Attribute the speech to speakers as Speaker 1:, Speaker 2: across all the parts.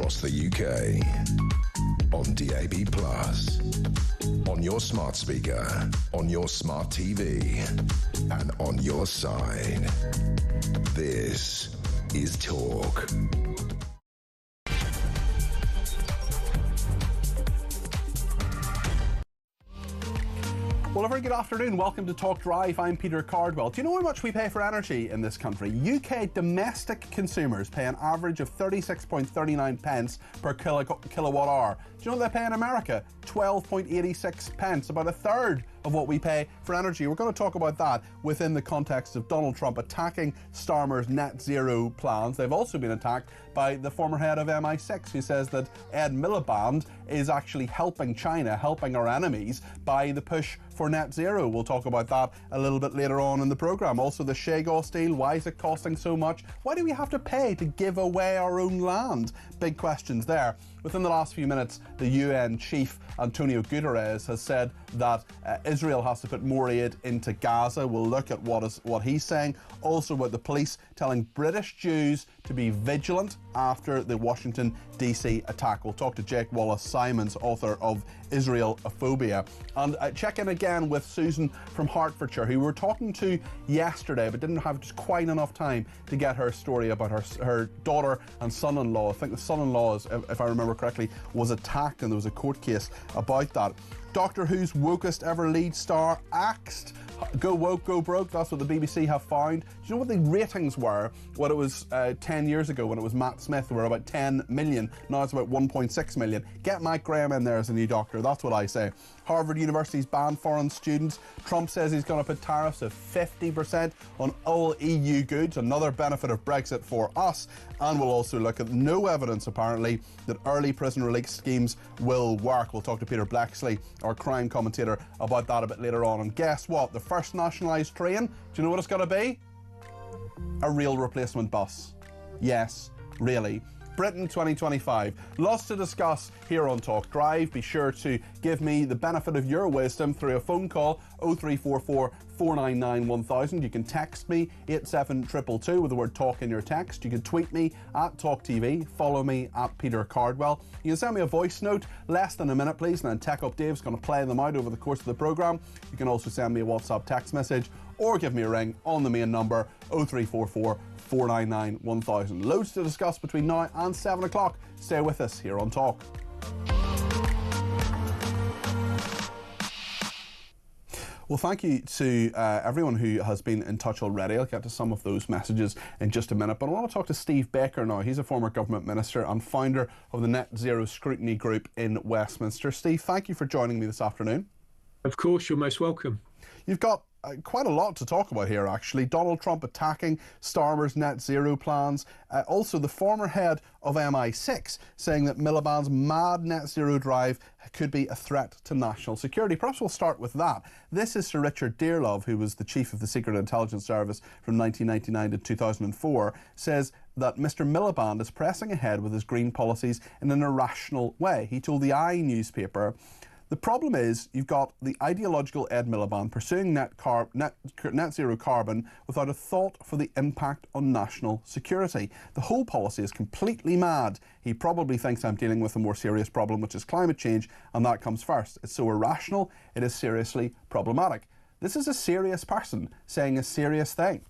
Speaker 1: across the UK, on DAB+, on your smart speaker, on your smart TV, and on your side. This is Talk.
Speaker 2: Well, a very good afternoon. Welcome to Talk Drive. I'm Peter Cardwell. Do you know how much we pay for energy in this country? UK domestic consumers pay an average of 36.39 pence per kilowatt hour. Do you know what they pay in America? 12.86 pence, about a third of what we pay for energy. We're going to talk about that within the context of Donald Trump attacking Starmer's net zero plans. They've also been attacked by the former head of MI6, who says that Ed Miliband is actually helping China, helping our enemies, by the push for net zero. We'll talk about that a little bit later on in the programme. Also, the Chagos deal, why is it costing so much? Why do we have to pay to give away our own land? Big questions there. Within the last few minutes, the UN chief, Antonio Guterres, has said that Israel has to put more aid into Gaza. We'll look at what he's saying. Also about the police telling British Jews to be vigilant after the Washington, D.C. attack. We'll talk to Jake Wallace-Simons, author of Israelophobia. And check in again with Susan from Hertfordshire, who we were talking to yesterday, but didn't have just quite enough time to get her story about her daughter and son-in-law. I think the son-in-law, if I remember correctly, was attacked, and there was a court case about that. Doctor Who's wokest ever lead star axed. Go woke, go broke. That's what the BBC have found. Do you know what the ratings were when it was 10 years ago, when it was Matt Smith? Were about 10 million. Now it's about 1.6 million. Get Mike Graham in there as a new doctor. That's what I say. Harvard University's banned foreign students. Trump says he's going to put tariffs of 50% on all EU goods. Another benefit of Brexit for us. And we'll also look at no evidence, apparently, that early prison release schemes will work. We'll talk to Peter Blexley, our crime commentator, about that a bit later on. And guess what? The first nationalised train, do you know what it's going to be? A real replacement bus. Yes, really. Britain 2025. Lots to discuss here on Talk Drive. Be sure to give me the benefit of your wisdom through a phone call, 0344 499 1000. You can text me 87222 with the word talk in your text. You can tweet me at talkTV. Follow me at Peter Cardwell. You can send me a voice note, less than a minute please, and then Tech Up Dave's going to play them out over the course of the programme. You can also send me a WhatsApp text message or give me a ring on the main number, 0344 499 1000. Loads to discuss between now and 7 o'clock. Stay with us here on Talk. Well, thank you to everyone who has been in touch already. I'll get to some of those messages in just a minute. But I want to talk to Steve Baker now. He's a former government minister and founder of the Net Zero Scrutiny Group in Westminster. Steve, thank you for joining me this afternoon.
Speaker 3: Of course, you're most welcome.
Speaker 2: You've got quite a lot to talk about here, actually. Donald Trump attacking Starmer's net zero plans. Also, the former head of MI6 saying that Miliband's mad net zero drive could be a threat to national security. Perhaps we'll start with that. This is Sir Richard Dearlove, who was the chief of the Secret Intelligence Service from 1999 to 2004, says that Mr. Miliband is pressing ahead with his green policies in an irrational way. He told the newspaper, the problem is you've got the ideological Ed Miliband pursuing net zero carbon without a thought for the impact on national security. The whole policy is completely mad. He probably thinks I'm dealing with a more serious problem, which is climate change, and that comes first. It's so irrational, it is seriously problematic. This is a serious person saying a serious thing.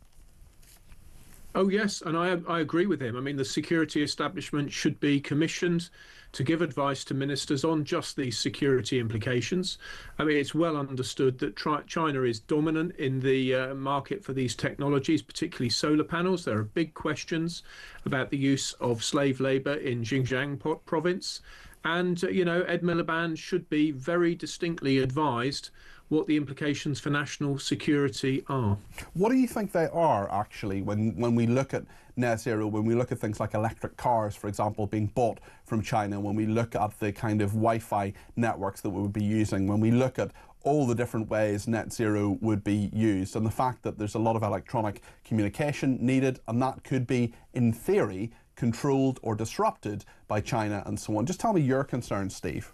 Speaker 3: Oh, yes, and I agree with him. I mean, the security establishment should be commissioned to give advice to ministers on just these security implications. I mean, it's well understood that China is dominant in the market for these technologies, particularly solar panels. There are big questions about the use of slave labour in Xinjiang province. And, you know, Ed Miliband should be very distinctly advised what the implications for national security are.
Speaker 2: What do you think they are, actually, when we look at net zero, when we look at things like electric cars, for example, being bought from China, when we look at the kind of Wi-Fi networks that we would be using, when we look at all the different ways net zero would be used, and the fact that there's a lot of electronic communication needed, and that could be, in theory, controlled or disrupted by China and so on. Just tell me your concerns, Steve.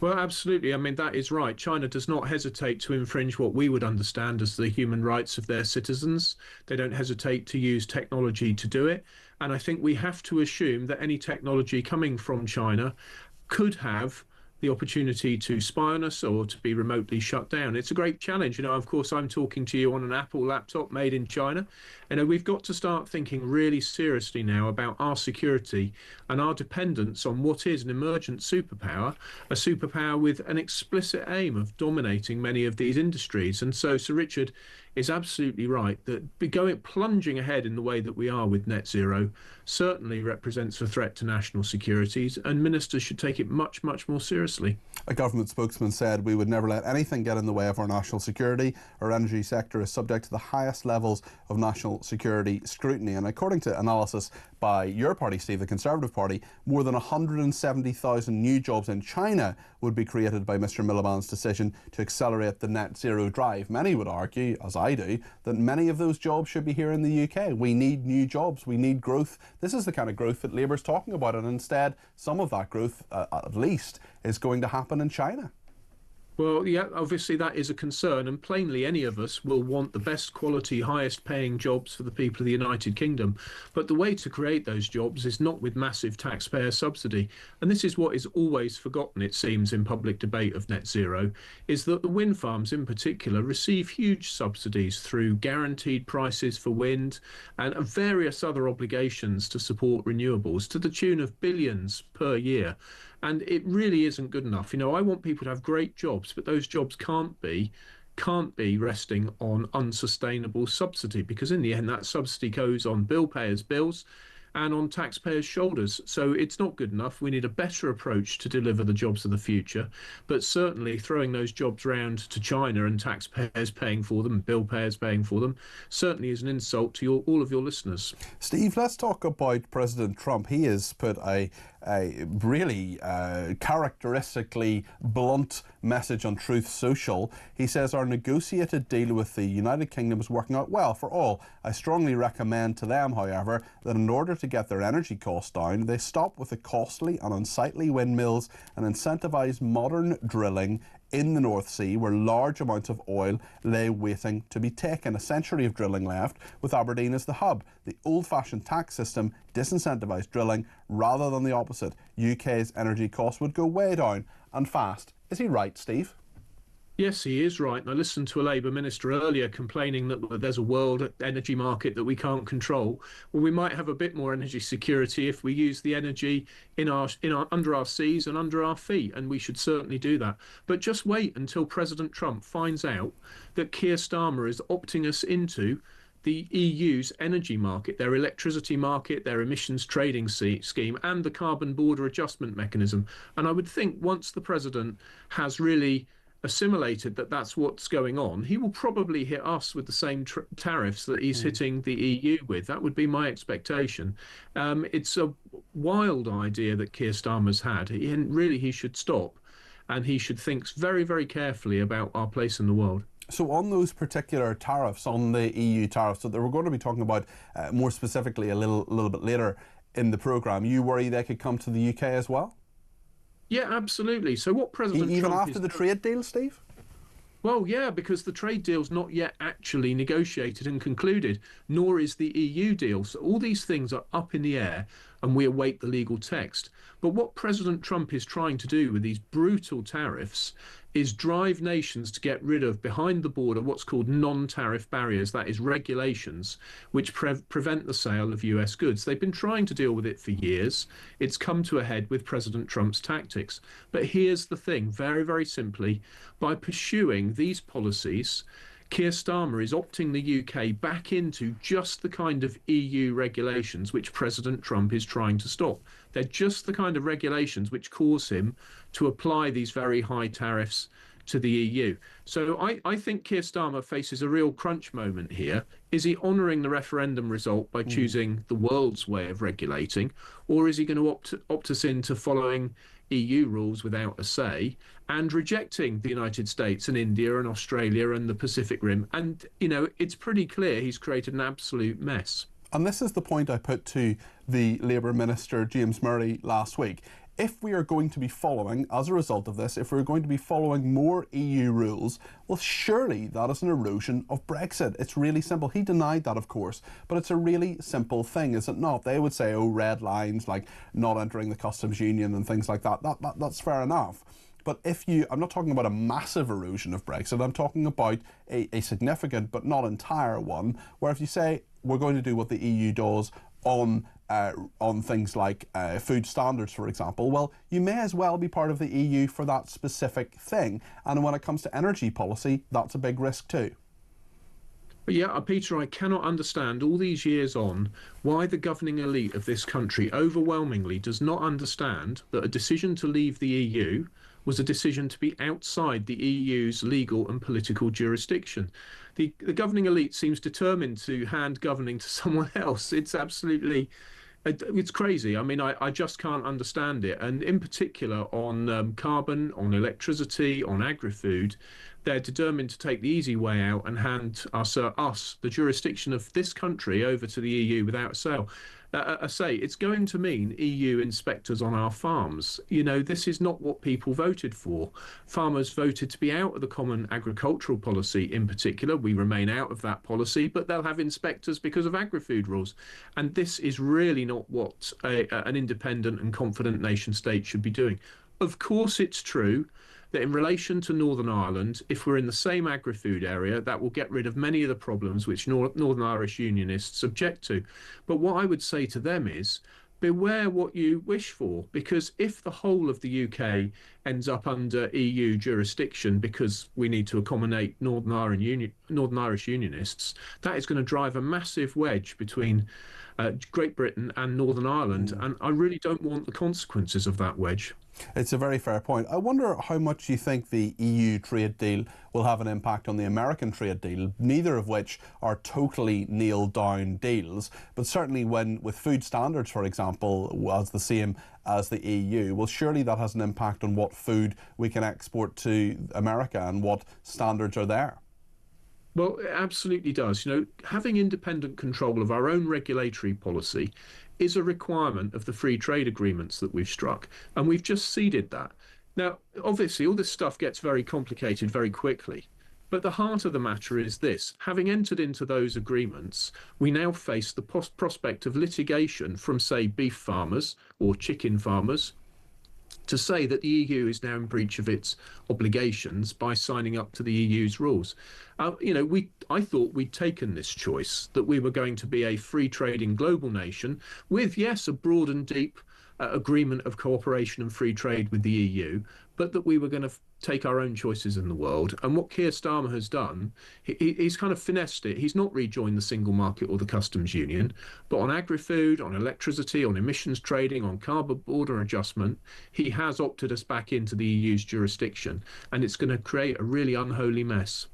Speaker 3: Well, absolutely. I mean, that is right. China does not hesitate to infringe what we would understand as the human rights of their citizens. They don't hesitate to use technology to do it. And I think we have to assume that any technology coming from China could have the opportunity to spy on us or to be remotely shut down. It's a great challenge. Of course, I'm talking to you on an Apple laptop made in China. We've got to start thinking really seriously now about our security and our dependence on what is an emergent superpower, a superpower with an explicit aim of dominating many of these industries. And so Sir Richard is absolutely right that going plunging ahead in the way that we are with net zero certainly represents a threat to national securities, and ministers should take it much, much more seriously.
Speaker 2: A government spokesman said we would never let anything get in the way of our national security. Our energy sector is subject to the highest levels of national security scrutiny. And according to analysis by your party, Steve, the Conservative Party, more than 170,000 new jobs in China would be created by Mr Miliband's decision to accelerate the net zero drive. Many would argue, as I do, that many of those jobs should be here in the UK. We need new jobs, we need growth. This is the kind of growth that Labour's talking about, and instead some of that growth, at least, is going to happen in China.
Speaker 3: Well, yeah, obviously that is a concern, and plainly any of us will want the best quality, highest paying jobs for the people of the United Kingdom. But the way to create those jobs is not with massive taxpayer subsidy. And this is what is always forgotten, it seems, in public debate of net zero, is that the wind farms in particular receive huge subsidies through guaranteed prices for wind and various other obligations to support renewables to the tune of billions per year. And it really isn't good enough. I want people to have great jobs, but those jobs can't be resting on unsustainable subsidy, because in the end that subsidy goes on bill payers' bills and on taxpayers' shoulders. So it's not good enough. We need a better approach to deliver the jobs of the future. But certainly throwing those jobs round to China and taxpayers paying for them, bill payers paying for them, certainly is an insult to all of your listeners.
Speaker 2: Steve, let's talk about President Trump. He has put a really characteristically blunt message on Truth Social. He says our negotiated deal with the United Kingdom is working out well for all. I strongly recommend to them, however, that in order to get their energy costs down, they stop with the costly and unsightly windmills and incentivise modern drilling in the North Sea, where large amounts of oil lay waiting to be taken. A century of drilling left, with Aberdeen as the hub. The old-fashioned tax system disincentivised drilling rather than the opposite. UK's energy costs would go way down, and fast. Is he right, Steve?
Speaker 3: Yes, he is right. And I listened to a Labour minister earlier complaining that there's a world energy market that we can't control. Well, we might have a bit more energy security if we use the energy under our seas and under our feet, and we should certainly do that. But just wait until President Trump finds out that Keir Starmer is opting us into the EU's energy market, their electricity market, their emissions trading scheme, and the carbon border adjustment mechanism. And I would think once the president has really assimilated that that's what's going on, he will probably hit us with the same tariffs that he's hitting the EU with. That would be my expectation. It's a wild idea that Keir Starmer's had. He should stop, and he should think very, very carefully about our place in the world.
Speaker 2: So on those particular tariffs, on the EU tariffs that we're going to be talking about more specifically a little bit later in the programme, you worry they could come to the UK as well?
Speaker 3: Yeah, absolutely. So what President
Speaker 2: Even
Speaker 3: Trump
Speaker 2: after the trade deal, Steve?
Speaker 3: Well, yeah, because the trade deal's not yet actually negotiated and concluded, nor is the EU deal. So all these things are up in the air, and we await the legal text. But what President Trump is trying to do with these brutal tariffs is drive nations to get rid of, behind the border, what's called non-tariff barriers, that is regulations, which prevent the sale of US goods. They've been trying to deal with it for years. It's come to a head with President Trump's tactics. But here's the thing, very, very simply, by pursuing these policies, Keir Starmer is opting the UK back into just the kind of EU regulations which President Trump is trying to stop. They're just the kind of regulations which cause him to apply these very high tariffs to the EU. So I think Keir Starmer faces a real crunch moment here. Is he honouring the referendum result by choosing the world's way of regulating, or is he going to opt us into following EU rules without a say and rejecting the United States and India and Australia and the Pacific Rim? And, it's pretty clear he's created an absolute mess.
Speaker 2: And this is the point I put to the Labour Minister, James Murray, last week. if we are going to be following, as a result of this, if we're going to be following more EU rules, well, surely that is an erosion of Brexit. It's really simple. He denied that, of course, but it's a really simple thing, is it not? They would say, oh, red lines, like not entering the customs union and things like that. That's fair enough. But I'm not talking about a massive erosion of Brexit, I'm talking about a significant but not entire one, where if you say we're going to do what the EU does on things like food standards, for example, well, you may as well be part of the EU for that specific thing. And when it comes to energy policy, that's a big risk too.
Speaker 3: But yeah, Peter, I cannot understand all these years on why the governing elite of this country overwhelmingly does not understand that a decision to leave the EU was a decision to be outside the EU's legal and political jurisdiction. The governing elite seems determined to hand governing to someone else. It's absolutely, it's crazy. I mean, I just can't understand it. And in particular on carbon, on electricity, on agri-food, they're determined to take the easy way out and hand us, the jurisdiction of this country, over to the EU without a sale. I say it's going to mean EU inspectors on our farms. You know, this is not what people voted for. Farmers voted to be out of the common agricultural policy in particular. We remain out of that policy, but they'll have inspectors because of agri-food rules. And this is really not what an independent and confident nation state should be doing. Of course, it's true that in relation to Northern Ireland, if we're in the same agri-food area, that will get rid of many of the problems which Northern Irish Unionists object to. But what I would say to them is, beware what you wish for, because if the whole of the UK ends up under EU jurisdiction because we need to accommodate Northern Irish Unionists, that is going to drive a massive wedge between Great Britain and Northern Ireland, and I really don't want the consequences of that wedge.
Speaker 2: It's a very fair point. I wonder how much you think the EU trade deal will have an impact on the American trade deal, neither of which are totally nailed down deals, but certainly with food standards, for example, as the same as the EU, well, surely that has an impact on what food we can export to America and what standards are there.
Speaker 3: Well, it absolutely does. You know, having independent control of our own regulatory policy is a requirement of the free trade agreements that we've struck, and we've just ceded that. Now, obviously, all this stuff gets very complicated very quickly, but the heart of the matter is this. Having entered into those agreements, we now face the prospect of litigation from, say, beef farmers or chicken farmers to say that the EU is now in breach of its obligations by signing up to the EU's rules. I thought we'd taken this choice, that we were going to be a free trading global nation with, yes, a broad and deep agreement of cooperation and free trade with the EU, but that we were going to take our own choices in the world. And what Keir Starmer has done, he's kind of finessed it. He's not rejoined the single market or the customs union, but on agri-food, on electricity, on emissions trading, on carbon border adjustment, he has opted us back into the EU's jurisdiction, and it's going to create a really unholy mess.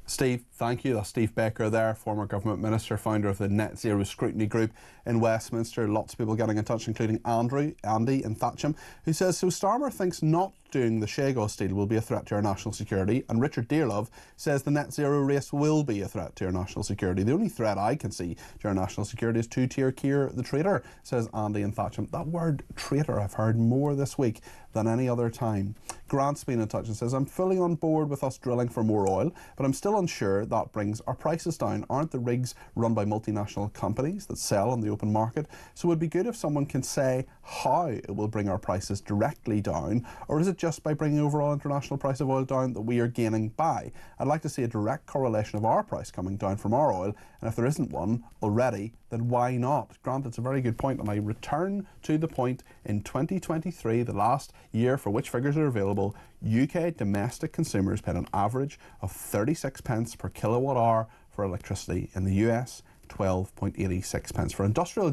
Speaker 2: Steve, thank you. That's Steve Baker there, former government minister, founder of the Net Zero Scrutiny Group in Westminster. Lots of people getting in touch, including Andy in Thatcham, who says, so Starmer thinks not doing the Chagos deal will be a threat to our national security, and Richard Dearlove says the net zero race will be a threat to our national security. The only threat I can see to our national security is two-tier Keir the traitor, says Andy in Thatcham. That word traitor I've heard more this week than any other time. Grant's been in touch and says, I'm fully on board with us drilling for more oil, but I'm still unsure that brings our prices down. Aren't the rigs run by multinational companies that sell on the open market? So it would be good if someone can say how it will bring our prices directly down, or is it just by bringing overall international price of oil down that we are gaining by? I'd like to see a direct correlation of our price coming down from our oil, and if there isn't one already, then why not? Grant, it's a very good point, and I return to the point in 2023, the last year for which figures are available, UK domestic consumers paid an average of 36 pence per kilowatt hour for electricity. In the US, 12.86 pence. For industrial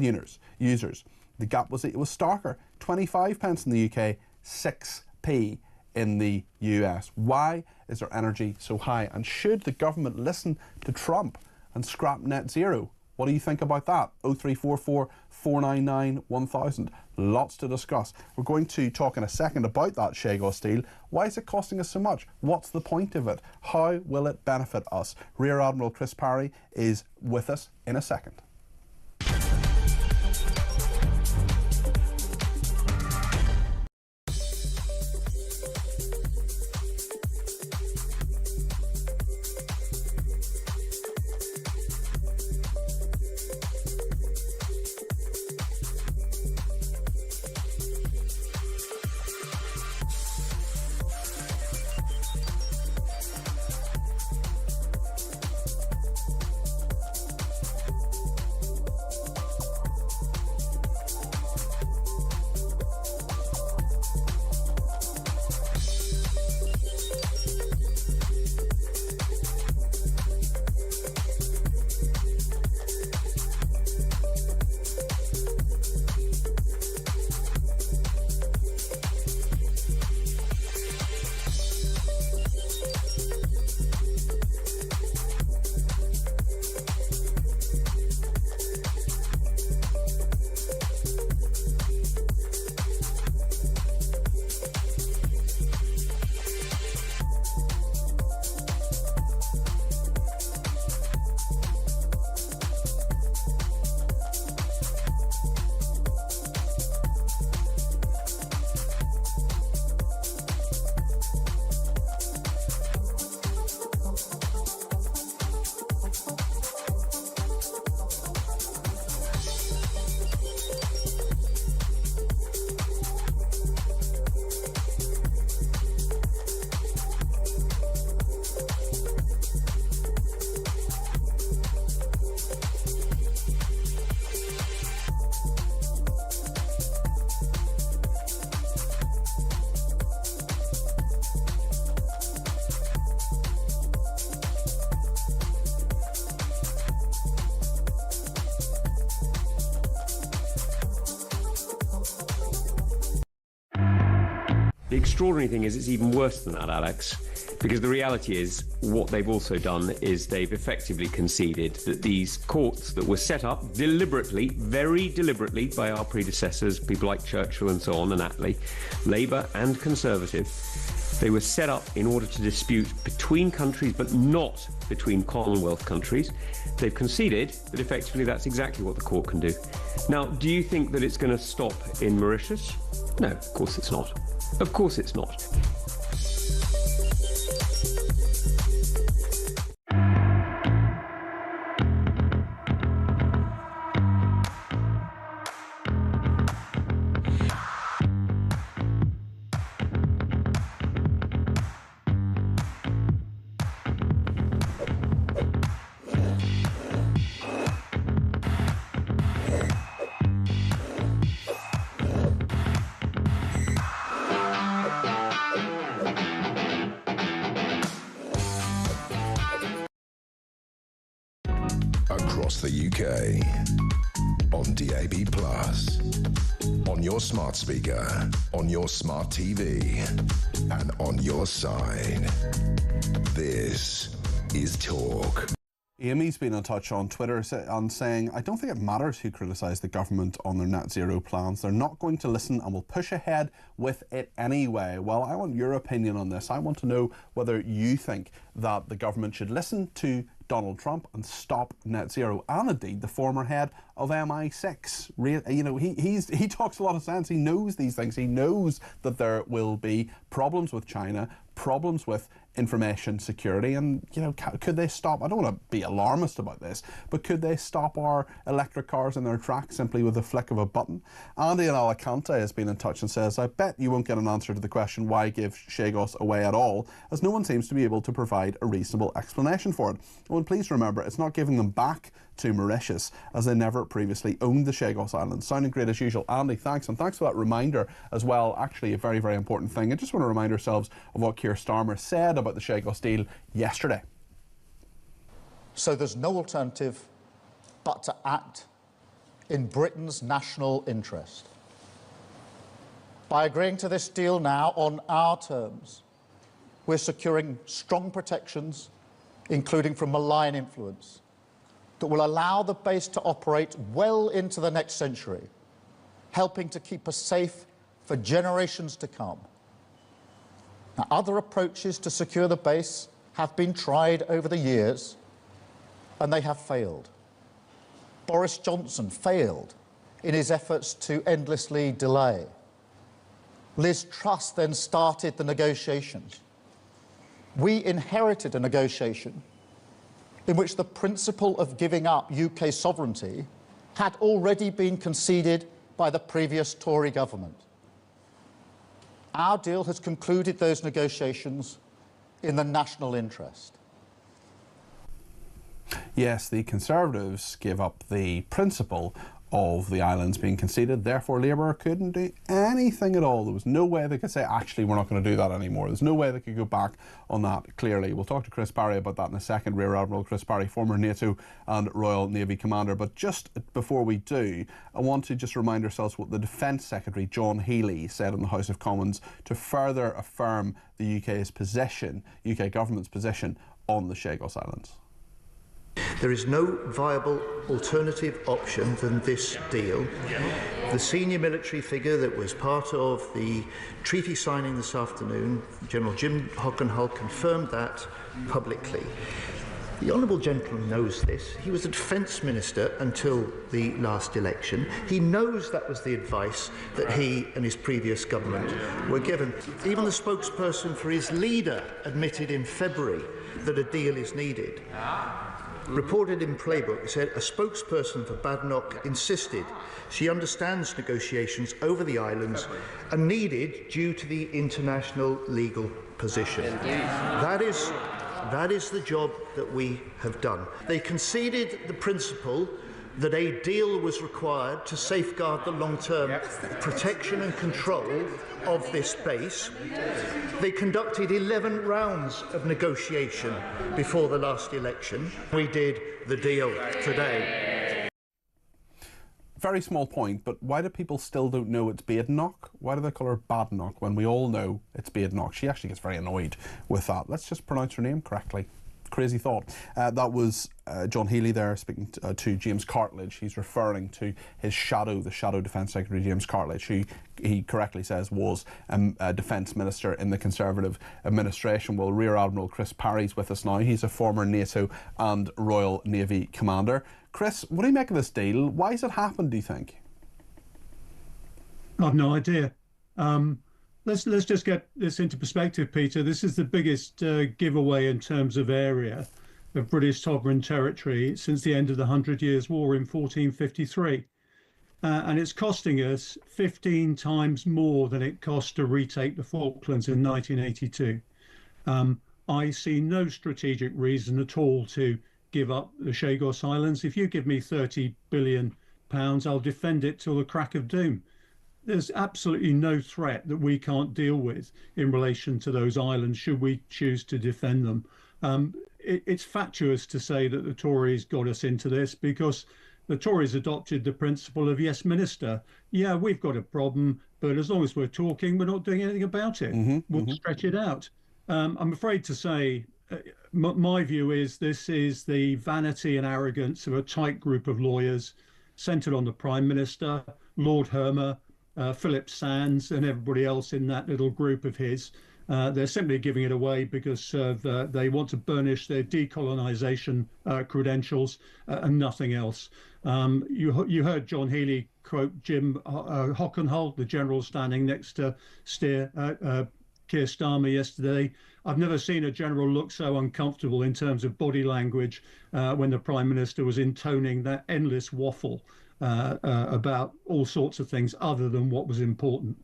Speaker 2: users, the gap was starker, 25 pence in the UK, 6p in the US. Why is their energy so high? And should the government listen to Trump and scrap net zero? What do you think about that? 0344 499 1000. Lots to discuss. We're going to talk in a second about that Chagos deal. Why is it costing us so much? What's the point of it? How will it benefit us? Rear Admiral Chris Parry is with us in a second.
Speaker 4: The extraordinary thing is it's even worse than that, Alex, because the reality is what they've also done is they've effectively conceded that these courts that were set up deliberately, very deliberately by our predecessors, people like Churchill and so on and Attlee, Labour and Conservative, they were set up in order to dispute between countries but not between Commonwealth countries. They've conceded that effectively that's exactly what the court can do. Now, do you think that it's going to stop in Mauritius? No, of course it's not. Of course it's not.
Speaker 1: Across the UK, on DAB+, on your smart speaker, on your smart TV, and on your side. This is Talk.
Speaker 2: Amy's been in touch on Twitter and saying, I don't think it matters who criticise the government on their net zero plans. They're not going to listen and will push ahead with it anyway. Well, I want your opinion on this. I want to know whether you think that the government should listen to Donald Trump and stop net zero, and indeed the former head of MI6. You know, he talks a lot of sense. He knows these things. He knows that there will be problems with China, problems with information security, and you know, could they stop? I don't want to be alarmist about this, but could they stop our electric cars in their tracks simply with a flick of a button? Andy in Alicante has been in touch and says, I bet you won't get an answer to the question why give Chagos away at all, as no one seems to be able to provide a reasonable explanation for it. Oh, and please remember, it's not giving them back to Mauritius, as they never previously owned the Chagos Islands. Sounding great as usual. Andy, thanks, and thanks for that reminder as well. Actually, a very, very important thing. I just want to remind ourselves of what Keir Starmer said about the Chagos deal yesterday.
Speaker 5: So there's no alternative but to act in Britain's national interest. By agreeing to this deal now on our terms, we're securing strong protections, including from malign influence, that will allow the base to operate well into the next century, helping to keep us safe for generations to come. Now, other approaches to secure the base have been tried over the years, and they have failed. Boris Johnson failed in his efforts to endlessly delay. Liz Truss then started the negotiations. We inherited a negotiation in which the principle of giving up UK sovereignty had already been conceded by the previous Tory government. Our deal has concluded those negotiations in the national interest.
Speaker 2: Yes, the Conservatives gave up the principle of the islands being conceded, therefore Labour couldn't do anything at all. There was no way they could say, actually, we're not going to do that anymore. There's no way they could go back on that, clearly. We'll talk to Chris Barry about that in a second. Rear Admiral Chris Barry, former NATO and Royal Navy commander. But just before we do, I want to just remind ourselves what the Defence Secretary John Healey said in the House of Commons to further affirm the UK's position, UK government's position on the Chagos Islands.
Speaker 6: There is no viable alternative option than this deal. The senior military figure that was part of the treaty signing this afternoon, General Jim Hockenhull, confirmed that publicly. The Honourable Gentleman knows this. He was a Defence Minister until the last election. He knows that was the advice that he and his previous government were given. Even the spokesperson for his leader admitted in February that a deal is needed. Reported in Playbook, said a spokesperson for Badenoch insisted she understands negotiations over the islands are needed due to the international legal position. That is the job that we have done. They conceded the principle that a deal was required to safeguard the long-term protection and control of this base. They conducted 11 rounds of negotiation before the last election. We did the deal today.
Speaker 2: Very small point, but why do people still don't know it's Badenoch? Why do they call her Badenoch when we all know it's Badenoch? She actually gets very annoyed with that. Let's just pronounce her name correctly. Crazy thought. That was John Healey there speaking to James Cartledge. He's referring to his shadow, the Shadow Defence Secretary James Cartledge, who he correctly says was a Defence Minister in the Conservative administration. Well, Rear Admiral Chris Parry's with us now. He's a former NATO and Royal Navy commander. Chris, what do you make of this deal? Why has it happened, do you think?
Speaker 7: I've no idea. Let's just get this into perspective, Peter. This is the biggest giveaway in terms of area of British sovereign territory since the end of the 100 Years' War in 1453. And it's costing us 15 times more than it cost to retake the Falklands in 1982. I see no strategic reason at all to give up the Chagos Islands. If you give me £30 billion, I'll defend it till the crack of doom. There's absolutely no threat that we can't deal with in relation to those islands should we choose to defend them. It's fatuous to say that the Tories got us into this because the Tories adopted the principle of Westminster. Yeah, we've got a problem, but as long as we're talking, we're not doing anything about it. We'll stretch it out. I'm afraid to say, my view is this is the vanity and arrogance of a tight group of lawyers centred on the Prime Minister, Lord Hermer, Philip Sands and everybody else in that little group of his. They're simply giving it away because they want to burnish their decolonisation credentials and nothing else. You heard John Healey quote Jim Hockenhull, the general standing next to Keir Starmer yesterday. I've never seen a general look so uncomfortable in terms of body language when the Prime Minister was intoning that endless waffle about all sorts of things other than what was important.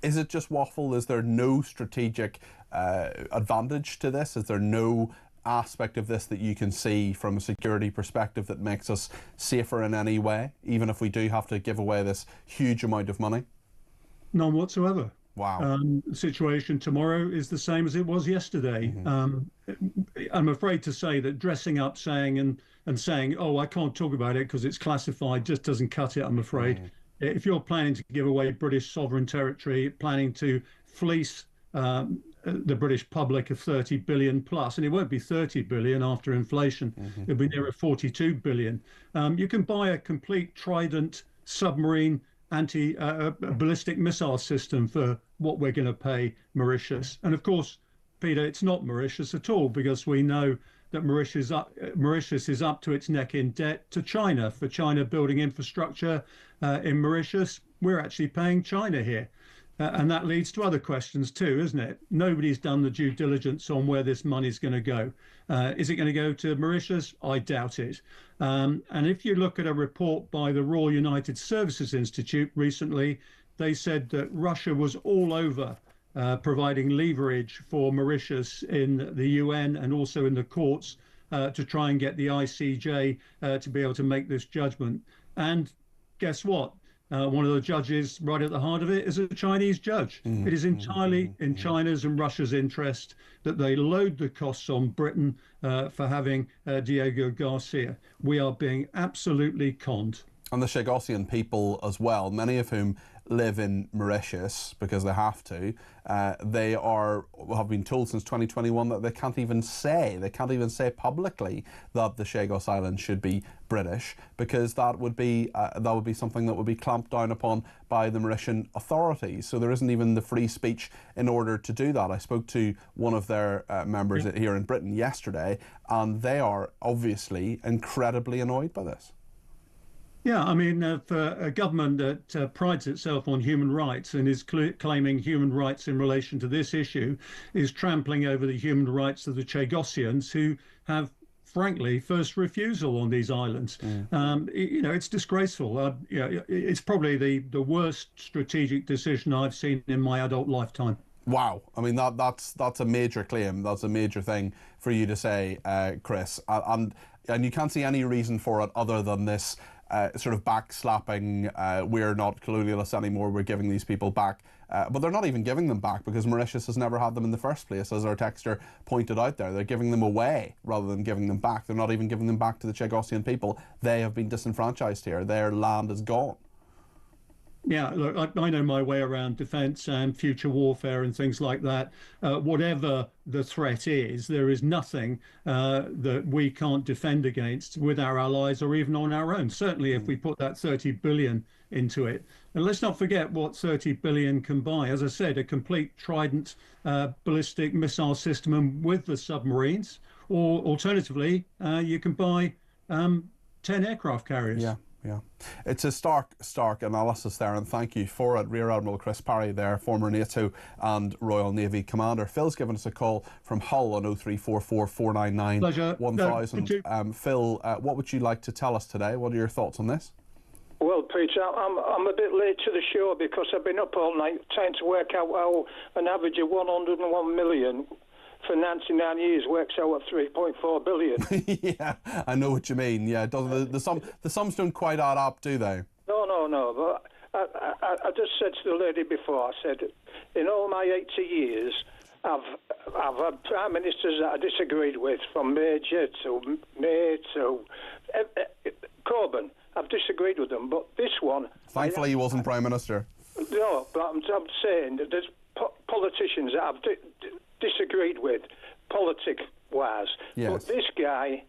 Speaker 2: Is it just waffle? Is there no strategic advantage to this? Is there no aspect of this that you can see from a security perspective that makes us safer in any way, even if we do have to give away this huge amount of money?
Speaker 7: None whatsoever.
Speaker 2: Wow.
Speaker 7: The situation tomorrow is the same as it was yesterday. I'm afraid to say that dressing up saying, oh, I can't talk about it because it's classified just doesn't cut it, I'm afraid. If you're planning to give away British sovereign territory, planning to fleece the British public of 30 billion plus, and it won't be 30 billion after inflation, it'll be nearer 42 billion. You can buy a complete Trident submarine ballistic missile system for what we're going to pay Mauritius. And of course, Peter, it's not Mauritius at all, because we know that Mauritius is up to its neck in debt to China for China building infrastructure in Mauritius. We're actually paying China here. And that leads to other questions too, isn't it? Nobody's done the due diligence on where this money's going to go. Is it going to go to Mauritius? I doubt it. And if you look at a report by the Royal United Services Institute recently, they said that Russia was all over providing leverage for Mauritius in the UN and also in the courts to try and get the ICJ to be able to make this judgment. And guess what? One of the judges right at the heart of it is a Chinese judge. It is entirely in China's and Russia's interest that they load the costs on Britain for having Diego Garcia. We are being absolutely conned.
Speaker 2: And the Chagosian people as well, many of whom live in Mauritius because they have to, they have been told since 2021 that they can't even say publicly that the Chagos Islands should be British, because that would be something that would be clamped down upon by the Mauritian authorities. So there isn't even the free speech in order to do that. I spoke to one of their members here in Britain yesterday, and they are obviously incredibly annoyed by this.
Speaker 7: Yeah, I mean, for a government that prides itself on human rights and is claiming human rights in relation to this issue is trampling over the human rights of the Chagosians, who have, frankly, first refusal on these islands. It's disgraceful. It's probably the worst strategic decision I've seen in my adult lifetime.
Speaker 2: Wow. I mean, that's a major claim. That's a major thing for you to say, Chris. And you can't see any reason for it other than this sort of backslapping, we're not colonialists anymore, we're giving these people back. But they're not even giving them back because Mauritius has never had them in the first place, as our texter pointed out there. They're giving them away rather than giving them back. They're not even giving them back to the Chagosian people. They have been disenfranchised here. Their land is gone.
Speaker 7: Yeah, look, I know my way around defence and future warfare and things like that. Whatever the threat is, there is nothing that we can't defend against with our allies or even on our own. Certainly if we put that 30 billion into it. And let's not forget what 30 billion can buy. As I said, a complete Trident ballistic missile system and with the submarines, or alternatively, you can buy 10 aircraft carriers.
Speaker 2: Yeah. Yeah, it's a stark analysis there, and thank you for it. Rear Admiral Chris Parry there, former NATO and Royal Navy commander. Phil's given us a call from Hull on 0344 499 1000. Phil, what would you like to tell us today? What are your thoughts on this?
Speaker 8: Well, Peter, I'm a bit late to the show because I've been up all night trying to work out how an average of 101 million for 99 years works out at 3.4 billion.
Speaker 2: Yeah, I know what you mean. Yeah, the sums don't quite add up, do they?
Speaker 8: No. But I just said to the lady before, I said, in all my 80 years, I've had prime ministers that I disagreed with, from Major to May to Corbyn. I've disagreed with them, but this one...
Speaker 2: Thankfully he wasn't prime minister.
Speaker 8: No, but I'm saying that there's politicians that I've disagreed with, politic-wise.
Speaker 2: Yes.
Speaker 8: But this guy,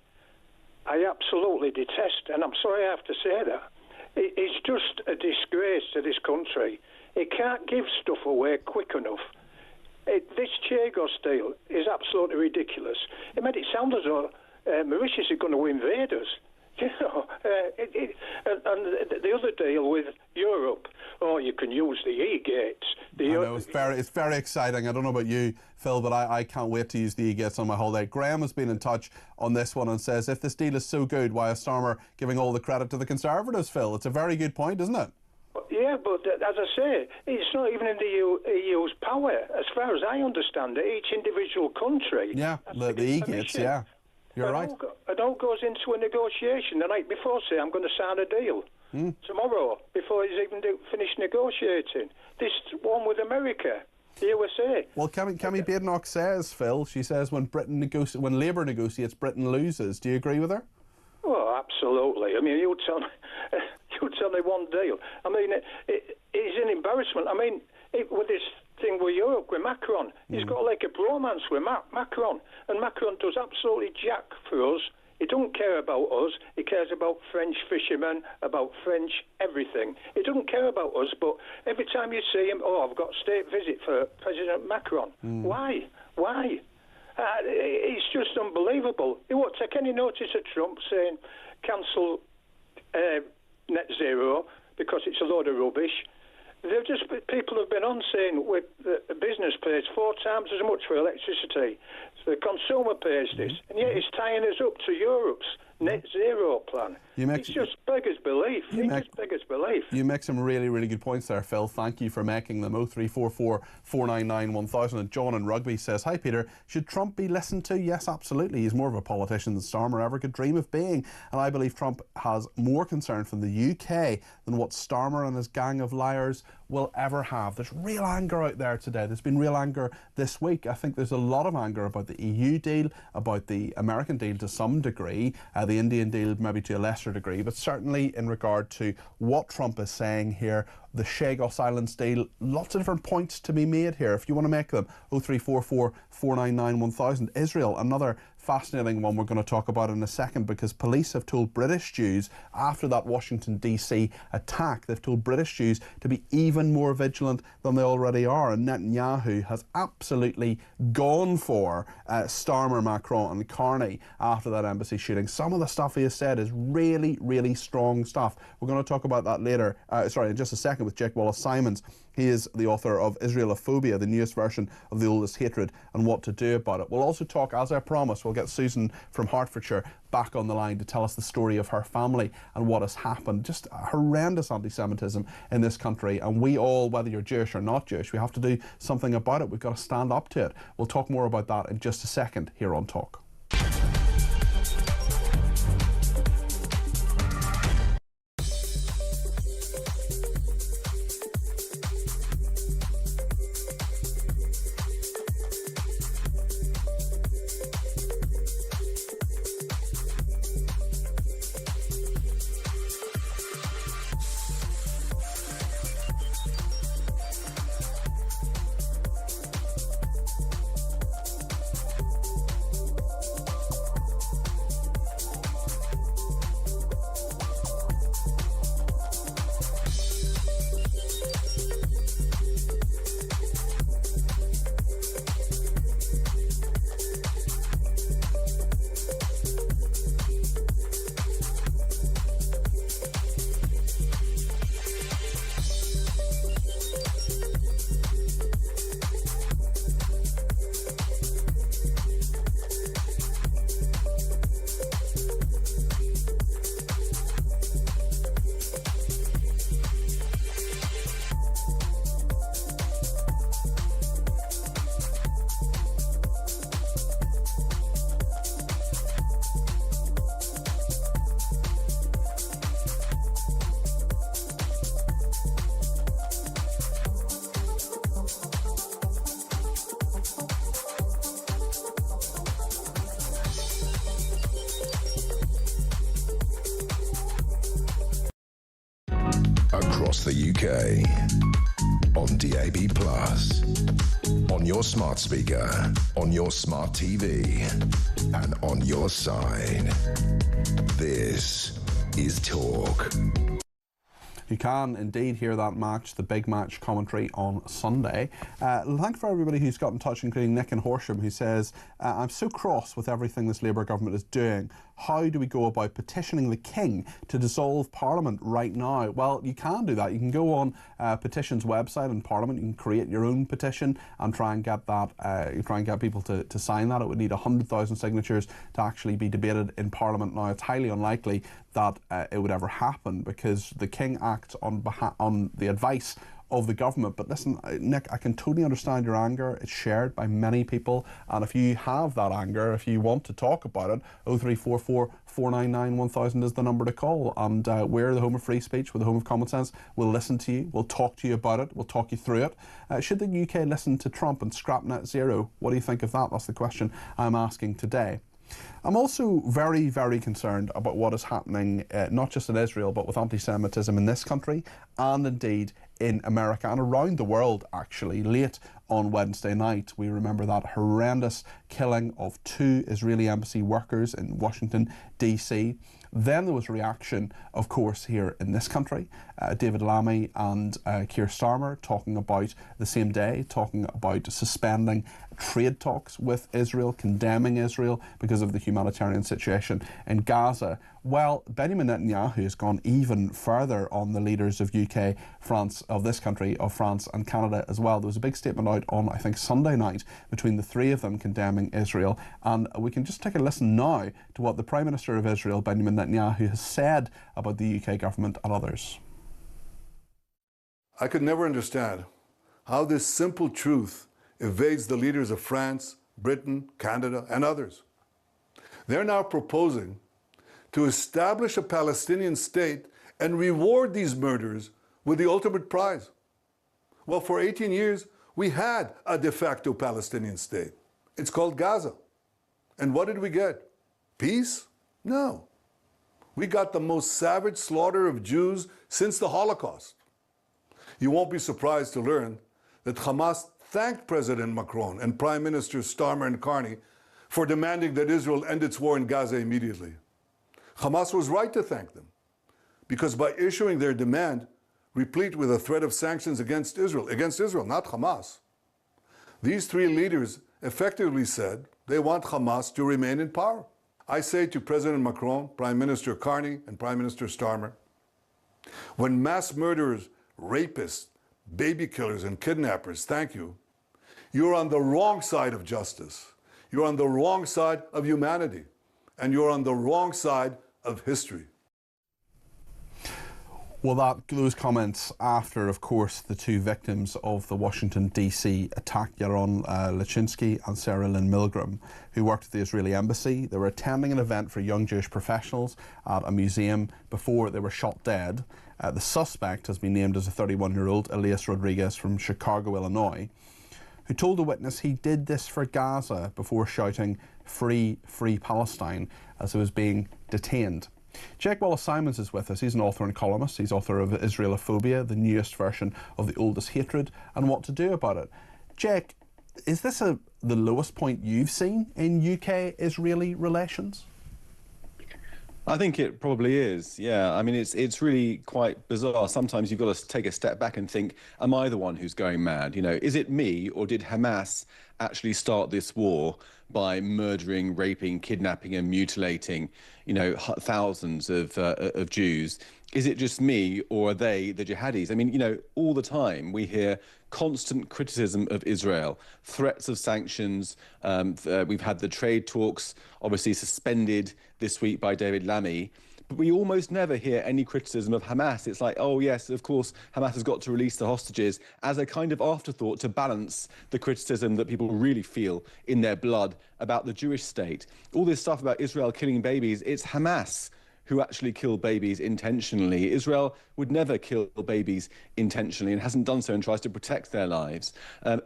Speaker 8: I absolutely detest, and I'm sorry I have to say that. It's just a disgrace to this country. He can't give stuff away quick enough. This Chagos deal is absolutely ridiculous. It made it sound as though Mauritius is going to invade us. You know, and the other deal with Europe, you can use the e-gates. I
Speaker 2: know, it's very exciting. I don't know about you, Phil, but I can't wait to use the e-gates on my holiday. Graham has been in touch on this one and says, if this deal is so good, why is Starmer giving all the credit to the Conservatives, Phil? It's a very good point, isn't it?
Speaker 8: Yeah, but as I say, it's not even in the EU's power. As far as I understand it, each individual country... Yeah,
Speaker 2: the e-gates, yeah. You're right.
Speaker 8: It all goes into a negotiation the night before, say, I'm going to sign a deal tomorrow, before he's even finished negotiating. This one with America, the USA.
Speaker 2: Well, Cammy Badenoch says, Phil, she says when Labour negotiates, Britain loses. Do you agree with her?
Speaker 8: Oh, absolutely. I mean, you tell me one deal. I mean, it's an embarrassment. I mean, with this thing with Europe, with Macron, he's got like a bromance with Macron, and Macron does absolutely jack for us. He don't care about us. He cares about French fishermen, about French everything. He doesn't care about us, but every time you see him, I've got a state visit for President Macron. Why? It's just unbelievable. He won't take any notice of Trump saying cancel net zero because it's a load of rubbish. People have been on saying with the business pays 4 times as much for electricity. So the consumer pays this, and yet it's tying us up to Europe's net zero plan. It's just beggars belief.
Speaker 2: You make some really, really good points there, Phil. Thank you for making them. 0344 499 1000. And John in Rugby says, hi Peter, should Trump be listened to? Yes, absolutely. He's more of a politician than Starmer ever could dream of being. And I believe Trump has more concern from the UK than what Starmer and his gang of liars will ever have. There's real anger out there today. There's been real anger this week. I think there's a lot of anger about the EU deal, about the American deal to some degree, the Indian deal maybe to a lesser degree, but certainly in regard to what Trump is saying here, the Chagos Islands deal, lots of different points to be made here. If you want to make them, 0344 499 1000. Israel, another fascinating one we're going to talk about in a second, because police have told British Jews after that Washington DC attack, they've told British Jews to be even more vigilant than they already are, and Netanyahu has absolutely gone for Starmer, Macron and Carney after that embassy shooting. Some of the stuff he has said is really, really strong stuff. We're going to talk about that later, in just a second, with Jake Wallace-Simons. He is the author of Israelophobia, the newest version of The Oldest Hatred, and what to do about it. We'll also talk, as I promised, we'll get Susan from Hertfordshire back on the line to tell us the story of her family and what has happened. Just horrendous anti-Semitism in this country, and we all, whether you're Jewish or not Jewish, we have to do something about it. We've got to stand up to it. We'll talk more about that in just a second here on Talk.
Speaker 1: across the UK, on DAB+, on your smart speaker, on your smart TV, and on your side. This is Talk.
Speaker 2: You can indeed hear that match, the big match commentary on Sunday. Thanks for everybody who's got in touch, including Nick in Horsham, who says, I'm so cross with everything this Labour government is doing. How do we go about petitioning the King to dissolve Parliament right now? Well, you can do that. You can go on Petition's website in Parliament. You can create your own petition and try and get that. Try and get people to sign that. It would need 100,000 signatures to actually be debated in Parliament. Now, it's highly unlikely that it would ever happen because the King acts on the advice of the government. But listen, Nick, I can totally understand your anger. It's shared by many people, and if you have that anger, if you want to talk about it, 0344 499 1000 is the number to call, and we're the home of free speech, we're the home of common sense. We'll listen to you, we'll talk to you about it, we'll talk you through it. Should the UK listen to Trump and scrap net zero? What do you think of that? That's the question I'm asking today. I'm also very, very concerned about what is happening, not just in Israel, but with anti-Semitism in this country and indeed in America and around the world, actually. Late on Wednesday night, we remember that horrendous killing of 2 Israeli embassy workers in Washington, D.C. Then there was a reaction, of course, here in this country. David Lammy and Keir Starmer talking about the same day, talking about suspending trade talks with Israel, condemning Israel because of the humanitarian situation in Gaza. Well, Benjamin Netanyahu has gone even further on the leaders of UK, France, of this country, of France and Canada as well. There was a big statement out on, I think, Sunday night between the three of them condemning Israel. And we can just take a listen now to what the Prime Minister of Israel, Benjamin Netanyahu, has said about the UK government and others.
Speaker 9: I could never understand how this simple truth evades the leaders of France, Britain, Canada, and others. They're now proposing to establish a Palestinian state and reward these murderers with the ultimate prize. Well, for 18 years, we had a de facto Palestinian state. It's called Gaza. And what did we get? Peace? No. We got the most savage slaughter of Jews since the Holocaust. You won't be surprised to learn that Hamas thanked President Macron and Prime Ministers Starmer and Carney for demanding that Israel end its war in Gaza immediately. Hamas was right to thank them, because by issuing their demand, replete with a threat of sanctions against Israel, not Hamas, these three leaders effectively said they want Hamas to remain in power. I say to President Macron, Prime Minister Carney, and Prime Minister Starmer, when mass murderers, rapists, baby killers, and kidnappers thank you, you're on the wrong side of justice. You're on the wrong side of humanity. And you're on the wrong side of history.
Speaker 2: Well, those comments after, of course, the two victims of the Washington, D.C. attack, Yaron Lachinsky and Sarah Lynn Milgram, who worked at the Israeli embassy. They were attending an event for young Jewish professionals at a museum before they were shot dead. The suspect has been named as a 31-year-old, Elias Rodriguez from Chicago, Illinois, who told a witness he did this for Gaza before shouting, "Free, free Palestine," as he was being detained. Jake Wallace-Simons is with us. He's an author and columnist. He's author of Israelophobia, the newest version of The Oldest Hatred, and What to Do About It. Jake, is this the lowest point you've seen in UK-Israeli relations?
Speaker 10: I think it probably is, yeah. I mean, it's really quite bizarre. Sometimes you've got to take a step back and think, am I the one who's going mad? You know, is it me, or did Hamas actually start this war by murdering, raping, kidnapping and mutilating, you know, thousands of Jews? Is it just me, or are they the jihadis? I mean, you know, all the time we hear constant criticism of Israel, threats of sanctions. We've had the trade talks obviously suspended this week by David Lammy. But we almost never hear any criticism of Hamas. It's like, oh, yes, of course, Hamas has got to release the hostages as a kind of afterthought to balance the criticism that people really feel in their blood about the Jewish state. All this stuff about Israel killing babies, it's Hamas who actually kill babies intentionally. Israel would never kill babies intentionally and hasn't done so and tries to protect their lives.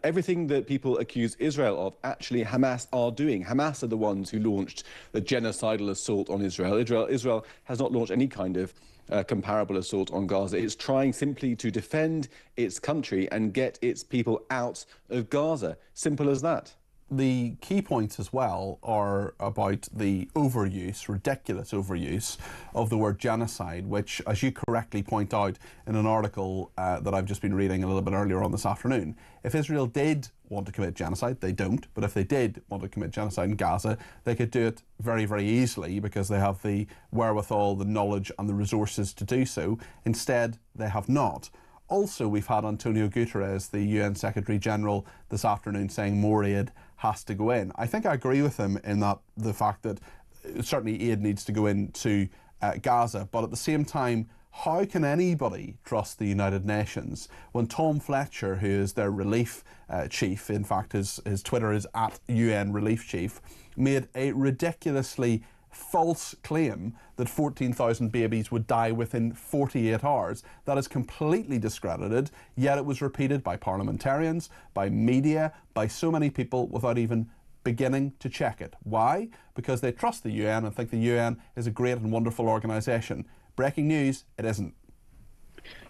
Speaker 10: Everything that people accuse Israel of, actually Hamas are doing. Hamas are the ones who launched the genocidal assault on Israel. Israel has not launched any kind of comparable assault on Gaza. It's trying simply to defend its country and get its people out of Gaza. Simple as that.
Speaker 2: The key points as well are about the overuse, ridiculous overuse of the word genocide, which, as you correctly point out in an article that I've just been reading a little bit earlier on this afternoon, if Israel did want to commit genocide, they don't, but if they did want to commit genocide in Gaza, they could do it very, very easily because they have the wherewithal, the knowledge and the resources to do so. Instead, they have not. Also, we've had Antonio Guterres, the UN Secretary General, this afternoon saying more aid has to go in. I think I agree with him in that the fact that certainly aid needs to go into Gaza, but at the same time, how can anybody trust the United Nations when Tom Fletcher, who is their relief chief, in fact his Twitter is @UN Relief Chief, made a ridiculously false claim that 14,000 babies would die within 48 hours. That is completely discredited, yet it was repeated by parliamentarians, by media, by so many people without even beginning to check it. Why? Because they trust the UN and think the UN is a great and wonderful organisation. Breaking news, it isn't.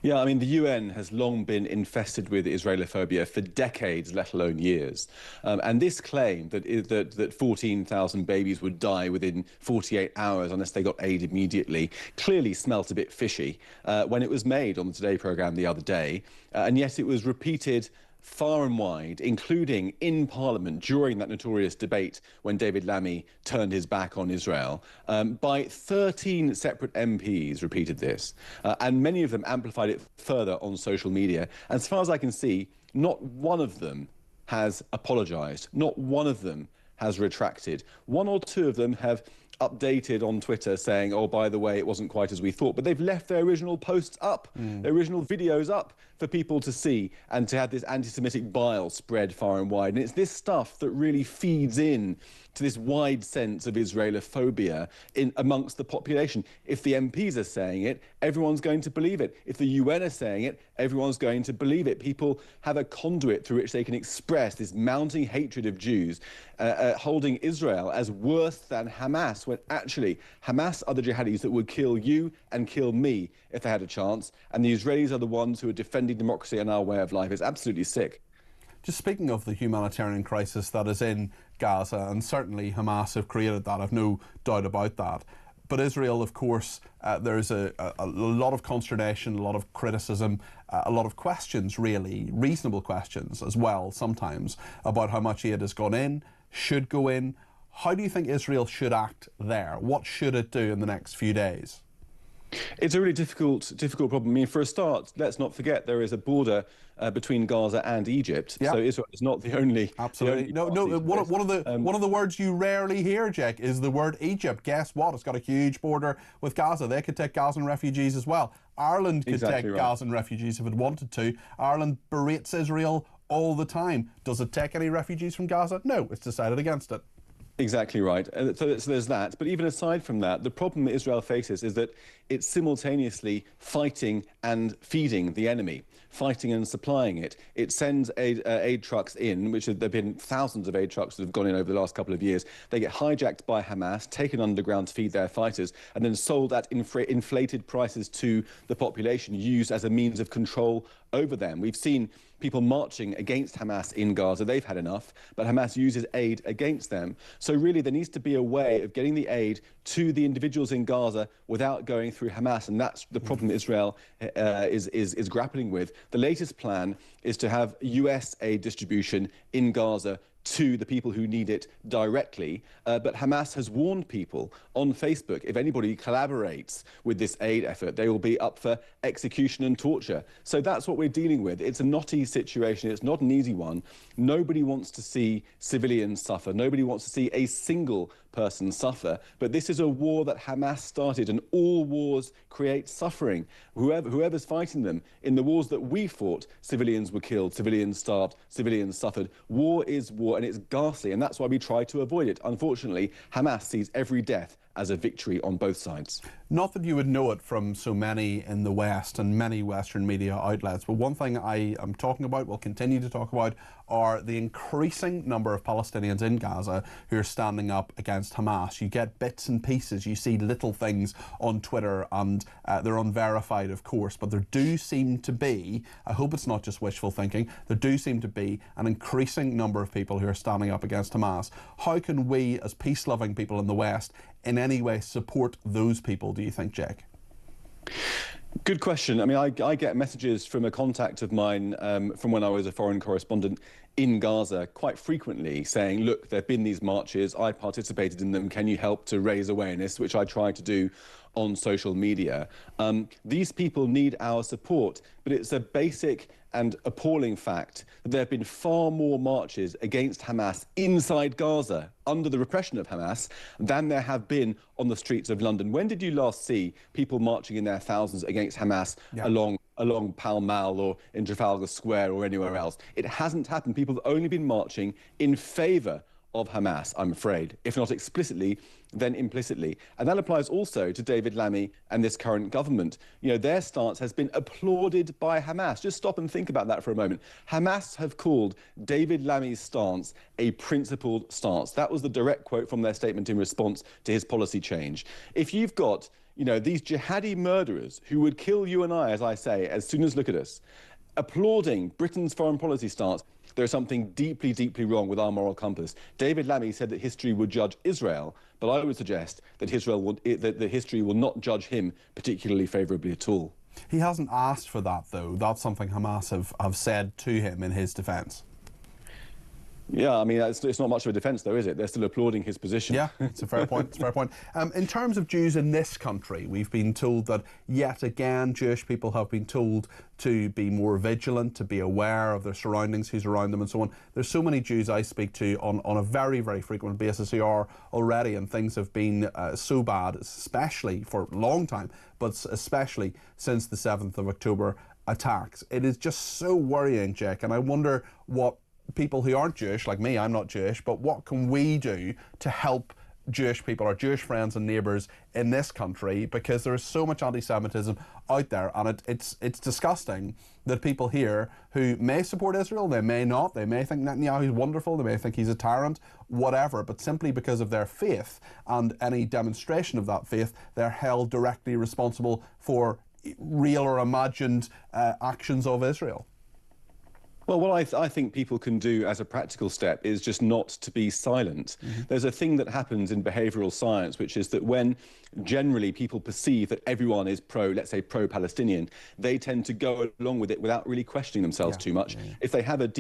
Speaker 10: Yeah, I mean, the UN has long been infested with Israelophobia for decades, let alone years. And this claim that 14,000 babies would die within 48 hours unless they got aid immediately clearly smelt a bit fishy when it was made on the Today programme the other day. And yet it was repeated far and wide, including in Parliament during that notorious debate when David Lammy turned his back on Israel, by 13 separate MPs repeated this, and many of them amplified it further on social media. And as far as I can see, not one of them has apologised, not one of them has retracted. One or two of them have updated on Twitter saying, oh, by the way, it wasn't quite as we thought. But they've left their original posts up, their original videos up for people to see and to have this anti-Semitic bile spread far and wide. And it's this stuff that really feeds in to this wide sense of Israelophobia amongst the population. If the MPs are saying it, everyone's going to believe it. If the UN are saying it, everyone's going to believe it. People have a conduit through which they can express this mounting hatred of Jews, holding Israel as worse than Hamas, when actually Hamas are the jihadis that would kill you and kill me if they had a chance, and the Israelis are the ones who are defending democracy and our way of life. It's absolutely sick.
Speaker 2: Just speaking of the humanitarian crisis that is in Gaza, and certainly Hamas have created that, I've no doubt about that. But Israel, of course, there's a lot of consternation, a lot of criticism, a lot of questions, really, reasonable questions as well, sometimes, about how much aid has gone in, should go in. How do you think Israel should act there? What should it do in the next few days?
Speaker 10: It's a really difficult problem. I mean, for a start, let's not forget there is a border between Gaza and Egypt. Yep. So Israel is not the only.
Speaker 2: Absolutely.
Speaker 10: The only
Speaker 2: one of the words you rarely hear, Jack, is the word Egypt. Guess what? It's got a huge border with Gaza. They could take Gazan refugees as well. Ireland could take Gazan refugees if it wanted to. Ireland berates Israel all the time. Does it take any refugees from Gaza? No, it's decided against it.
Speaker 10: Exactly right. So there's that. But even aside from that, the problem that Israel faces is that it's simultaneously fighting and feeding the enemy, fighting and supplying it. It sends aid trucks in, which there have been thousands of aid trucks that have gone in over the last couple of years. They get hijacked by Hamas, taken underground to feed their fighters, and then sold at inflated prices to the population, used as a means of control over them. We've seen people marching against Hamas in Gaza. They've had enough, but Hamas uses aid against them. So really there needs to be a way of getting the aid to the individuals in Gaza without going through Hamas, and that's the problem Israel is grappling with. The latest plan is to have US aid distribution in Gaza to the people who need it directly. But Hamas has warned people on Facebook, if anybody collaborates with this aid effort, they will be up for execution and torture. So that's what we're dealing with. It's a knotty situation. It's not an easy one. Nobody wants to see civilians suffer. Nobody wants to see a single person suffer. But this is a war that Hamas started, and all wars create suffering. Whoever's fighting them, in the wars that we fought, civilians were killed, civilians starved, civilians suffered. War is war, and it's ghastly, and that's why we try to avoid it. Unfortunately, Hamas sees every death as a victory on both sides.
Speaker 2: Not that you would know it from so many in the West and many Western media outlets, but one thing I am talking about, will continue to talk about, are the increasing number of Palestinians in Gaza who are standing up against Hamas. You get bits and pieces, you see little things on Twitter, and they're unverified, of course, but there do seem to be, I hope it's not just wishful thinking, there do seem to be an increasing number of people who are standing up against Hamas. How can we, as peace-loving people in the West, in any way support those people, do you think, Jake?
Speaker 10: Good question. I mean, I get messages from a contact of mine from when I was a foreign correspondent in Gaza quite frequently saying, look, there have been these marches, I participated in them, can you help to raise awareness, which I try to do on social media. These people need our support, but it's a basic and appalling fact that there have been far more marches against Hamas inside Gaza under the repression of Hamas than there have been on the streets of London. When did you last see people marching in their thousands against Hamas along Pall Mall or in Trafalgar Square or anywhere else? It hasn't happened. People have only been marching in favour of Hamas, I'm afraid, if not explicitly, then implicitly. And that applies also to David Lammy and this current government. You know, their stance has been applauded by Hamas. Just stop and think about that for a moment. Hamas have called David Lammy's stance a principled stance. That was the direct quote from their statement in response to his policy change. If you've got, you know, these jihadi murderers who would kill you and I, as I say, as soon as look at us, applauding Britain's foreign policy stance, there is something deeply, deeply wrong with our moral compass. David Lammy said that history would judge Israel, but I would suggest that that history will not judge him particularly favourably at all.
Speaker 2: He hasn't asked for that, though. That's something Hamas have said to him in his defence.
Speaker 10: Yeah, I mean, it's not much of a defence, though, is it? They're still applauding his position.
Speaker 2: Yeah, it's a fair point. It's a fair point. In terms of Jews in this country, we've been told that, yet again, Jewish people have been told to be more vigilant, to be aware of their surroundings, who's around them, and so on. There's so many Jews I speak to on a very, very frequent basis who are already, and things have been so bad, especially for a long time, but especially since the 7th of October attacks. It is just so worrying, Jake, and I wonder what people who aren't Jewish, like me, I'm not Jewish, but what can we do to help Jewish people, our Jewish friends and neighbours in this country, because there is so much anti-Semitism out there, and it's disgusting that people here who may support Israel, they may not, they may think Netanyahu's wonderful, they may think he's a tyrant, whatever, but simply because of their faith and any demonstration of that faith, they're held directly responsible for real or imagined actions of Israel.
Speaker 10: Well, what I think people can do as a practical step is just not to be silent. Mm-hmm. There's a thing that happens in behavioural science, which is that when generally people perceive that everyone is let's say pro-Palestinian, they tend to go along with it without really questioning themselves too much. Yeah. If they have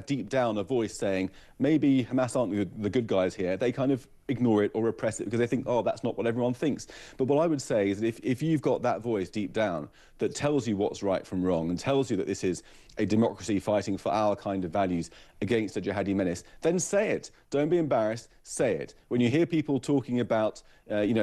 Speaker 10: deep down a voice saying, maybe Hamas aren't the good guys here, they kind of ignore it or repress it because they think, oh, that's not what everyone thinks. But what I would say is that if you've got that voice deep down that tells you what's right from wrong and tells you that this is a democracy fighting for our kind of values against a jihadi menace, then say it. Don't be embarrassed, say it. When you hear people talking about, any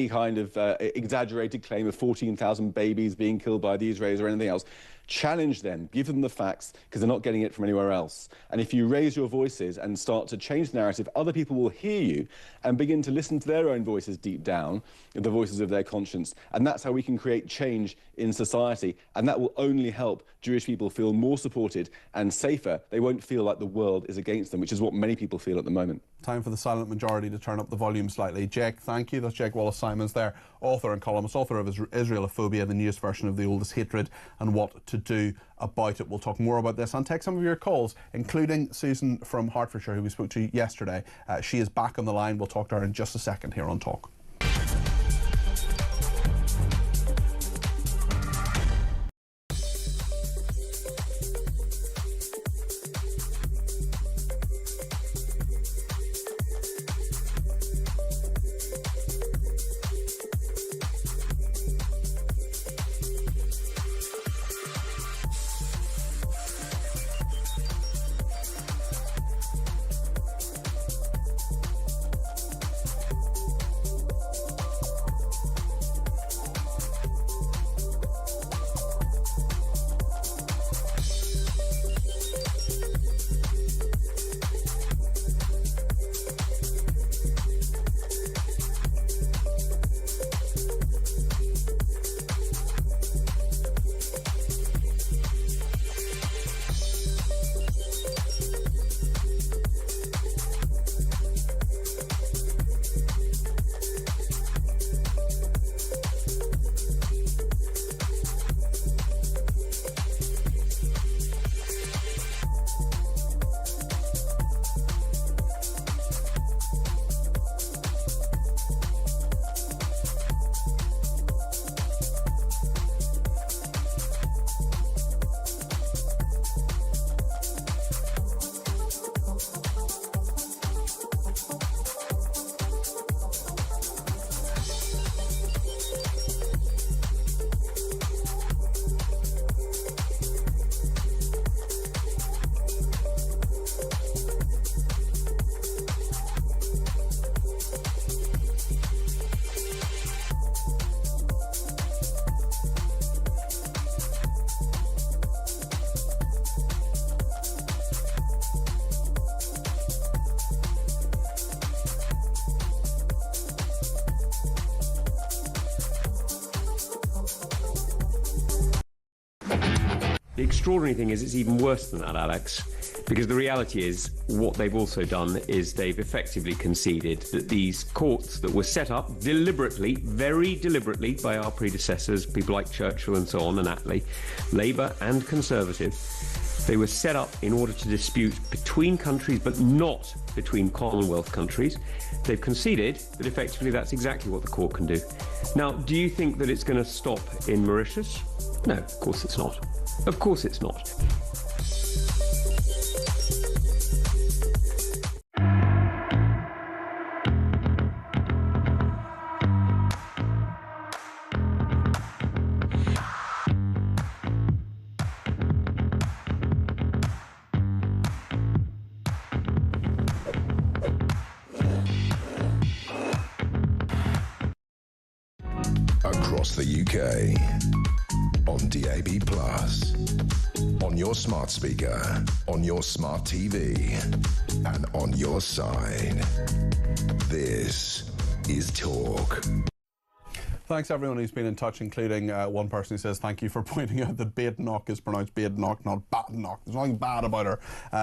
Speaker 10: kind of exaggerated claim of 14,000 babies being killed by the Israelis or anything else, challenge them, give them the facts, because they're not getting it from anywhere else. And if you raise your voices and start to change the narrative, other people will hear you and begin to listen to their own voices deep down, the voices of their conscience. And that's how we can create change in society. And that will only help Jewish people feel more supported and safer. They won't feel like the world is against them, which is what many people feel at the moment.
Speaker 2: Time for the silent majority to turn up the volume slightly. Jake, thank you. That's Jake Wallace-Simons there, author and columnist, author of Israelophobia, the newest version of The Oldest Hatred, and What to Do About It. We'll talk more about this and take some of your calls, including Susan from Hertfordshire, who we spoke to yesterday. She is back on the line. We'll talk to her in just a second here on Talk.
Speaker 4: The extraordinary thing is it's even worse than that, Alex, because the reality is what they've also done is they've effectively conceded that these courts that were set up deliberately, very deliberately by our predecessors, people like Churchill and so on and Attlee, Labour and Conservative, they were set up in order to dispute between countries but not between Commonwealth countries. They've conceded that effectively that's exactly what the court can do. Now, do you think that it's going to stop in Mauritius? No, of course it's not. Of course it's not.
Speaker 1: Across the UK, on DAB+, on your smart speaker, on your smart TV, and on your side. This is Talk.
Speaker 2: Thanks everyone who's been in touch, including one person who says thank you for pointing out that Badenoch is pronounced Badenoch, not Badenoch. There's nothing bad about her.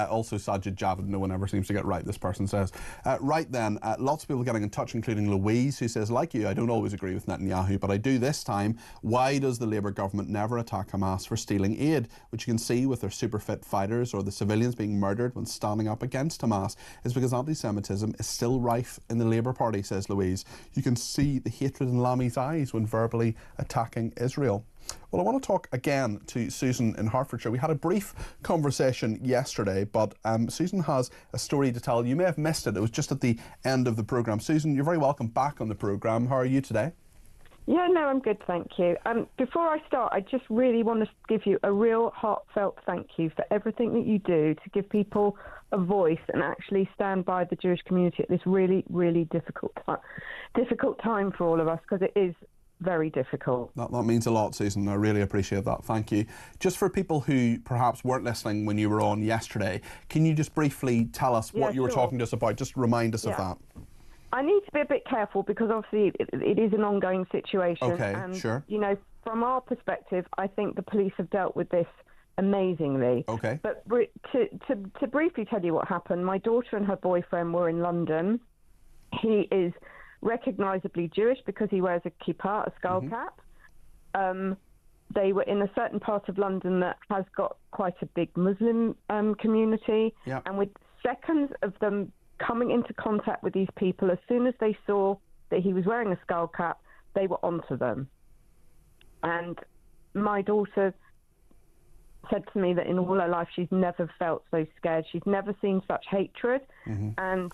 Speaker 2: Also Sajid Javid, no one ever seems to get right, this person says. Right then, lots of people getting in touch, including Louise, who says, like you, I don't always agree with Netanyahu, but I do this time. Why does the Labour government never attack Hamas for stealing aid, which you can see with their super fit fighters or the civilians being murdered when standing up against Hamas? Is because anti-Semitism is still rife in the Labour Party, says Louise. You can see the hatred in Lami's eyes when verbally attacking Israel. Well, I want to talk again to Susan in Hertfordshire. We had a brief conversation yesterday, but Susan has a story to tell. You may have missed it. It was just at the end of the programme. Susan, you're very welcome back on the programme. How are you today?
Speaker 11: Yeah, no, I'm good, thank you. Before I start, I just really want to give you a real heartfelt thank you for everything that you do to give people a voice and actually stand by the Jewish community at this really, really difficult time for all of us, because it is very difficult.
Speaker 2: That means a lot, Susan. I really appreciate that. Thank you. Just for people who perhaps weren't listening when you were on yesterday, can you just briefly tell us what you were talking to us about? Just remind us of that.
Speaker 11: I need to be a bit careful because obviously it is an ongoing situation.
Speaker 2: Okay,
Speaker 11: and,
Speaker 2: sure.
Speaker 11: You know, from our perspective, I think the police have dealt with this amazingly.
Speaker 2: Okay.
Speaker 11: But to briefly tell you what happened, my daughter and her boyfriend were in London. He is recognisably Jewish because he wears a kippah, a skull cap. They were in a certain part of London that has got quite a big Muslim community.
Speaker 2: Yep.
Speaker 11: And with seconds of them coming into contact with these people, as soon as they saw that he was wearing a skull cap, they were onto them. And my daughter said to me that in all her life she's never felt so scared. She's never seen such hatred. And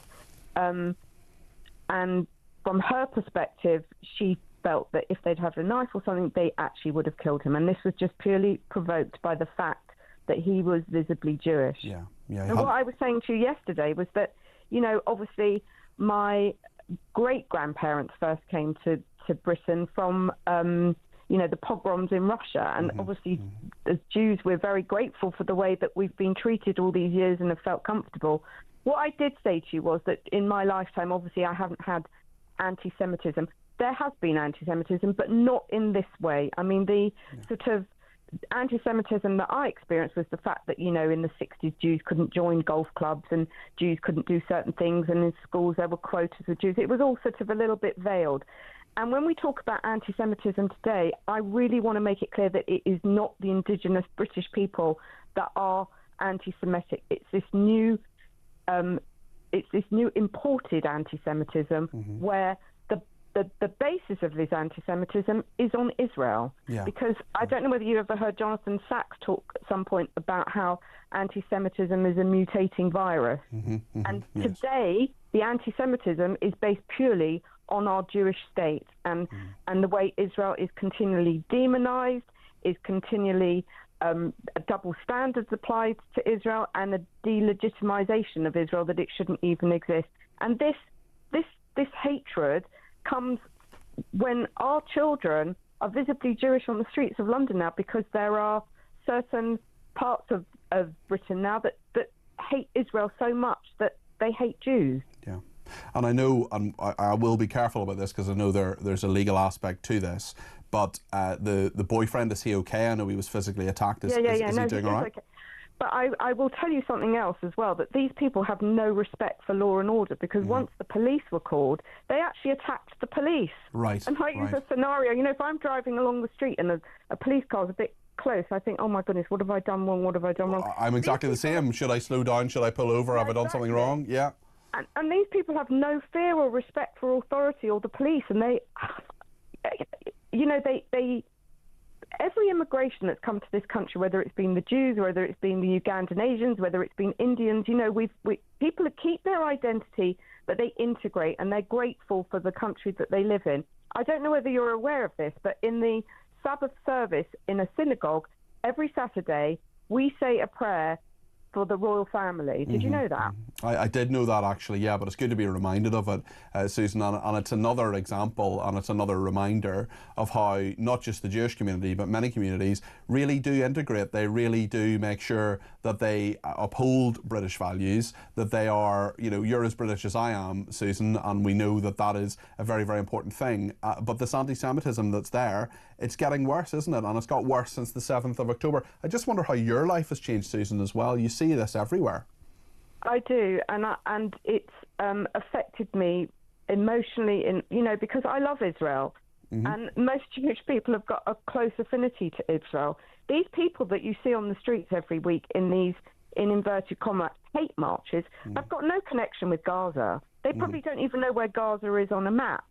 Speaker 11: from her perspective, she felt that if they'd had a knife or something, they actually would have killed him. And this was just purely provoked by the fact that he was visibly Jewish.
Speaker 2: Yeah.
Speaker 11: And what I was saying to you yesterday was that, you know, obviously my great-grandparents first came to Britain from, you know, the pogroms in Russia. And obviously, as Jews, we're very grateful for the way that we've been treated all these years and have felt comfortable. What I did say to you was that in my lifetime, obviously, I haven't had anti-Semitism. There has been anti-Semitism, but not in this way. I mean, the sort of anti-Semitism that I experienced was the fact that, you know, in the 60s, Jews couldn't join golf clubs and Jews couldn't do certain things, and in schools there were quotas of Jews. It was all sort of a little bit veiled. And when we talk about anti-Semitism today, I really want to make it clear that it is not the indigenous British people that are anti-Semitic. It's this new imported anti-Semitism where the basis of this anti-Semitism is on Israel.
Speaker 2: Yeah.
Speaker 11: Because I don't know whether you ever heard Jonathan Sachs talk at some point about how anti-Semitism is a mutating virus. And today, the anti-Semitism is based purely on our Jewish state and the way Israel is continually demonized, is continually double standards applied to Israel, and a delegitimization of Israel that it shouldn't even exist. And this hatred comes when our children are visibly Jewish on the streets of London now, because there are certain parts of Britain now that hate Israel so much that they hate Jews.
Speaker 2: Yeah. And I know, and I will be careful about this because I know there's a legal aspect to this, but the boyfriend, is he okay? I know he was physically attacked. Is he doing all right?
Speaker 11: Okay. But I will tell you something else as well, that these people have no respect for law and order, because once the police were called, they actually attacked the police.
Speaker 2: Right.
Speaker 11: And I use a scenario, if I'm driving along the street and a police car's a bit close, I think, oh my goodness, what have I done wrong? What have I done wrong?
Speaker 2: I'm exactly the same. Should I slow down? Should I pull over? Have I done something wrong? Yeah.
Speaker 11: And these people have no fear or respect for authority or the police, and they every immigration that's come to this country, whether it's been the Jews, whether it's been the Ugandan Asians, whether it's been Indians, people keep their identity, but they integrate, and they're grateful for the country that they live in. I don't know whether you're aware of this, but in the Sabbath service in a synagogue, every Saturday, we say a prayer for the royal family. Did you know that?
Speaker 2: I did know that, actually, yeah, but it's good to be reminded of it, Susan, and it's another example, and it's another reminder of how not just the Jewish community, but many communities really do integrate. They really do make sure that they uphold British values, that they are, you're as British as I am, Susan, and we know that that is a very, very important thing. But this anti-Semitism that's there, it's getting worse, isn't it? And it's got worse since the 7th of October. I just wonder how your life has changed, Susan, as well. You see this everywhere.
Speaker 11: I do, and it's affected me emotionally, because I love Israel, and most Jewish people have got a close affinity to Israel. These people that you see on the streets every week in these, in inverted commas, hate marches, have got no connection with Gaza. They probably don't even know where Gaza is on a map.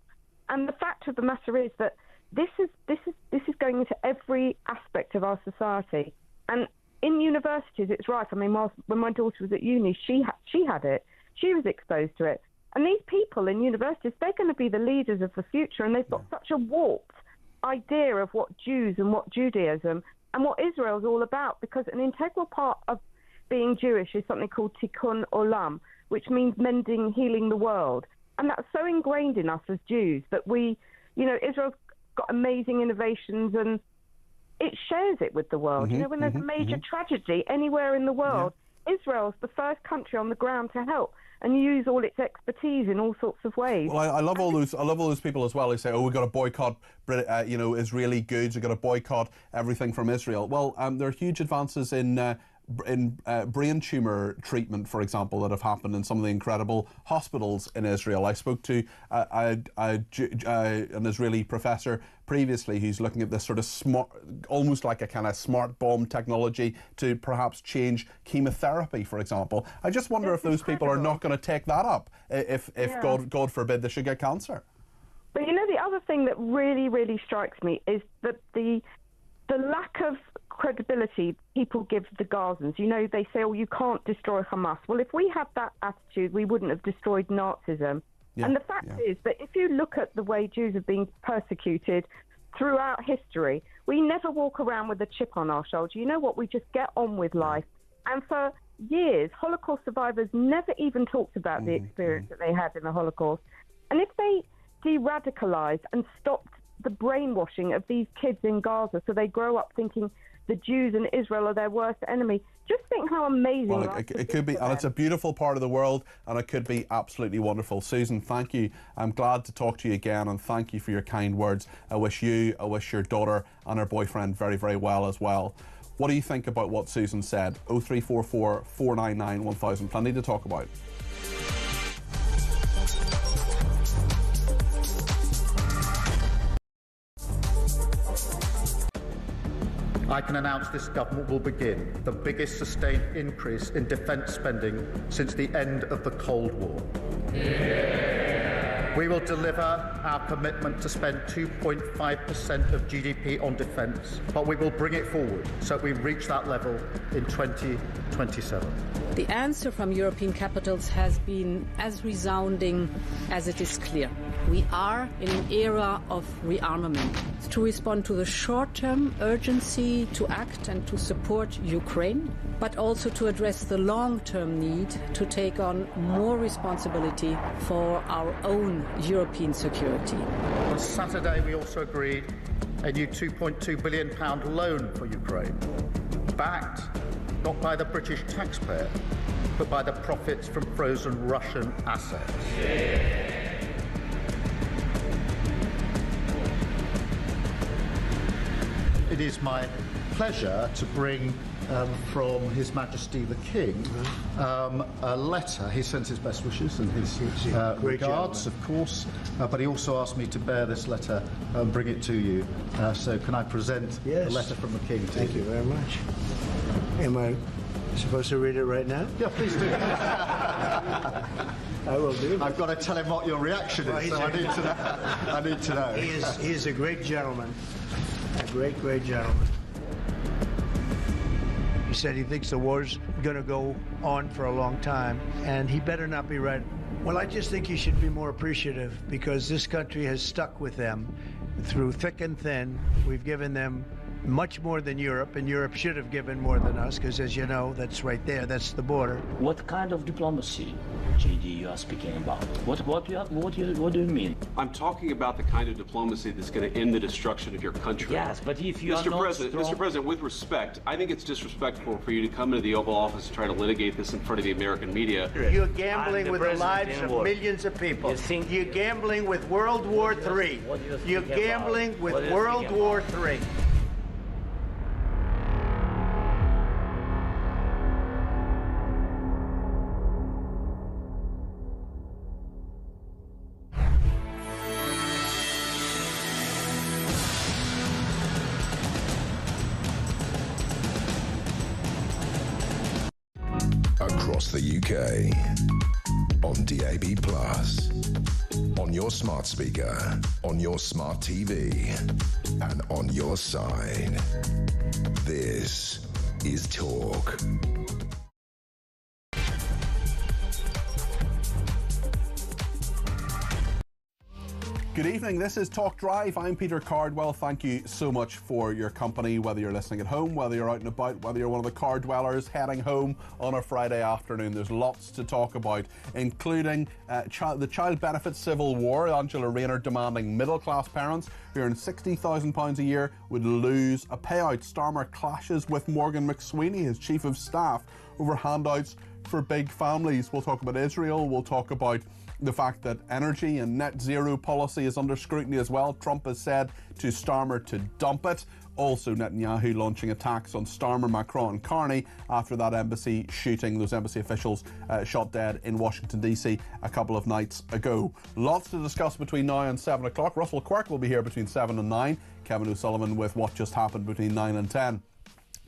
Speaker 11: And the fact of the matter is that this is going into every aspect of our society. And in universities, it's right. I mean, when my daughter was at uni, she had it. She was exposed to it. And these people in universities, they're going to be the leaders of the future, and they've got such a warped idea of what Jews and what Judaism and what Israel is all about, because an integral part of being Jewish is something called tikkun olam, which means mending, healing the world. And that's so ingrained in us as Jews that Israel's got amazing innovations, and it shares it with the world. When there's a major tragedy anywhere in the world, Israel's the first country on the ground to help and use all its expertise in all sorts of ways.
Speaker 2: Well, I love all those people as well who say, "Oh, we've got to boycott, Israeli goods. We've got to boycott everything from Israel." Well, there are huge advances in brain tumour treatment, for example, that have happened in some of the incredible hospitals in Israel. I spoke to an Israeli professor previously who's looking at this sort of smart, almost like a kind of smart bomb technology to perhaps change chemotherapy, for example. I just wonder if those people are not going to take that up if God forbid, they should get cancer.
Speaker 11: But the other thing that really, really strikes me is that the lack of credibility people give the Gazans. They say, oh, you can't destroy Hamas. Well, if we had that attitude, we wouldn't have destroyed Nazism. Yeah, and the fact is that if you look at the way Jews have been persecuted throughout history, we never walk around with a chip on our shoulder. You know what? We just get on with life. And for years, Holocaust survivors never even talked about the experience that they had in the Holocaust. And if they de-radicalized and stopped the brainwashing of these kids in Gaza so they grow up thinking the Jews and Israel are their worst enemy, just think how amazing
Speaker 2: it could be. And it's a beautiful part of the world, and it could be absolutely wonderful. Susan, thank you. I'm glad to talk to you again, and thank you for your kind words. I wish your daughter and her boyfriend very, very well as well. What do you think about what Susan said? 0344 499 1000. Plenty to talk about.
Speaker 5: I can announce this government will begin the biggest sustained increase in defence spending since the end of the Cold War. We will deliver our commitment to spend 2.5% of GDP on defence, but we will bring it forward so we reach that level in 2027.
Speaker 12: The answer from European capitals has been as resounding as it is clear. We are in an era of rearmament to respond to the short-term urgency to act and to support Ukraine, but also to address the long-term need to take on more responsibility for our own European security.
Speaker 5: On Saturday, we also agreed a new £2.2 billion loan for Ukraine, backed not by the British taxpayer, but by the profits from frozen Russian assets. it is my pleasure to bring from His Majesty the King a letter. He sends his best wishes and his regards, of course, but he also asked me to bear this letter and bring it to you. So can I present the letter from the King to you?
Speaker 13: Thank you very much. Am I supposed to read it right now?
Speaker 5: Yeah, please do.
Speaker 13: I will do.
Speaker 5: I've got to tell him what your reaction is, so I need to know. I need to know.
Speaker 13: He is a great gentleman. A great, great gentleman. He said he thinks the war's going to go on for a long time, and he better not be right. Well, I just think he should be more appreciative, because this country has stuck with them through thick and thin. We've given them much more than Europe, and Europe should have given more than us, because as you know, that's right there, that's the border.
Speaker 14: What kind of diplomacy, JD, you are speaking about? What do you mean?
Speaker 15: I'm talking about the kind of diplomacy that's going to end the destruction of your country.
Speaker 14: Yes, but if you are not
Speaker 15: Mr. President, with respect, I think it's disrespectful for you to come into the Oval Office and try to litigate this in front of the American media.
Speaker 13: You're gambling with the lives of millions of people. You're gambling with World War III. You're gambling with World War III.
Speaker 1: Across the UK, on DAB+, on your smart speaker, on your smart TV, and on your side. This is Talk.
Speaker 2: Good evening, this is Talk Drive. I'm Peter Cardwell. Thank you so much for your company, whether you're listening at home, whether you're out and about, whether you're one of the car dwellers heading home on a Friday afternoon. There's lots to talk about, including the child benefit civil war. Angela Rayner demanding middle-class parents who earn £60,000 a year would lose a payout. Starmer clashes with Morgan McSweeney, his chief of staff, over handouts for big families. We'll talk about Israel. We'll talk about the fact that energy and net zero policy is under scrutiny as well. Trump has said to Starmer to dump it. Also, Netanyahu launching attacks on Starmer, Macron and Carney after that embassy shooting, those embassy officials shot dead in Washington DC a couple of nights ago. Lots to discuss between now and 7 o'clock. Russell Quirk will be here between 7 and 9. Kevin O'Sullivan with what just happened between 9 and 10.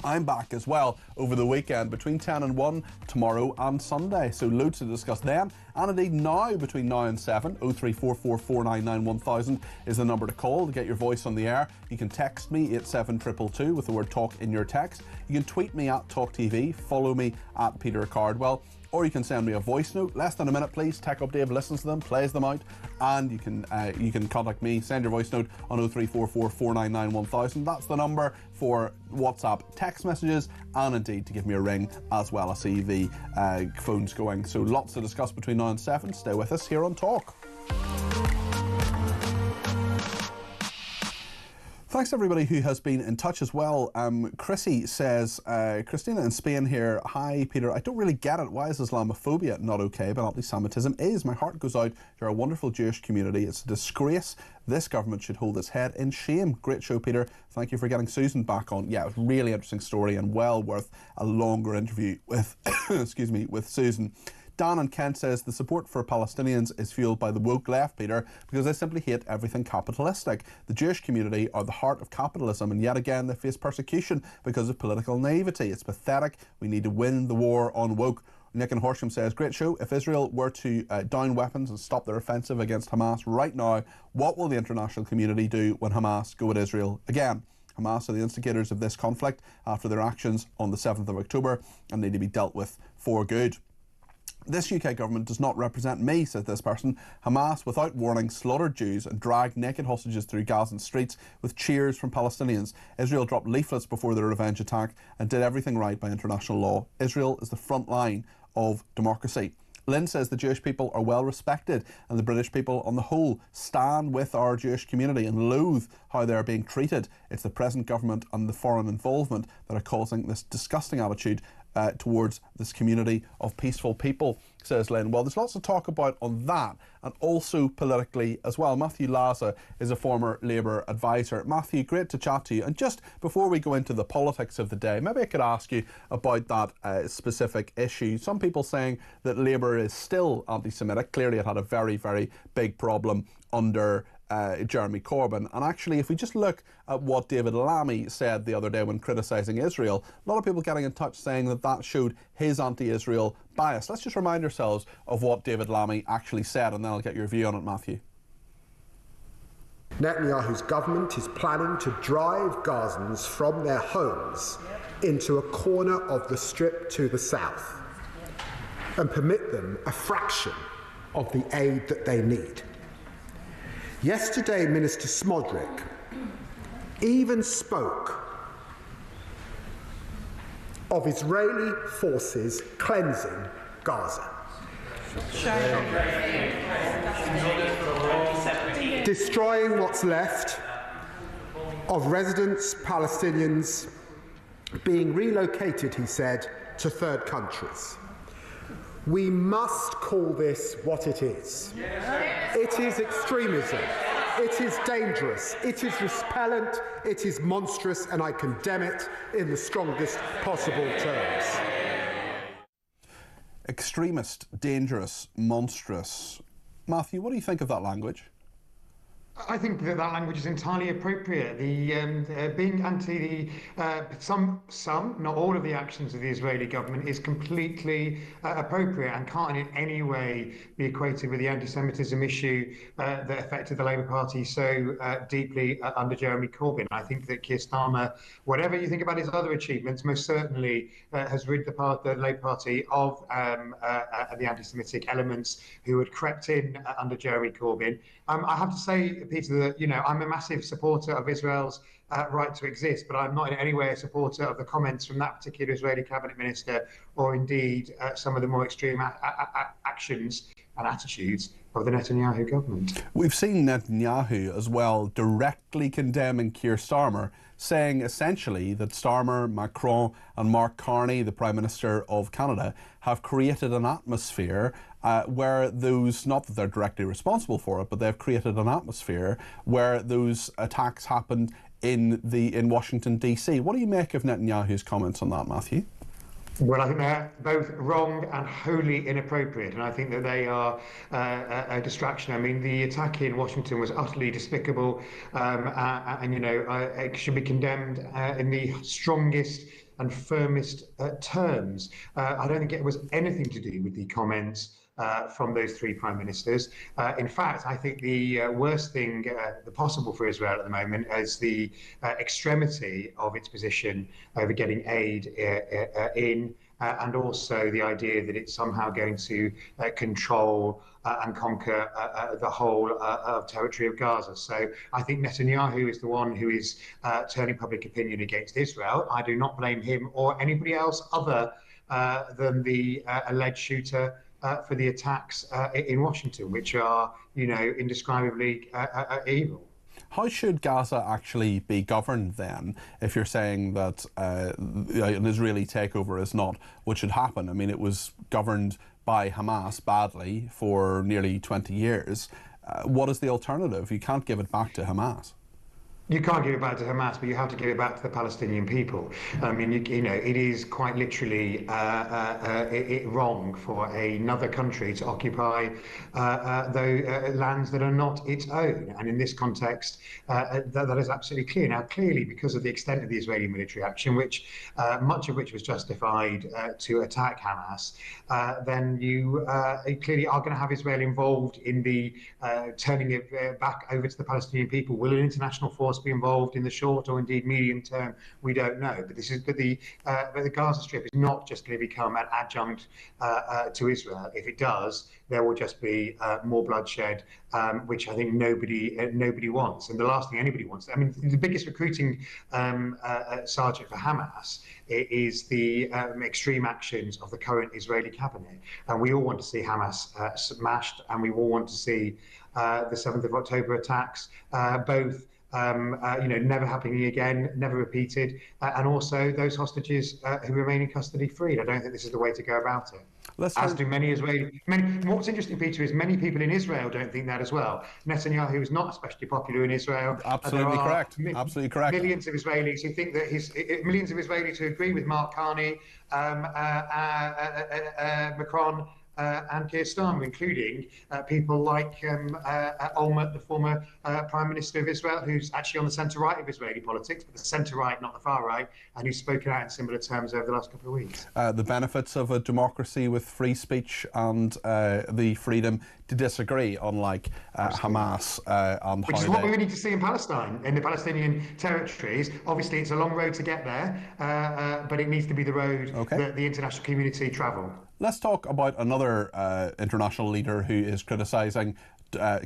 Speaker 2: I'm back as well over the weekend between 10 and 1 tomorrow and Sunday. So loads to discuss then. And indeed now between now and 7, 03444991000 is the number to call to get your voice on the air. You can text me 87222 with the word talk in your text. You can tweet me at talkTV, follow me at Peter Cardwell. Or you can send me a voice note, less than a minute please. Tech Up Dave listens to them, plays them out, and you can contact me, send your voice note on 03444991000. That's the number for WhatsApp text messages, and indeed to give me a ring as well. I see the phones going. So lots to discuss between now and 7. Stay with us here on Talk. Thanks to everybody who has been in touch as well. Chrissy says, Christina in Spain here, hi Peter, I don't really get it. Why is Islamophobia not okay, but anti-Semitism is? My heart goes out to our wonderful Jewish community. It's a disgrace. This government should hold its head in shame. Great show, Peter. Thank you for getting Susan back on. Yeah, it was a really interesting story and well worth a longer interview with, excuse me, with Susan. Dan and Kent says the support for Palestinians is fueled by the woke left, Peter, because they simply hate everything capitalistic. The Jewish community are the heart of capitalism, and yet again they face persecution because of political naivety. It's pathetic. We need to win the war on woke. Nick and Horsham says, great show. If Israel were to down weapons and stop their offensive against Hamas right now, what will the international community do when Hamas go at Israel again? Hamas are the instigators of this conflict after their actions on the 7th of October and need to be dealt with for good. This UK government does not represent me, says this person. Hamas, without warning, slaughtered Jews and dragged naked hostages through Gazan streets with cheers from Palestinians. Israel dropped leaflets before their revenge attack and did everything right by international law. Israel is the front line of democracy. Lynn says the Jewish people are well respected and the British people on the whole stand with our Jewish community and loathe how they are being treated. It's the present government and the foreign involvement that are causing this disgusting attitude towards this community of peaceful people. says Lynn. Well, there's lots to talk about on that and also politically as well. Matthew Laza is a former Labour advisor. Matthew, great to chat to you. And just before we go into the politics of the day, maybe I could ask you about that specific issue. Some people saying that Labour is still anti-Semitic. Clearly it had a very, very big problem under Jeremy Corbyn. And actually, if we just look at what David Lammy said the other day when criticising Israel, a lot of people getting in touch saying that that showed his anti-Israel bias. Let's just remind ourselves of what David Lammy actually said, and then I'll get your view on it, Matthew.
Speaker 16: Netanyahu's government is planning to drive Gazans from their homes into a corner of the Strip to the south and permit them a fraction of the aid that they need. Yesterday, Minister Smodrick even spoke of Israeli forces cleansing Gaza. Destroying what's left of residents, Palestinians, being relocated, he said, to third countries. We must call this what it is. It is extremism. It is dangerous. It is repellent. It is monstrous, and I condemn it in the strongest possible terms.
Speaker 2: Extremist, dangerous, monstrous. Matthew, what do you think of that language?
Speaker 17: I think that language is entirely appropriate. The being anti some, not all of the actions of the Israeli government is completely appropriate and can't in any way be equated with the anti-Semitism issue that affected the Labour Party so deeply under Jeremy Corbyn. I think that Keir Starmer, whatever you think about his other achievements, most certainly has rid the Labour Party of the anti-Semitic elements who had crept in under Jeremy Corbyn. I have to say, Peter, that I'm a massive supporter of Israel's right to exist, but I'm not in any way a supporter of the comments from that particular Israeli cabinet minister, or indeed some of the more extreme actions and attitudes of the Netanyahu government.
Speaker 2: We've seen Netanyahu as well directly condemning Keir Starmer, saying essentially that Starmer, Macron and Mark Carney, the Prime Minister of Canada, have created an atmosphere where those, not that they're directly responsible for it, but they've created an atmosphere where those attacks happened in Washington, D.C. What do you make of Netanyahu's comments on that, Matthew?
Speaker 17: Well, I think they're both wrong and wholly inappropriate, and I think that they are a distraction. I mean, the attack in Washington was utterly despicable, and it should be condemned in the strongest and firmest terms. I don't think it was anything to do with the comments from those three prime ministers. In fact, I think the worst thing possible for Israel at the moment is the extremity of its position over getting aid in, and also the idea that it's somehow going to control and conquer the whole of territory of Gaza. So I think Netanyahu is the one who is turning public opinion against Israel. I do not blame him or anybody else other than the alleged shooter for the attacks in Washington, which are, indescribably evil.
Speaker 2: How should Gaza actually be governed then, if you're saying that an Israeli takeover is not what should happen? I mean, it was governed by Hamas badly for nearly 20 years. What is the alternative? You can't give it back to Hamas.
Speaker 17: You can't give it back to Hamas, but you have to give it back to the Palestinian people. I mean, it is quite literally wrong for another country to occupy the lands that are not its own. And in this context, that is absolutely clear. Now, clearly, because of the extent of the Israeli military action, which much of which was justified to attack Hamas, then you clearly are going to have Israel involved in the turning it back over to the Palestinian people. Will an international force be involved in the short or indeed medium term? We don't know. But the Gaza Strip is not just going to become an adjunct to Israel. If it does, there will just be more bloodshed, which I think nobody wants. And the last thing anybody wants, I mean, the biggest recruiting sergeant for Hamas is the extreme actions of the current Israeli cabinet. And we all want to see Hamas smashed, and we all want to see the 7th of October attacks, both never happening again, never repeated, and also those hostages who remain in custody freed. I don't think this is the way to go about it. As do many Israeli. What's interesting, Peter, is many people in Israel don't think that as well. Netanyahu is not especially popular in Israel.
Speaker 2: Absolutely correct. Absolutely correct.
Speaker 17: Millions of Israelis who think that millions of Israelis who agree with Mark Carney, Macron, and Keir Starmer, including people like Olmert, the former Prime Minister of Israel, who's actually on the centre-right of Israeli politics, but the centre-right, not the far-right, and who's spoken out in similar terms over the last couple of weeks.
Speaker 2: The benefits of a democracy with free speech and the freedom to disagree, unlike Hamas and
Speaker 17: which is what we need to see in Palestine, in the Palestinian territories. Obviously, it's a long road to get there, but it needs to be the road that the international community travel.
Speaker 2: Let's talk about another international leader who is criticising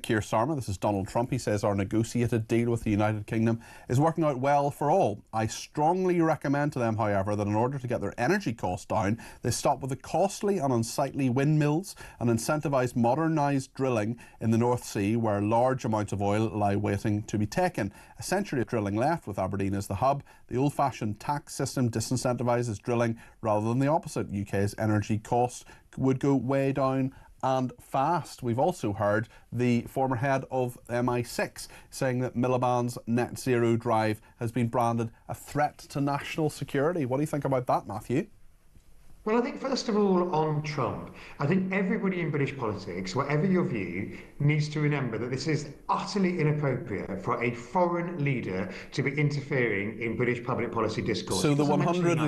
Speaker 2: Keir Starmer. This is Donald Trump. He says our negotiated deal with the United Kingdom is working out well for all. I strongly recommend to them, however, that in order to get their energy costs down, they stop with the costly and unsightly windmills and incentivise modernised drilling in the North Sea, where large amounts of oil lie waiting to be taken. A century of drilling left, with Aberdeen as the hub. The old-fashioned tax system disincentivises drilling rather than the opposite. UK's energy costs would go way down and fast. We've also heard the former head of MI6 saying that Miliband's net zero drive has been branded a threat to national security. What do you think about that, Matthew?
Speaker 17: Well, I think first of all on Trump, I think everybody in British politics, whatever your view, needs to remember that this is utterly inappropriate for a foreign leader to be interfering in British public policy discourse.
Speaker 2: So the 100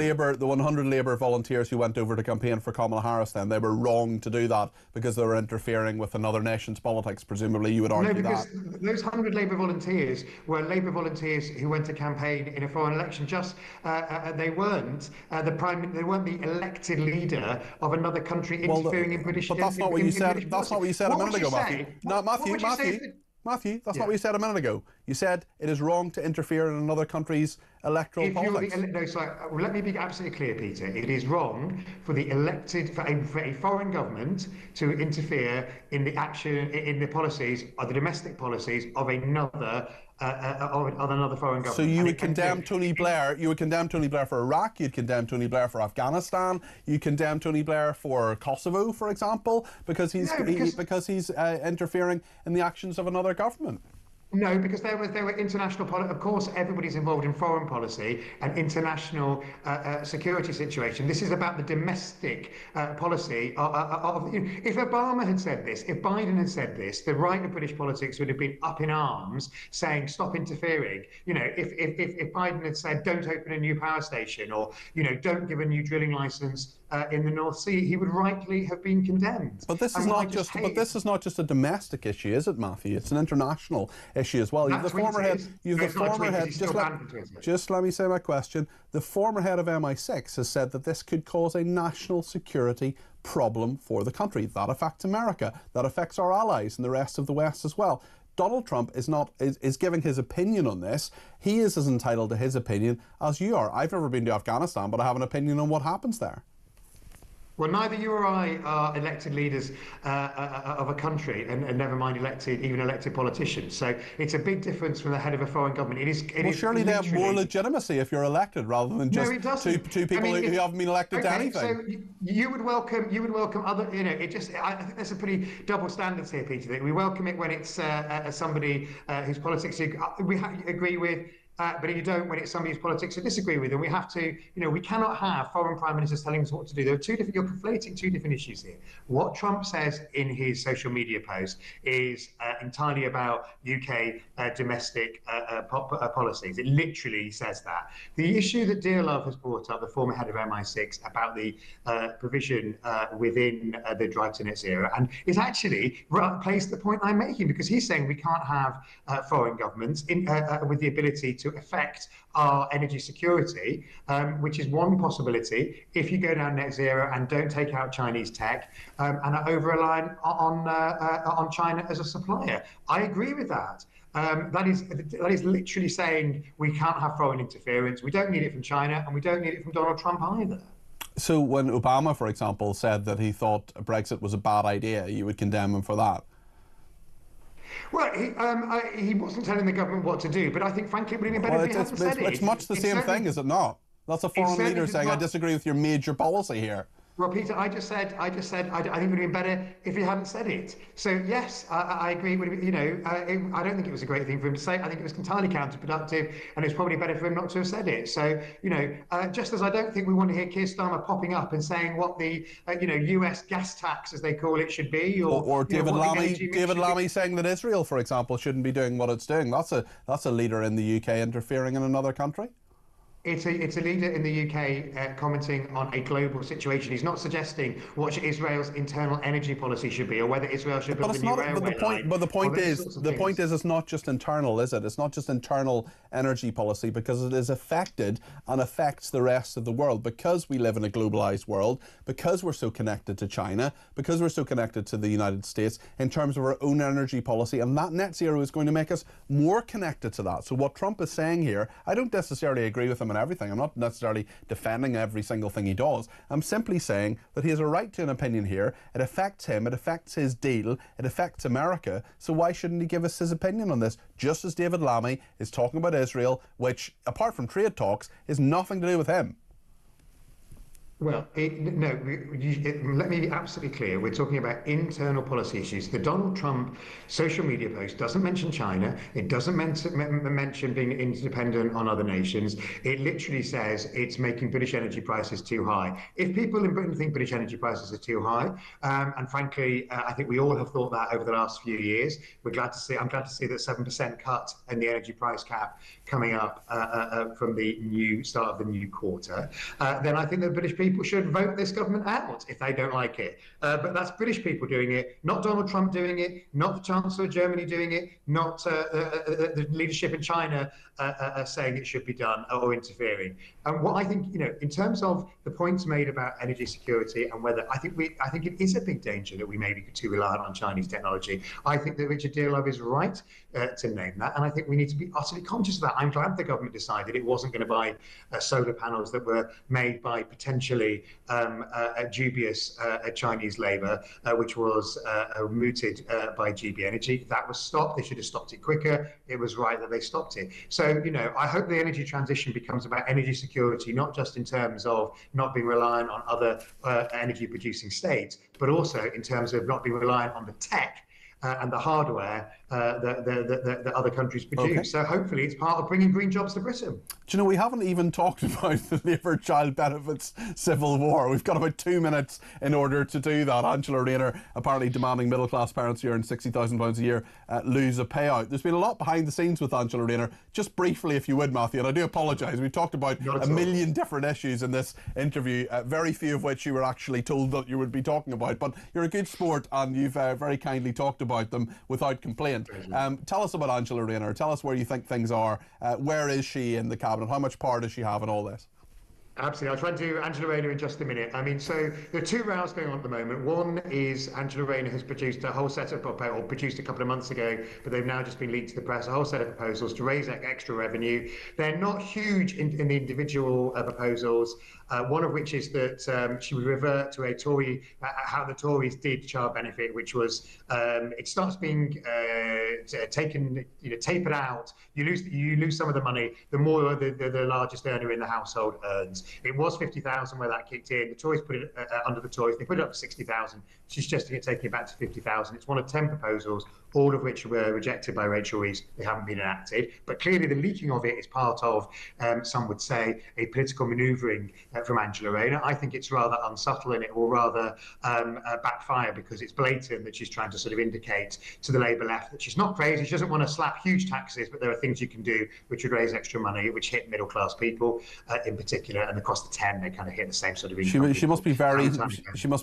Speaker 2: Labour volunteers who went over to campaign for Kamala Harris, then they were wrong to do that because they were interfering with another nation's politics. Presumably, you would argue that.
Speaker 17: No, because those 100 Labour volunteers were Labour volunteers who went to campaign in a foreign election. They weren't the elected leader of another country interfering in British.
Speaker 2: But that's not what you said. That's not what you said a minute ago, Matthew. No, Matthew. That's not what you said a minute ago. You said it is wrong to interfere in another country's electoral politics.
Speaker 17: Let me be absolutely clear, Peter. It is wrong for a foreign government to interfere in the action, in the policies, or the domestic policies of another foreign government.
Speaker 2: So you would condemn Tony Blair. You would condemn Tony Blair for Iraq. You'd condemn Tony Blair for Afghanistan. You condemn Tony Blair for Kosovo, for example, because he's interfering in the actions of another government.
Speaker 17: No, because there were international policy. Of course, everybody's involved in foreign policy and international security situation. This is about the domestic policy. If Obama had said this, if Biden had said this, the right of British politics would have been up in arms, saying stop interfering. If Biden had said don't open a new power station, or don't give a new drilling license in the North Sea, he would rightly have been condemned.
Speaker 2: But this is not just a domestic issue, is it, Matthew? It's an international issue as well. Just let me say my question. The former head of MI6 has said that this could cause a national security problem for the country. That affects America. That affects our allies and the rest of the West as well. Donald Trump is giving his opinion on this. He is as entitled to his opinion as you are. I've never been to Afghanistan, but I have an opinion on what happens there.
Speaker 17: Well, neither you or I are elected leaders of a country, and never mind even elected politicians. So it's a big difference from the head of a foreign government.
Speaker 2: Surely they have more legitimacy if you're elected rather than just two people who haven't been elected to anything.
Speaker 17: So you would welcome other. I think there's a pretty double standards here, Peter. That we welcome it when it's somebody whose politics we agree with. But you don't when it's somebody whose politics you disagree with. And we have to, we cannot have foreign prime ministers telling us what to do. You're conflating two different issues here. What Trump says in his social media post is entirely about UK domestic policies. It literally says that. The issue that Dear Love has brought up, the former head of MI6, about the provision within the drive to net zero, and is actually plays the point I'm making, because he's saying we can't have foreign governments with the ability to affect our energy security, which is one possibility if you go down net zero and don't take out Chinese tech and are over-reliant on China as a supplier. I agree with that. That is literally saying we can't have foreign interference. We don't need it from China, and we don't need it from Donald Trump either.
Speaker 2: So when Obama, for example, said that he thought Brexit was a bad idea, you would condemn him for that?
Speaker 17: Well, he wasn't telling the government what to do, but I think, frankly, it would have been better if he hadn't said it.
Speaker 2: It's much the same thing, is it not? That's a foreign leader saying, I disagree with your major policy here.
Speaker 17: Well, Peter, I think it would have been better if he hadn't said it. So yes, I agree. It would have been, I don't think it was a great thing for him to say. I think it was entirely counterproductive, and it's probably better for him not to have said it. So just as I don't think we want to hear Keir Starmer popping up and saying what the US gas tax, as they call it, should be,
Speaker 2: or David Lammy saying that Israel, for example, shouldn't be doing what it's doing. That's a leader in the UK interfering in another country.
Speaker 17: It's a leader in the UK commenting on a global situation. He's not suggesting what Israel's internal energy policy should be, or whether Israel should build a new railway line.
Speaker 2: But the point is, it's not just internal, is it? It's not just internal energy policy, because it is affected and affects the rest of the world, because we live in a globalised world, because we're so connected to China, because we're so connected to the United States in terms of our own energy policy, and that net zero is going to make us more connected to that. So what Trump is saying here, I don't necessarily agree with him on everything. I'm not necessarily defending every single thing he does. I'm simply saying that he has a right to an opinion here. It affects him, it affects his deal, it affects America. So why shouldn't he give us his opinion on this? Just as David Lammy is talking about Israel, which, apart from trade talks, is nothing to do with him.
Speaker 17: Well, let me be absolutely clear. We're talking about internal policy issues. The Donald Trump social media post doesn't mention China. It doesn't mention being interdependent on other nations. It literally says it's making British energy prices too high. If people in Britain think British energy prices are too high, and frankly, I think we all have thought that over the last few years, I'm glad to see that 7% cut in the energy price cap coming up from the new start of the new quarter, then I think that British people should vote this government out if they don't like it. But that's British people doing it, not Donald Trump doing it, not the Chancellor of Germany doing it, not the leadership in China saying it should be done or interfering. And what I think, in terms of the points made about energy security and whether I think it is a big danger that we may be too reliant on Chinese technology. I think that Richard Dearlove is right to name that, and I think we need to be utterly conscious of that. I'm glad the government decided it wasn't going to buy solar panels that were made by potentially dubious Chinese labour, which was mooted by GB Energy. That was stopped. They should have stopped it quicker. It was right that they stopped it. So, I hope the energy transition becomes about energy security, not just in terms of not being reliant on other energy producing states, but also in terms of not being reliant on the tech and the hardware that other countries produce. Okay. So hopefully it's part of bringing green jobs to Britain.
Speaker 2: Do you know, we haven't even talked about the Labour Child Benefits Civil War. We've got about 2 minutes in order to do that. Angela Rayner apparently demanding middle-class parents who earn £60,000 a year lose a payout. There's been a lot behind the scenes with Angela Rayner. Just briefly, if you would, Matthew, and I do apologise. We've talked about a million different issues in this interview, very few of which you were actually told that you would be talking about. But you're a good sport and you've very kindly talked about them without complaint. Tell us about Angela Rayner. Tell us where you think things are. Where is she in the cabinet? How much power does she have in all this?
Speaker 17: Absolutely. I'll try and do Angela Rayner in just a minute. I mean, so there are two rows going on at the moment. One is Angela Rayner has produced a whole set of, or produced a couple of months ago, but they've now just been leaked to the press, a whole set of proposals to raise extra revenue. They're not huge in the individual proposals, one of which is that she would revert to a Tory, how the Tories did child benefit, which was it starts being tapered out. You lose some of the money, the more the largest earner in the household earns. It was 50,000 where that kicked in. The Tories put it under the Tories. They put it up to 60,000. She's suggesting taking it back to 50,000. It's one of 10 proposals, all of which were rejected by Rachel Reeves. They haven't been enacted. But clearly the leaking of it is part of, some would say, a political manoeuvring from Angela Rayner. I think it's rather unsubtle and it will rather backfire because it's blatant that she's trying to sort of indicate to the Labour left that she's not crazy. She doesn't want to slap huge taxes, but there are things you can do which would raise extra money, which hit middle class people in particular, and across the 10 they kind of hit the same sort of income.
Speaker 2: She must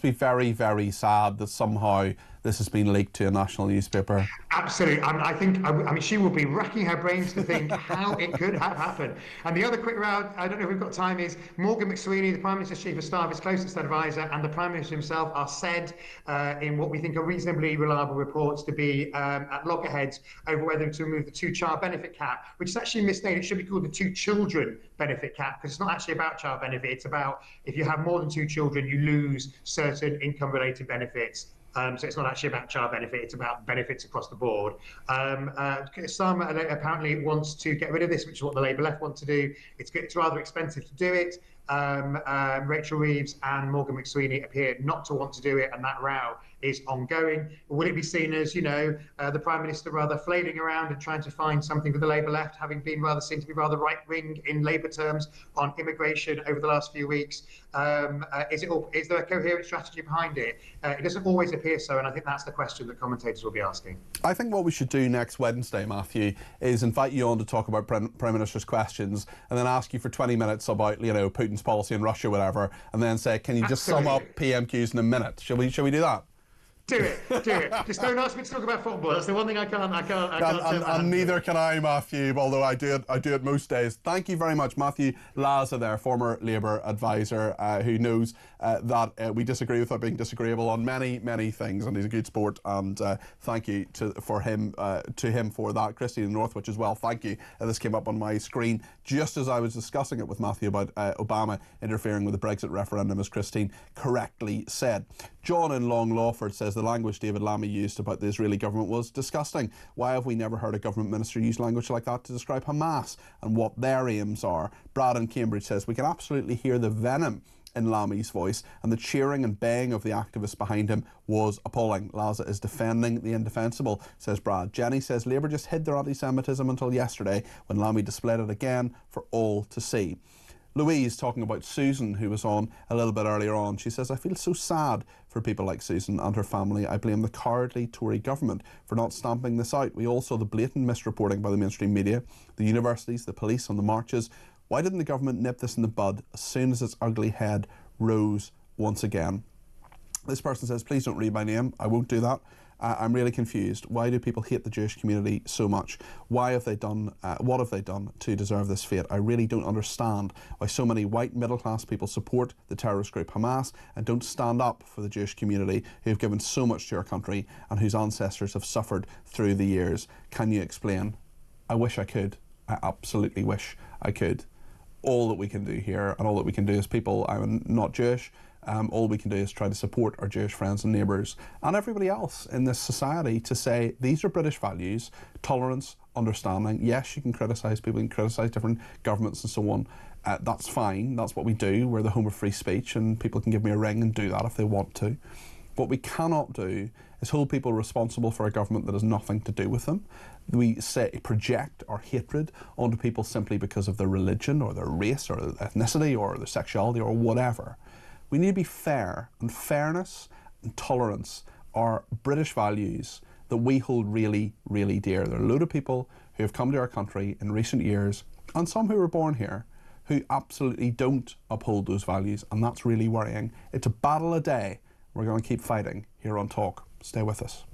Speaker 2: be very, very sad that somehow this has been leaked to a national newspaper.
Speaker 17: Absolutely. I mean, she will be racking her brains to think how it could have happened. And the other quick round, I don't know if we've got time, is Morgan McSweeney, the Prime Minister's Chief of Staff, his closest advisor, and the Prime Minister himself are said in what we think are reasonably reliable reports to be at loggerheads over whether to remove the two-child benefit cap, which is actually misnamed. It should be called the two-children benefit cap, because it's not actually about child benefit. It's about if you have more than two children, you lose certain income-related benefits So it's not actually about child benefit, it's about benefits across the board. Some apparently wants to get rid of this, which is what the Labour left want to do. It's rather expensive to do it. Rachel Reeves and Morgan McSweeney appear not to want to do it, and that row is ongoing. Will it be seen as, the Prime Minister rather flailing around and trying to find something for the Labour left, having been seen to be rather right-wing in Labour terms on immigration over the last few weeks? Is there a coherent strategy behind it? It doesn't always appear so, and I think that's the question that commentators will be asking.
Speaker 2: I think what we should do next Wednesday, Matthew, is invite you on to talk about Prime Minister's questions, and then ask you for 20 minutes about, Putin's policy in Russia, whatever, and then say, can you just sum up PMQs in a minute? Shall we do that?
Speaker 17: Do it. Just don't ask me to talk about football. That's the one thing I can't.
Speaker 2: And neither can I, Matthew, although I do it most days. Thank you very much, Matthew Laza there, former Labour advisor, who knows that we disagree without being disagreeable on many, many things, and he's a good sport. And thank you to him for that. Christine Northwich as well. Thank you. This came up on my screen just as I was discussing it with Matthew about Obama interfering with the Brexit referendum, as Christine correctly said. John in Long Lawford says the language David Lammy used about the Israeli government was disgusting. Why have we never heard a government minister use language like that to describe Hamas and what their aims are? Brad in Cambridge says we can absolutely hear the venom in Lammy's voice, and the cheering and baying of the activists behind him was appalling. Laza is defending the indefensible, says Brad. Jenny says Labour just hid their anti-Semitism until yesterday when Lammy displayed it again for all to see. Louise, talking about Susan, who was on a little bit earlier on, she says, I feel so sad for people like Susan and her family. I blame the cowardly Tory government for not stamping this out. We all saw the blatant misreporting by the mainstream media, the universities, the police on the marches. Why didn't the government nip this in the bud as soon as its ugly head rose once again? This person says, please don't read my name. I won't do that. I'm really confused. Why do people hate the Jewish community so much? Why have they done, what have they done to deserve this fate? I really don't understand why so many white middle-class people support the terrorist group Hamas and don't stand up for the Jewish community who have given so much to our country and whose ancestors have suffered through the years. Can you explain? I wish I could. I absolutely wish I could. All that we can do here and all that we can do as people, I'm not Jewish, all we can do is try to support our Jewish friends and neighbours and everybody else in this society to say these are British values, tolerance, understanding. Yes, you can criticise people, you can criticise different governments and so on. That's fine, that's what we do. We're the home of free speech and people can give me a ring and do that if they want to. What we cannot do is hold people responsible for a government that has nothing to do with them. We project our hatred onto people simply because of their religion or their race or their ethnicity or their sexuality or whatever. We need to be fair, and fairness and tolerance are British values that we hold really, really dear. There are a load of people who have come to our country in recent years, and some who were born here, who absolutely don't uphold those values, and that's really worrying. It's a battle a day. We're going to keep fighting here on Talk. Stay with us.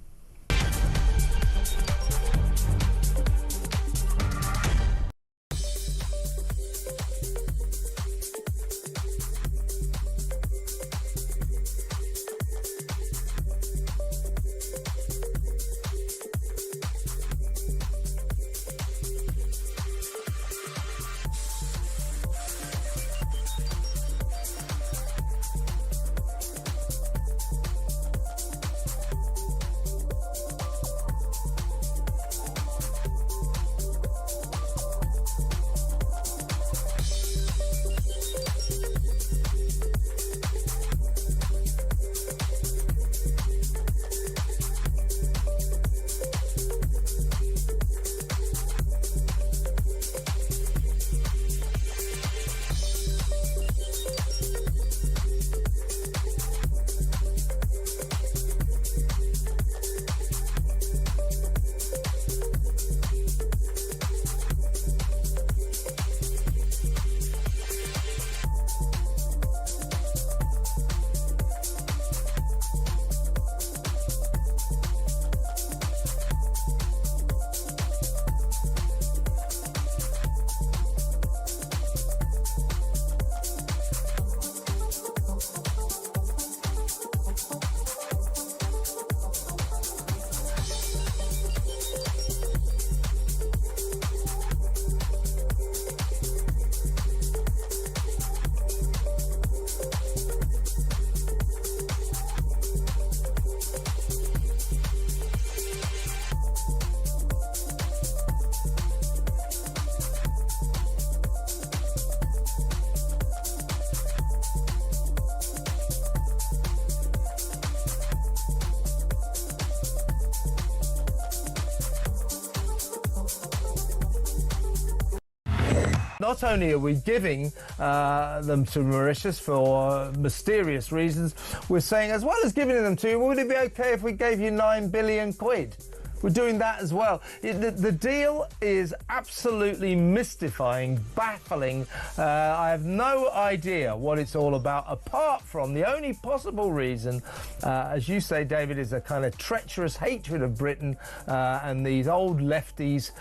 Speaker 18: Not only are we giving them to Mauritius for mysterious reasons, we're saying, as well as giving them to you, would it be okay if we gave you 9 billion quid? We're doing that as well. The deal is absolutely mystifying, baffling. I have no idea what it's all about, apart from the only possible reason, as you say, David, is a kind of treacherous hatred of Britain and these old lefties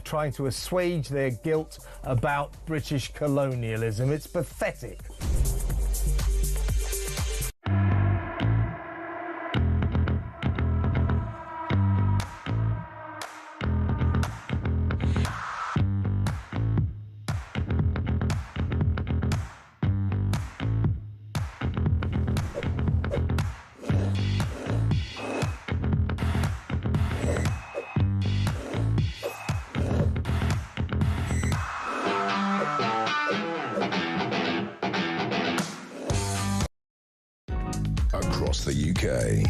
Speaker 18: trying to assuage their guilt about British colonialism. It's pathetic.
Speaker 1: Across the UK,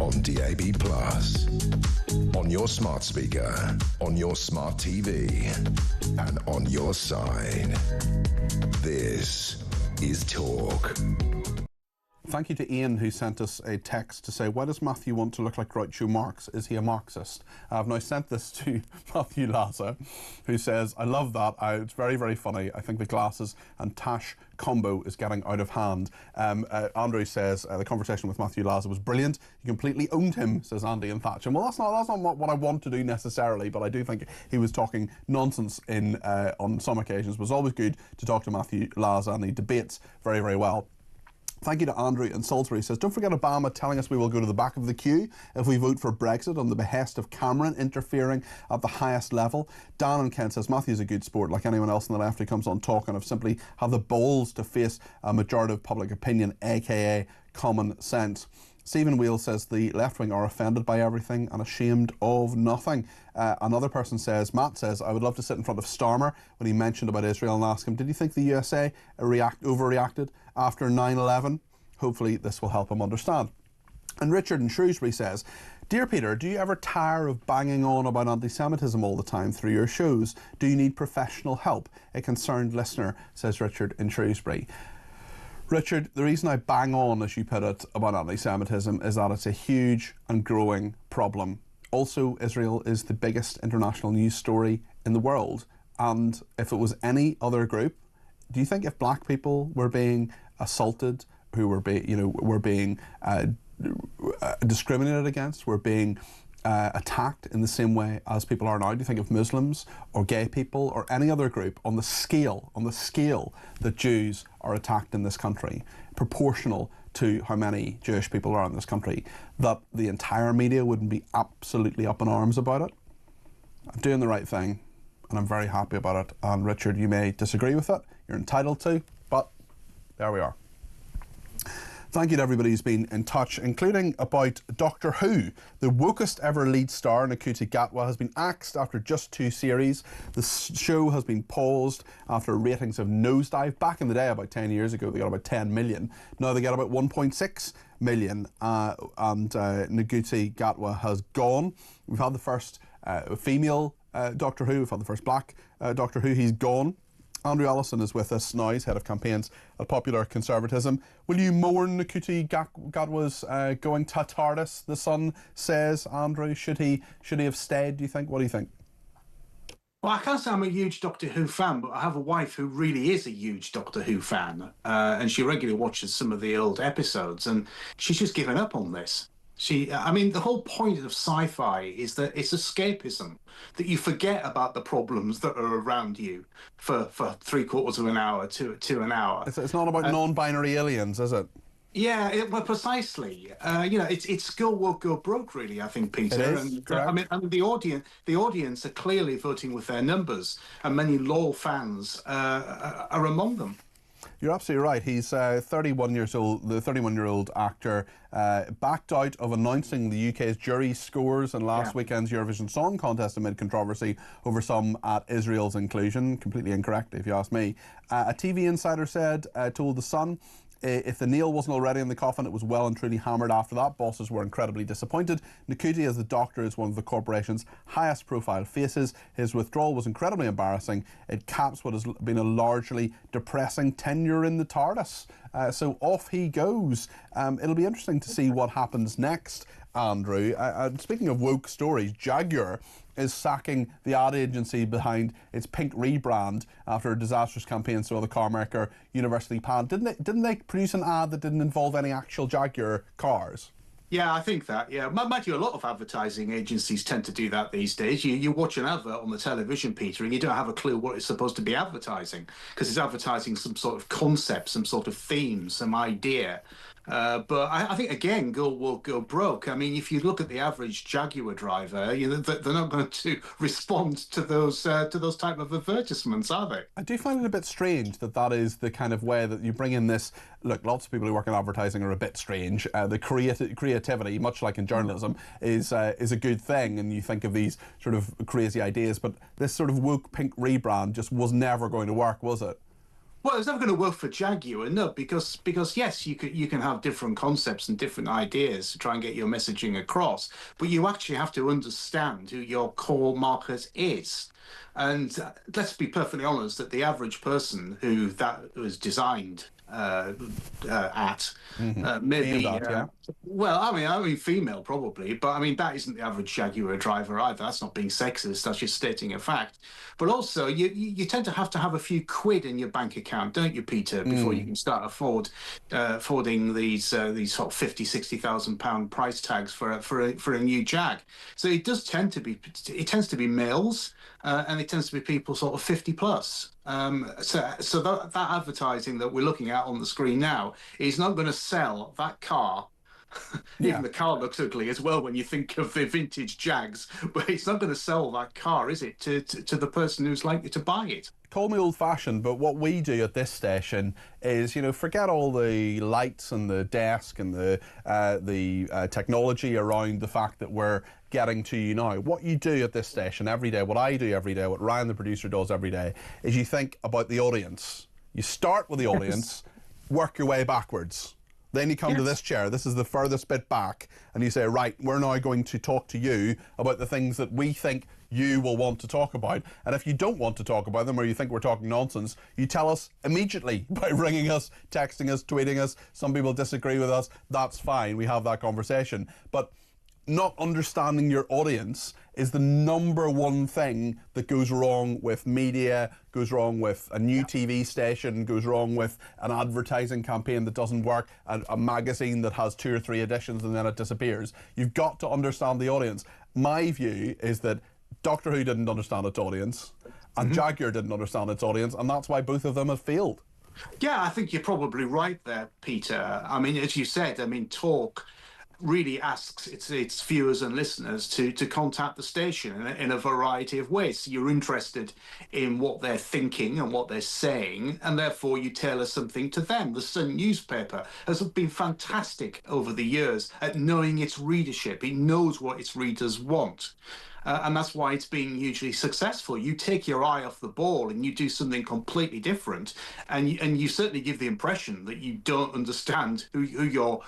Speaker 1: on DAB+, on your smart speaker, on your smart TV, and on your side. This is Talk.
Speaker 2: Thank you to Ian, who sent us a text to say, why does Matthew want to look like Groucho Marx? Is he a Marxist? I've now sent this to Matthew Laza, who says, I love that. It's very, very funny. I think the glasses and tash combo is getting out of hand. Andrew says, the conversation with Matthew Laza was brilliant. You completely owned him, says Andy and Thatcham. Well, that's not what I want to do necessarily, but I do think he was talking nonsense on some occasions. It was always good to talk to Matthew Laza, and he debates very, very well. Thank you to Andrew in Salisbury. He says, don't forget Obama telling us we will go to the back of the queue if we vote for Brexit on the behest of Cameron interfering at the highest level. Dan in Kent says, Matthew's a good sport. Like anyone else on the left who comes on talking, have simply have the balls to face a majority of public opinion, aka common sense. Stephen Wheel says the left wing are offended by everything and ashamed of nothing. Another person says, Matt says, I would love to sit in front of Starmer when he mentioned about Israel and ask him, did you think the USA overreacted after 9/11? Hopefully this will help him understand. And Richard in Shrewsbury says, Dear Peter, do you ever tire of banging on about anti-Semitism all the time through your shows? Do you need professional help? A concerned listener, says Richard in Shrewsbury. Richard, the reason I bang on, as you put it, about anti-Semitism is that it's a huge and growing problem. Also, Israel is the biggest international news story in the world. And if it was any other group, do you think if black people were being assaulted, who were being discriminated against, were being attacked in the same way as people are now, do you think if Muslims or gay people or any other group on the scale that Jews are attacked in this country, proportional to how many Jewish people are in this country, that the entire media wouldn't be absolutely up in arms about it? I'm doing the right thing and I'm very happy about it. And Richard, you may disagree with it, you're entitled to, but there we are. Thank you to everybody who's been in touch, including about Doctor Who. The wokest ever lead star, Ncuti Gatwa, has been axed after just 2 series. The show has been paused after ratings have nosedived. Back in the day, about 10 years ago, they got about 10 million. Now they get about 1.6 million, and Ncuti Gatwa has gone. We've had the first female Doctor Who, we've had the first black Doctor Who, he's gone. Andrew Allison is with us now. He's head of campaigns at Popular Conservatism. Will you mourn Ncuti Gatwa's going to TARDIS? The Sun says, Andrew, should he have stayed, do you think? What do you think?
Speaker 19: Well, I can't say I'm a huge Doctor Who fan, but I have a wife who really is a huge Doctor Who fan, and she regularly watches some of the old episodes, and she's just given up on this. I mean, the whole point of sci-fi is that it's escapism, that you forget about the problems that are around you for 3/4 of an hour to an hour.
Speaker 2: It's not about non-binary aliens, is it?
Speaker 19: Yeah, well, precisely. It's school won't go broke, really, I think, Peter.
Speaker 2: It is, correct.
Speaker 19: I mean, the audience are clearly voting with their numbers, and many loyal fans are among them.
Speaker 2: You're absolutely right. He's 31 years old. The 31-year-old actor backed out of announcing the UK's jury scores in last weekend's Eurovision Song Contest amid controversy over some at Israel's inclusion. Completely incorrect, if you ask me. A TV insider told The Sun, If the nail wasn't already in the coffin, it was well and truly hammered after that. Bosses were incredibly disappointed. Nakuti, as the doctor, is one of the corporation's highest profile faces. His withdrawal was incredibly embarrassing. It caps what has been a largely depressing tenure in the TARDIS. So off he goes. It'll be interesting to see what happens next, Andrew. Speaking of woke stories, Jaguar is sacking the ad agency behind its pink rebrand after a disastrous campaign saw the car maker universally panned. Didn't they produce an ad that didn't involve any actual Jaguar cars?
Speaker 19: Yeah, I think that. Yeah, mind you, a lot of advertising agencies tend to do that these days. You watch an advert on the television, Peter, and you don't have a clue what it's supposed to be advertising, because it's advertising some sort of concept, some sort of theme, some idea. But I think, again, will go broke. I mean, if you look at the average Jaguar driver, they're not going to respond to those type of advertisements, are they?
Speaker 2: I do find it a bit strange that is the kind of way that you bring in this. Look, lots of people who work in advertising are a bit strange. The creativity, much like in journalism, is a good thing, and you think of these sort of crazy ideas. But this sort of woke pink rebrand just was never going to work, was it?
Speaker 19: Well, it's never going to work for Jaguar, no, because yes, you can have different concepts and different ideas to try and get your messaging across, but you actually have to understand who your core market is. And let's be perfectly honest, that the average person who that was designed maybe
Speaker 2: yeah.
Speaker 19: Well, I mean female probably, but I mean that isn't the average Jaguar driver either. That's not being sexist, that's just stating a fact. But also you tend to have a few quid in your bank account, don't you, Peter, before you can start affording these sort of £50,000-60,000 price tags for a new Jag. So it tends to be males, and it tends to be people sort of 50 plus. So that advertising that we're looking at on the screen now is not going to sell that car. Even the car looks ugly as well when you think of the vintage Jags, but it's not going to sell that car, is it, to the person who's likely to buy it?
Speaker 2: Call me old-fashioned, but what we do at this station is, forget all the lights and the desk and the technology around the fact that we're getting to you now. What you do at this station every day, what I do every day, what Ryan, the producer, does every day, is you think about the audience. You start with the audience, work your way backwards. Then you come to this chair, this is the furthest bit back, and you say, right, we're now going to talk to you about the things that we think you will want to talk about. And if you don't want to talk about them, or you think we're talking nonsense, you tell us immediately by ringing us, texting us, tweeting us. Some people disagree with us. That's fine. We have that conversation. But not understanding your audience is the number one thing that goes wrong with media, goes wrong with a new TV station, goes wrong with an advertising campaign that doesn't work, a magazine that has 2 or 3 editions and then it disappears. You've got to understand the audience. My view is that Doctor Who didn't understand its audience, and Jaguar didn't understand its audience, and that's why both of them have failed.
Speaker 19: Yeah, I think you're probably right there, Peter. I mean, as you said, Talk really asks its viewers and listeners to contact the station in a variety of ways. So you're interested in what they're thinking and what they're saying, and therefore you tailor something to them. The Sun newspaper has been fantastic over the years at knowing its readership. It knows what its readers want. And that's why it's been hugely successful. You take your eye off the ball and you do something completely different, and you certainly give the impression that you don't understand who your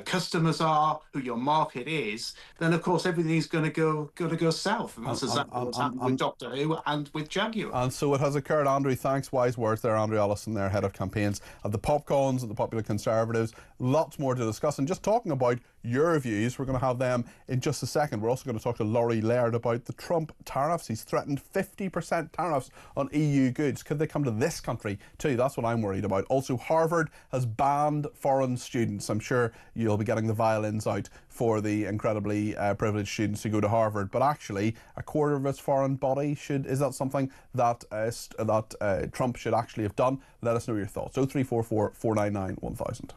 Speaker 19: customers are, who your market is. Then of course everything's going to go south, and that's exactly what's happened with Doctor Who and with Jaguar.
Speaker 2: And so it has occurred. Andrew, thanks, wise words there. Andrew Allison, there, head of campaigns at the Popcons and the Popular Conservatives. Lots more to discuss, and just talking about your views, we're going to have them in just a second. We're also going to talk to Laurie Laird about the Trump tariffs. He's threatened 50% tariffs on EU goods. Could they come to this country too? That's what I'm worried about. Also, Harvard has banned foreign students. I'm sure you'll be getting the violins out for the incredibly privileged students who go to Harvard, but actually a quarter of its foreign body is that something that Trump should actually have done? Let us know your thoughts. 0344 499 1000.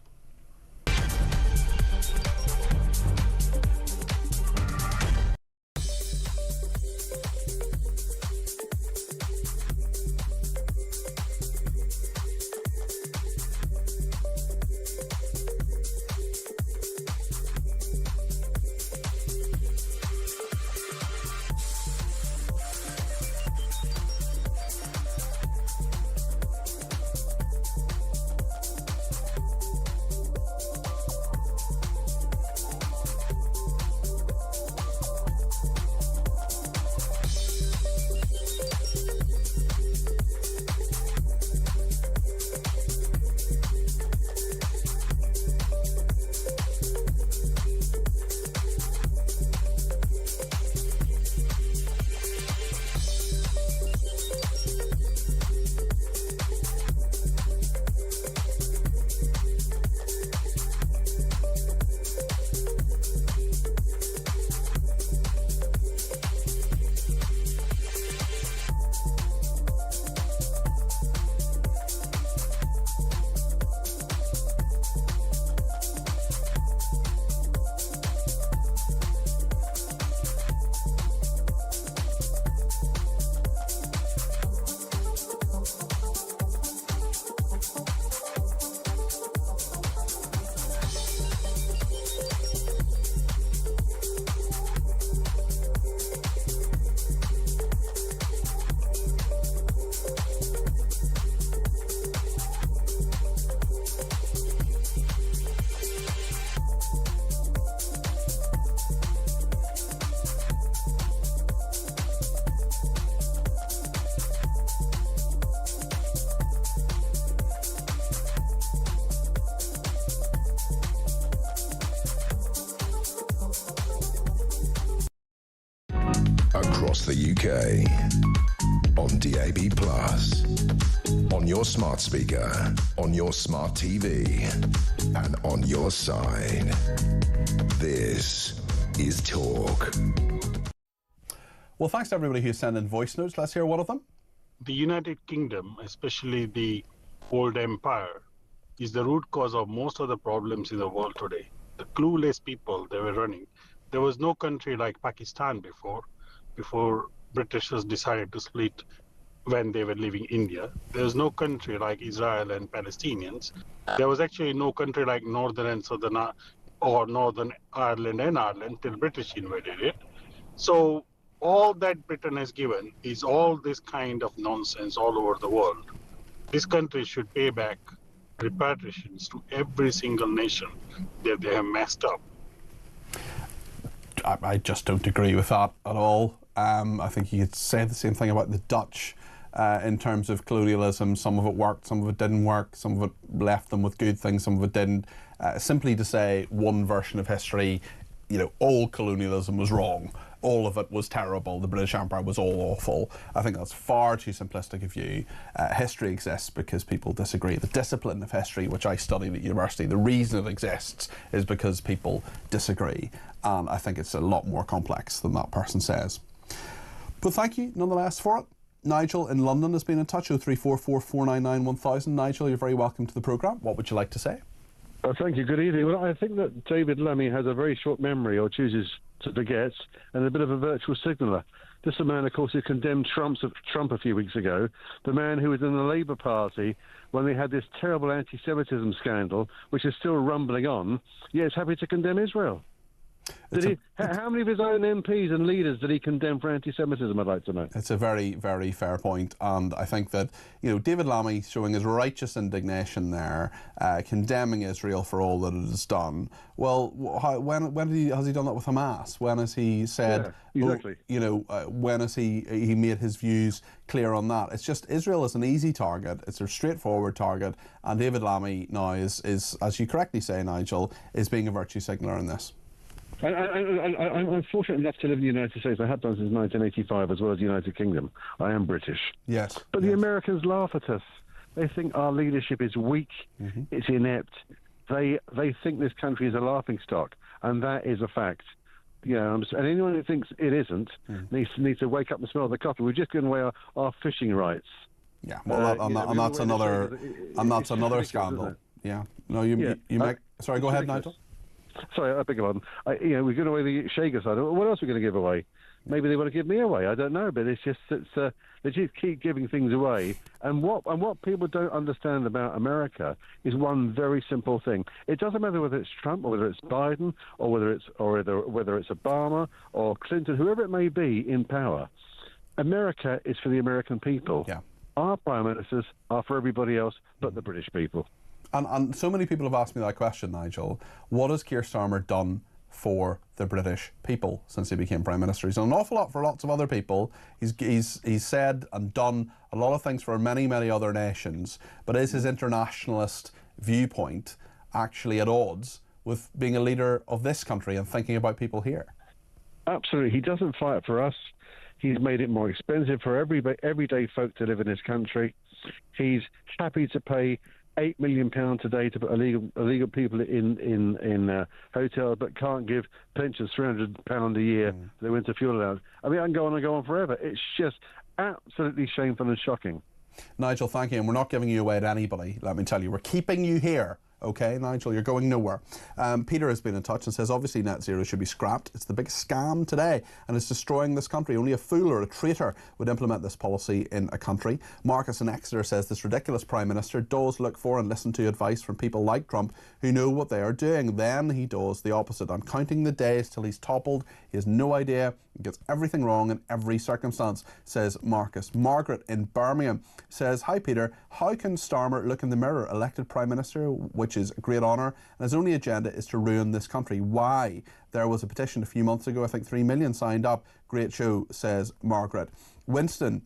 Speaker 1: across the UK. On DAB+, on your smart speaker, on your smart TV, and on your side. This is Talk.
Speaker 2: Well, thanks to everybody who sent in voice notes. Let's hear one of them.
Speaker 20: The United Kingdom, especially the old empire, is the root cause of most of the problems in the world today. The clueless people they were running. There was no country like Pakistan before Britishers decided to split when they were leaving India. There was no country like Israel and Palestinians. There was actually no country like Northern and Southern or Northern Ireland and Ireland till British invaded it. So all that Britain has given is all this kind of nonsense all over the world. This country should pay back repatriations to every single nation that they have messed up.
Speaker 2: I just don't agree with that at all. I think you could say the same thing about the Dutch in terms of colonialism. Some of it worked, some of it didn't work, some of it left them with good things, some of it didn't. Simply to say one version of history, you know, all colonialism was wrong. All of it was terrible. The British Empire was all awful. I think that's far too simplistic a view. History exists because people disagree. The discipline of history, which I studied at university, the reason it exists is because people disagree. And I think it's a lot more complex than that person says. But thank you nonetheless for it. Nigel in London has been in touch. 0344 499 1000. Nigel, you're very welcome to the programme. What would you like to say?
Speaker 21: Thank you. Good evening. Well, I think that David Lammy has a very short memory, or chooses to forget, and a bit of a virtual signaller. This is a man, of course, who condemned Trump a few weeks ago, the man who was in the Labour Party when they had this terrible anti-Semitism scandal, which is still rumbling on, yet is happy to condemn Israel. How many of his own MPs and leaders did he condemn for anti-Semitism, I'd like to know?
Speaker 2: It's a very, very fair point, and I think that, you know, David Lammy showing his righteous indignation there, condemning Israel for all that it has done. Well, when has he done that with Hamas? When has he said,
Speaker 21: exactly.
Speaker 2: When has he made his views clear on that? It's just Israel is an easy target, it's a straightforward target, and David Lammy now is, as you correctly say, Nigel, is being a virtue signaller in this.
Speaker 21: I'm fortunate enough to live in the United States. I have done since 1985, as well as the United Kingdom. I am British.
Speaker 2: Yes.
Speaker 21: But the Americans laugh at us. They think our leadership is weak, it's inept. They think this country is a laughingstock, and that is a fact. You know, and anyone who thinks it isn't needs to wake up and smell the coffee. We've just given away our fishing rights.
Speaker 2: Yeah, well, that's another scandal. Yeah. No, you make. Sorry, go ahead, Nigel.
Speaker 21: Sorry, I beg your pardon. We're giving away the Chagos Islands. What else are we going to give away? Maybe they want to give me away. I don't know, but it's just they just keep giving things away. And what people don't understand about America is one very simple thing. It doesn't matter whether it's Trump or whether it's Biden or whether it's Obama or Clinton, whoever it may be in power. America is for the American people.
Speaker 2: Yeah.
Speaker 21: Our prime ministers are for everybody else but the British people.
Speaker 2: And so many people have asked me that question, Nigel. What has Keir Starmer done for the British people since he became Prime Minister? He's done an awful lot for lots of other people. He's said and done a lot of things for many, many other nations. But is his internationalist viewpoint actually at odds with being a leader of this country and thinking about people here?
Speaker 21: Absolutely. He doesn't fight for us. He's made it more expensive for everyday folk to live in this country. He's happy to pay £8 million a day to put illegal people in hotels, but can't give pensions £300 a year for their winter fuel allowance. I mean, I can go on forever. It's just absolutely shameful and shocking.
Speaker 2: Nigel, thank you. And we're not giving you away to anybody, let me tell you. We're keeping you here. Okay, Nigel, you're going nowhere. Peter has been in touch and says, obviously net zero should be scrapped. It's the biggest scam today and it's destroying this country. Only a fool or a traitor would implement this policy in a country. Marcus in Exeter says this ridiculous Prime Minister does look for and listen to advice from people like Trump who know what they are doing. Then he does the opposite. I'm counting the days till he's toppled. He has no idea. He gets everything wrong in every circumstance, says Marcus. Margaret in Birmingham says, hi Peter, how can Starmer look in the mirror, elected Prime Minister, which is a great honour, and his only agenda is to ruin this country? Why? There was a petition a few months ago, I think 3 million signed up. Great show, says Margaret. Winston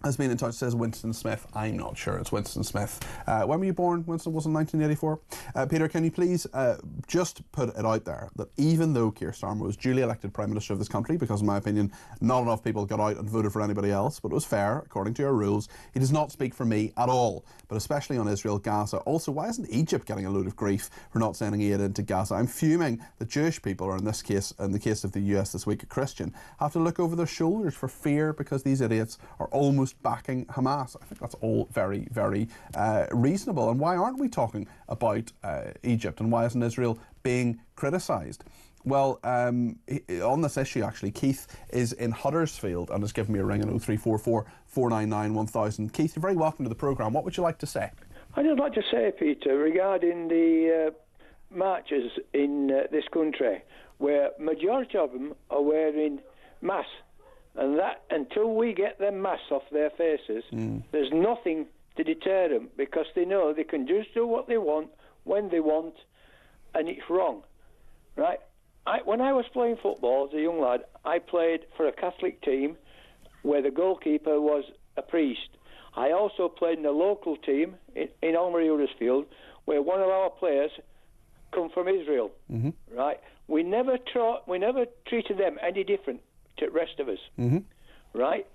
Speaker 2: has been in touch, says Winston Smith. I'm not sure it's Winston Smith. When were you born? Winston was in 1984. Peter, can you please just put it out there that even though Keir Starmer was duly elected Prime Minister of this country, because in my opinion not enough people got out and voted for anybody else, but it was fair according to our rules, he does not speak for me at all, but especially on Israel, Gaza. Also, why isn't Egypt getting a load of grief for not sending aid into Gaza? I'm fuming that Jewish people, or in this case, in the case of the US this week, a Christian, have to look over their shoulders for fear because these idiots are almost backing Hamas. I think that's all very, very reasonable. And why aren't we talking about Egypt, and why isn't Israel being criticised? Well, on this issue, actually, Keith is in Huddersfield and has given me a ring on 0344 499 1000. Keith, you're very welcome to the programme. What would you like to say?
Speaker 8: I'd just like to say, Peter, regarding the marches in this country, where majority of them are wearing masks, and that until we get them masks off their faces, there's nothing to deter them, because they know they can just do what they want when they want, and it's wrong, right? When I was playing football as a young lad, I played for a Catholic team where the goalkeeper was a priest. I also played in a local team in Almery Huddersfield, where one of our players come from Israel, right? We never treated them any different to the rest of us, right?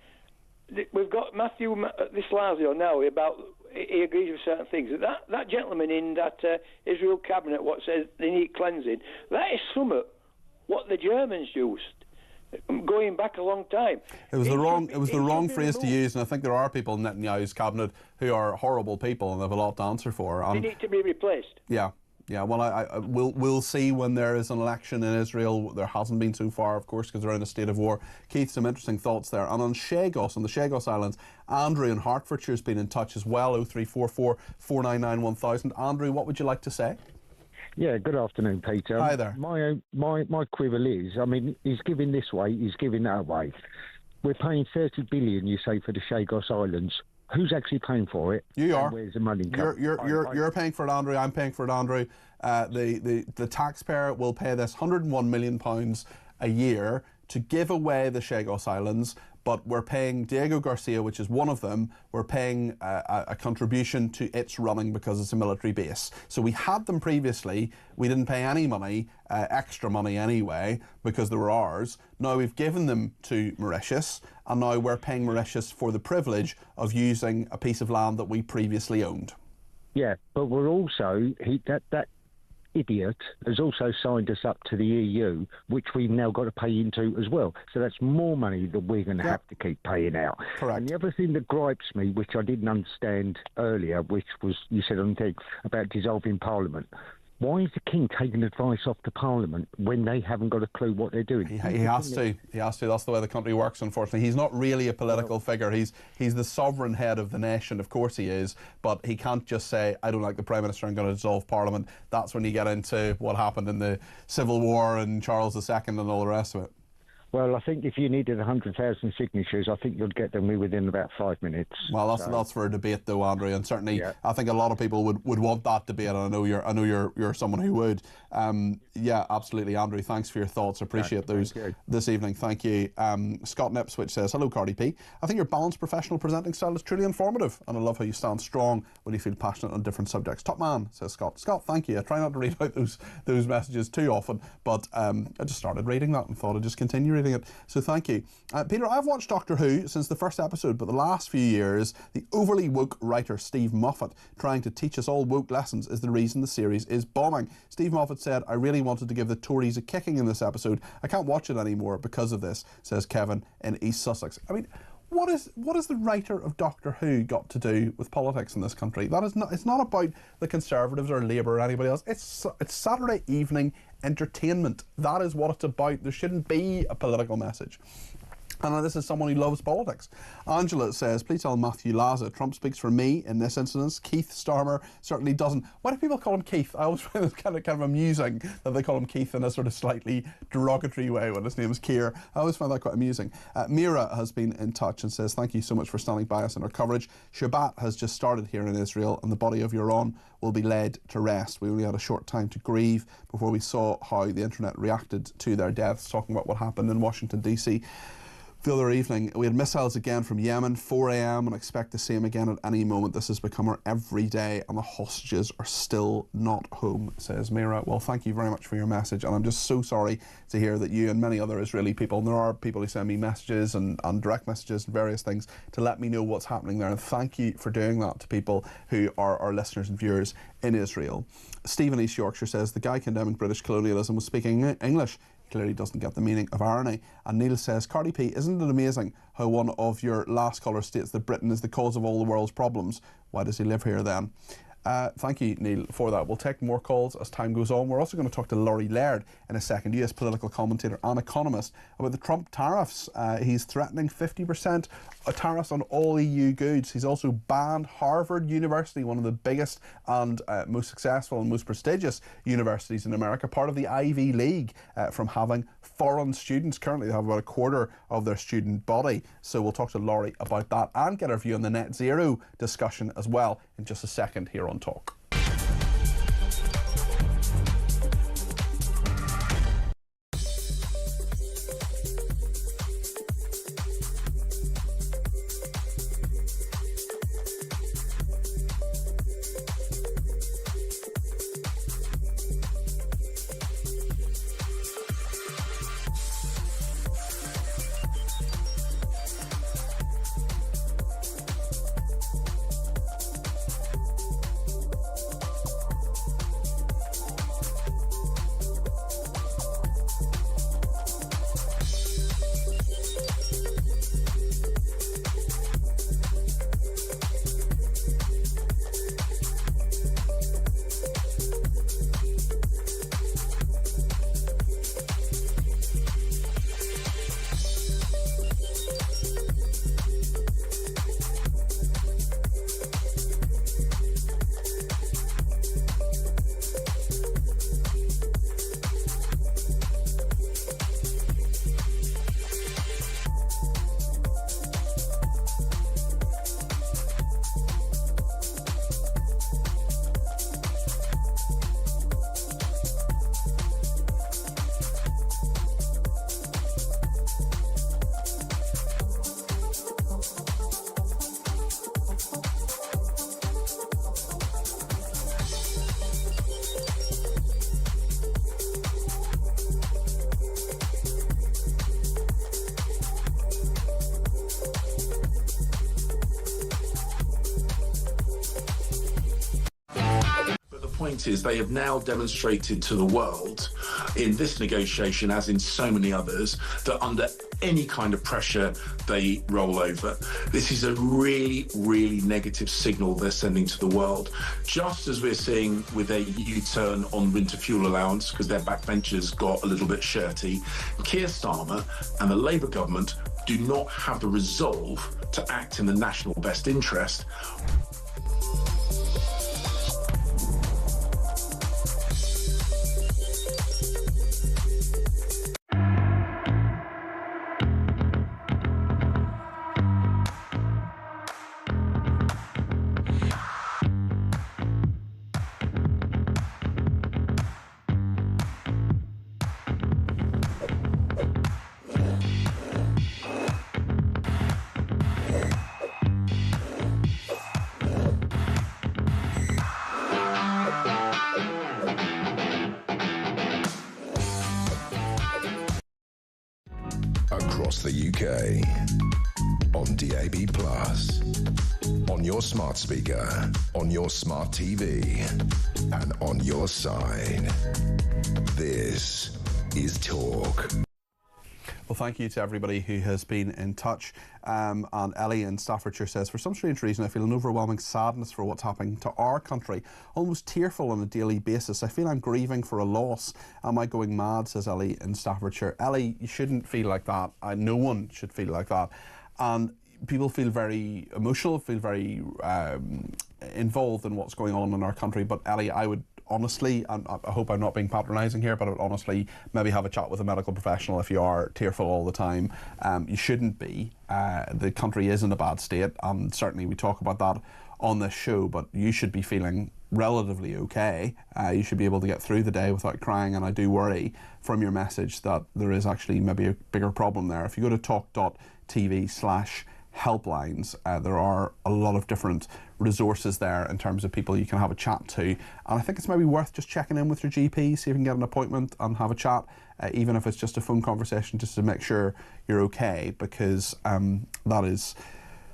Speaker 8: We've got Matthew this Lazio now about he agrees with certain things. That gentleman in that Israel cabinet, what says they need cleansing, that is somewhat what the Germans used, going back a long time.
Speaker 2: It was the wrong phrase to use, and I think there are people in Netanyahu's cabinet who are horrible people and have a lot to answer for.
Speaker 8: They need to be replaced.
Speaker 2: Yeah. Yeah, well, we'll see when there is an election in Israel. There hasn't been so far, of course, because they're in a state of war. Keith, some interesting thoughts there. And on Chagos, on the Chagos Islands, Andrew in Hertfordshire has been in touch as well, 0344 499 1000. Andrew, what would you like to say?
Speaker 3: Yeah, good afternoon, Peter.
Speaker 2: Hi there.
Speaker 3: My quibble is, I mean, he's giving this way, he's giving that way. We're paying 30 billion, you say, for the Chagos Islands. Who's actually paying for it?
Speaker 2: You are.
Speaker 3: Where's the money coming?
Speaker 2: You're paying for it, Andrew. I'm paying for it, Andrew. The taxpayer will pay this £101 million a year to give away the Chagos Islands, but we're paying Diego Garcia, which is one of them, we're paying a contribution to its running because it's a military base. So we had them previously, we didn't pay any money, extra money anyway, because they were ours. Now we've given them to Mauritius, and now we're paying Mauritius for the privilege of using a piece of land that we previously owned.
Speaker 3: Yeah, but we're also, that idiot has also signed us up to the EU, which we've now got to pay into as well. So that's more money that we're going to have to keep paying out.
Speaker 2: Correct.
Speaker 3: And the other thing that gripes me, which I didn't understand earlier, which was, you said on the thing about dissolving Parliament. Why is the King taking advice off the Parliament when they haven't got a clue what they're doing?
Speaker 2: He has to. He has to. That's the way the country works, unfortunately. He's not really a political figure. He's the sovereign head of the nation. Of course he is. But he can't just say, I don't like the Prime Minister, I'm going to dissolve Parliament. That's when you get into what happened in the Civil War and Charles II and all the rest of it.
Speaker 3: Well, I think if you needed 100,000 signatures, I think you'd get them within about 5 minutes.
Speaker 2: Well, that's for a debate, though, Andrew, and certainly I think a lot of people would want that debate, and I know you're someone who would. Yeah, absolutely, Andrew. Thanks for your thoughts. I appreciate those this evening. Thank you. Scott in Ipswich says, "Hello, Cardi P. I think your balanced professional presenting style is truly informative, and I love how you stand strong when you feel passionate on different subjects." Top man, says Scott. Scott, thank you. I try not to read out those messages too often, but I just started reading that and thought I'd just continue reading it. So thank you. Peter, I've watched Doctor Who since the first episode, but the last few years, the overly woke writer Steve Moffat trying to teach us all woke lessons is the reason the series is bombing. Steve Moffat said, "I really wanted to give the Tories a kicking in this episode. I can't watch it anymore because of this," says Kevin in East Sussex. I mean, what is the writer of Doctor Who got to do with politics in this country? It's not about the Conservatives or Labour or anybody else. It's Saturday evening entertainment. That is what it's about. There shouldn't be a political message. And this is someone who loves politics. Angela says, "Please tell Matthew Laza, Trump speaks for me in this instance. Keith Starmer certainly doesn't." Why do people call him Keith? I always find it kind of amusing that they call him Keith in a sort of slightly derogatory way when his name is Keir. I always find that quite amusing. Mira has been in touch and says, "Thank you so much for standing by us in our coverage. Shabbat has just started here in Israel, and the body of your own will be laid to rest. We only had a short time to grieve before we saw how the internet reacted to their deaths," talking about what happened in Washington, D.C. the other evening. We had missiles again from Yemen, 4 a.m, and expect the same again at any moment. This has become our everyday, and the hostages are still not home, says Mira. Well, thank you very much for your message, and I'm just so sorry to hear that you and many other Israeli people, and there are people who send me messages and direct messages and various things to let me know what's happening there, and thank you for doing that to people who are our listeners and viewers in Israel. Stephen East Yorkshire says the guy condemning British colonialism was speaking English. Clearly doesn't get the meaning of irony. And Neil says, Cardi P, isn't it amazing how one of your last callers states that Britain is the cause of all the world's problems? Why does he live here then? Thank you, Neil, for that. We'll take more calls as time goes on. We're also going to talk to Laurie Laird in a second, US political commentator and economist, about the Trump tariffs. He's threatening 50% tariffs on all EU goods. He's also banned Harvard University, one of the biggest and most successful and most prestigious universities in America, part of the Ivy League, from having foreign students. Currently they have about a quarter of their student body. So we'll talk to Laurie about that and get our view on the net zero discussion as well in just a second here on Talk.
Speaker 6: Is they have now demonstrated to the world in this negotiation, as in so many others, that under any kind of pressure they roll over. This is a really, really negative signal they're sending to the world, just as we're seeing with a U-turn on winter fuel allowance because their backbenchers got a little bit shirty. Keir Starmer and the Labour government do not have the resolve to act in the national best interest.
Speaker 1: Across the UK, on DAB+, on your smart speaker, on your smart TV, and on your side. This is Talk.
Speaker 2: Well, thank you to everybody who has been in touch. And Ellie in Staffordshire says, for some strange reason, I feel an overwhelming sadness for what's happening to our country. Almost tearful on a daily basis. I feel I'm grieving for a loss. Am I going mad, says Ellie in Staffordshire. Ellie, you shouldn't feel like that. No one should feel like that. And people feel very emotional, feel very involved in what's going on in our country. But Ellie, I would honestly, and I hope I'm not being patronising here, but I would honestly maybe have a chat with a medical professional if you are tearful all the time. You shouldn't be. The country is in a bad state, and certainly we talk about that on this show, but you should be feeling relatively okay. You should be able to get through the day without crying, and I do worry from your message that there is actually maybe a bigger problem there. If you go to talk.tv/helplines, there are a lot of different resources there in terms of people you can have a chat to, and I think it's maybe worth just checking in with your GP, see if you can get an appointment and have a chat, even if it's just a phone conversation, just to make sure you're okay, because that is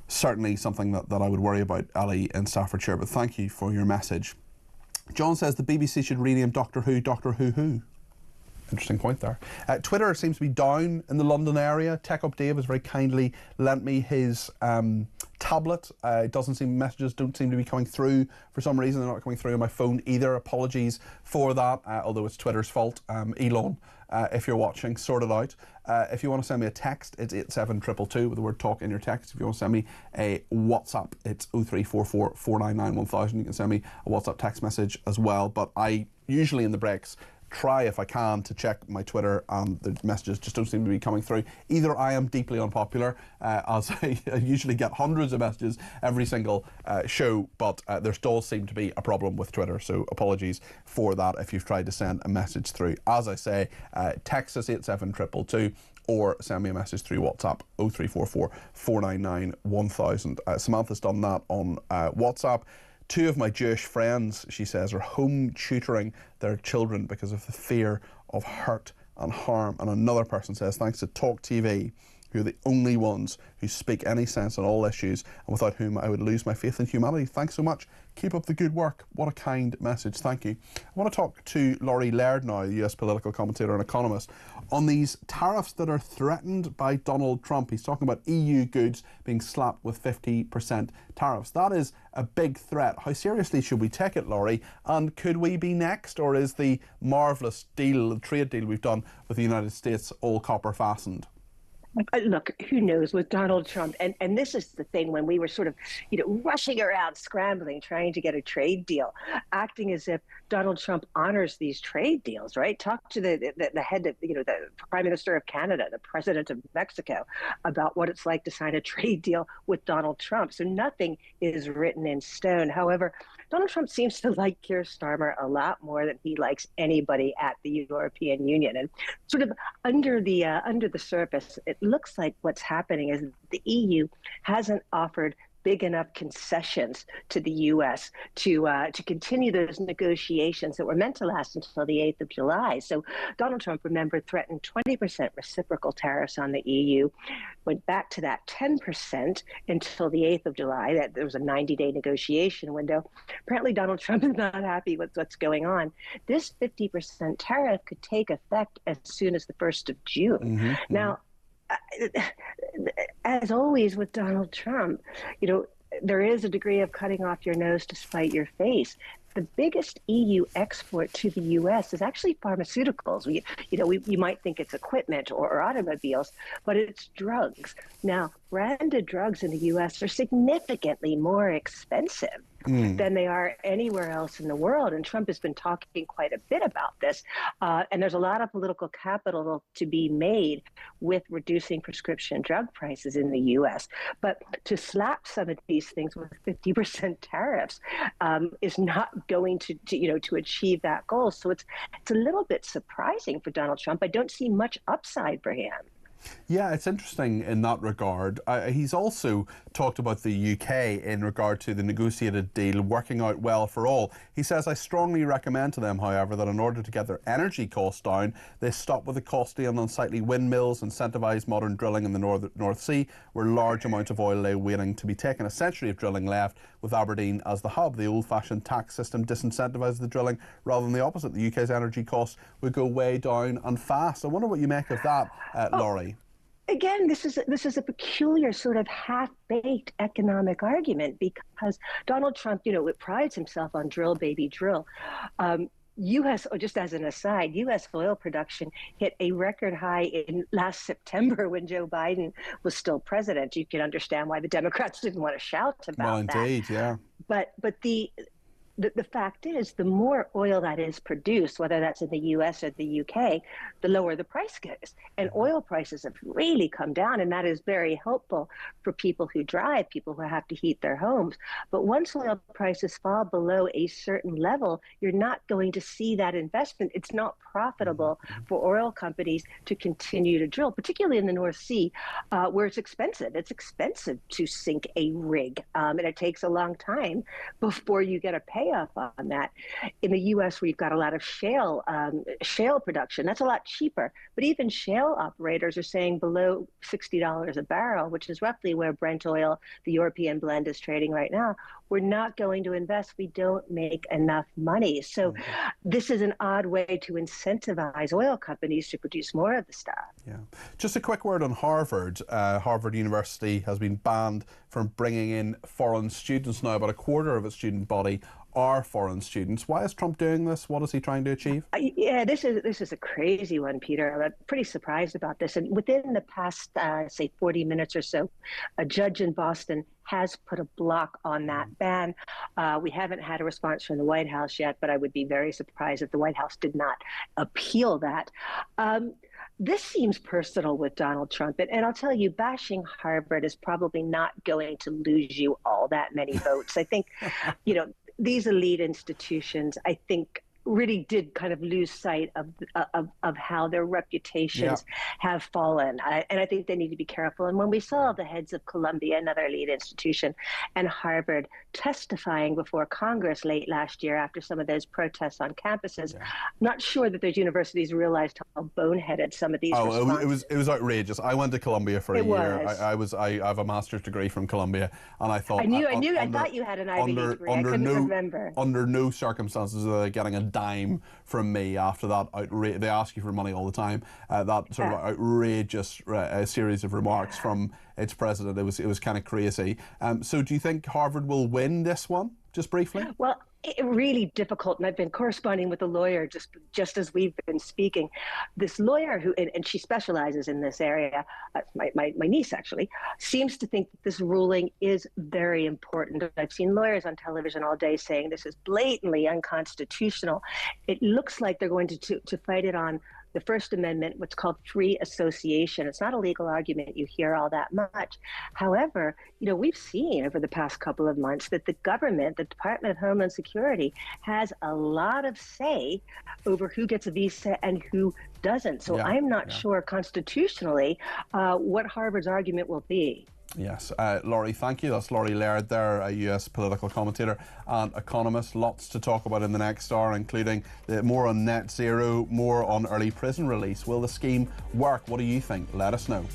Speaker 2: certainly something that I would worry about, Ali in Staffordshire. But thank you for your message. John says the BBC should rename Doctor Who Doctor Who. Interesting point there. Twitter seems to be down in the London area. Tech Up Dave has very kindly lent me his tablet. Messages don't seem to be coming through for some reason. They're not coming through on my phone either. Apologies for that, although it's Twitter's fault. Elon, if you're watching, sort it out. If you want to send me a text, it's 87222 with the word talk in your text. If you want to send me a WhatsApp, it's 0344 499 1000. You can send me a WhatsApp text message as well. But I usually in the breaks try, if I can, to check my Twitter, and the messages just don't seem to be coming through. Either I am deeply unpopular, as I usually get hundreds of messages every single show, but there does seem to be a problem with Twitter, so apologies for that if you've tried to send a message through. As I say, text us 87222 or send me a message through WhatsApp 0344 499 1000. Samantha's done that on WhatsApp. 2 of my Jewish friends, she says, are home tutoring their children because of the fear of hurt and harm. And another person says, thanks to talkTV, who are the only ones who speak any sense on all issues, and without whom I would lose my faith in humanity. Thanks so much. Keep up the good work. What a kind message. Thank you. I want to talk to Laurie Laird now, the US political commentator and economist, on these tariffs that are threatened by Donald Trump. He's talking about EU goods being slapped with 50% tariffs. That is a big threat. How seriously should we take it, Laurie? And could we be next? Or is the marvellous deal, the trade deal we've done with the United States, all copper fastened?
Speaker 7: Look, who knows with Donald Trump? And this is the thing, when we were sort of, rushing around, scrambling, trying to get a trade deal, acting as if Donald Trump honors these trade deals, right? Talk to the head of, the Prime Minister of Canada, the President of Mexico, about what it's like to sign a trade deal with Donald Trump. So nothing is written in stone. However, Donald Trump seems to like Keir Starmer a lot more than he likes anybody at the European Union. And sort of under the surface, it looks like what's happening is the EU hasn't offered big enough concessions to the U.S. to continue those negotiations that were meant to last until the 8th of July. So Donald Trump, remember, threatened 20% reciprocal tariffs on the EU, went back to that 10% until the 8th of July. That there was a 90-day negotiation window. Apparently, Donald Trump is not happy with what's going on. This 50% tariff could take effect as soon as the 1st of June. Mm-hmm. Now, as always with Donald Trump, there is a degree of cutting off your nose to spite your face. The biggest EU export to the U.S. is actually pharmaceuticals. You might think it's equipment or automobiles, but it's drugs. Now, branded drugs in the U.S. are significantly more expensive than they are anywhere else in the world. And Trump has been talking quite a bit about this. And there's a lot of political capital to be made with reducing prescription drug prices in the U.S. But to slap some of these things with 50% tariffs is not going to achieve that goal. So it's a little bit surprising for Donald Trump. I don't see much upside for him.
Speaker 2: Yeah, it's interesting in that regard. He's also talked about the UK in regard to the negotiated deal working out well for all. He says, I strongly recommend to them, however, that in order to get their energy costs down, they stop with the costly and unsightly windmills, incentivise modern drilling in the North Sea, where large amounts of oil lay waiting to be taken. A century of drilling left, with Aberdeen as the hub. The old-fashioned tax system disincentivises the drilling rather than the opposite. The UK's energy costs would go way down and fast. I wonder what you make of that, Laurie.
Speaker 7: Again, this is a peculiar sort of half-baked economic argument, because Donald Trump, prides himself on drill, baby, drill. Just as an aside, U.S. oil production hit a record high in last September when Joe Biden was still president. You can understand why the Democrats didn't want to shout about that.
Speaker 2: Well, indeed, yeah.
Speaker 7: But the fact is, the more oil that is produced, whether that's in the US or the UK, the lower the price goes. And oil prices have really come down, and that is very helpful for people who drive, people who have to heat their homes. But once oil prices fall below a certain level, you're not going to see that investment. It's not profitable for oil companies to continue to drill, particularly in the North Sea, where it's expensive. It's expensive to sink a rig, and it takes a long time before you get a payoff on that. In the U.S., we've got a lot of shale production. That's a lot cheaper. But even shale operators are saying below $60 a barrel, which is roughly where Brent oil, the European blend, is trading right now. We're not going to invest. We don't make enough money. So this is an odd way to incentivize oil companies to produce more of the stuff.
Speaker 2: Yeah. Just a quick word on Harvard. Harvard University has been banned from bringing in foreign students now. About a quarter of its student body are foreign students. Why is Trump doing this? What is he trying to achieve?
Speaker 7: Yeah, this is a crazy one, Peter. I'm pretty surprised about this. And within the past, say, 40 minutes or so, a judge in Boston has put a block on that ban. We haven't had a response from the White House yet, but I would be very surprised if the White House did not appeal that. This seems personal with Donald Trump. And I'll tell you, bashing Harvard is probably not going to lose you all that many votes. I think, these elite institutions, I think, really did kind of lose sight of how their reputations have fallen. And I think they need to be careful. And when we saw the heads of Columbia, another elite institution, and Harvard testifying before Congress late last year after some of those protests on campuses, I'm not sure that those universities realized how boneheaded some of these responses.
Speaker 2: It was outrageous. I went to Columbia for a year. I have a master's degree from Columbia, and I thought
Speaker 7: I thought you had an Ivy League degree. I couldn't remember.
Speaker 2: Under no circumstances are they getting a dime from me after that they ask you for money all the time. That sort of outrageous series of remarks from its president. It was kind of crazy. So do you think Harvard will win this one? Just briefly.
Speaker 7: Well, really difficult, and I've been corresponding with a lawyer just as we've been speaking. This lawyer who, and she specializes in this area, my niece actually, seems to think that this ruling is very important. I've seen lawyers on television all day saying this is blatantly unconstitutional. It looks like they're going to fight it on the First Amendment, what's called free association. It's not a legal argument you hear all that much. However, we've seen over the past couple of months that the government, the Department of Homeland Security, has a lot of say over who gets a visa and who doesn't. So I'm not sure constitutionally what Harvard's argument will be.
Speaker 2: Yes. Laurie, thank you. That's Laurie Laird there, a US political commentator and economist. Lots to talk about in the next hour, including more on net zero, more on early prison release. Will the scheme work? What do you think? Let us know.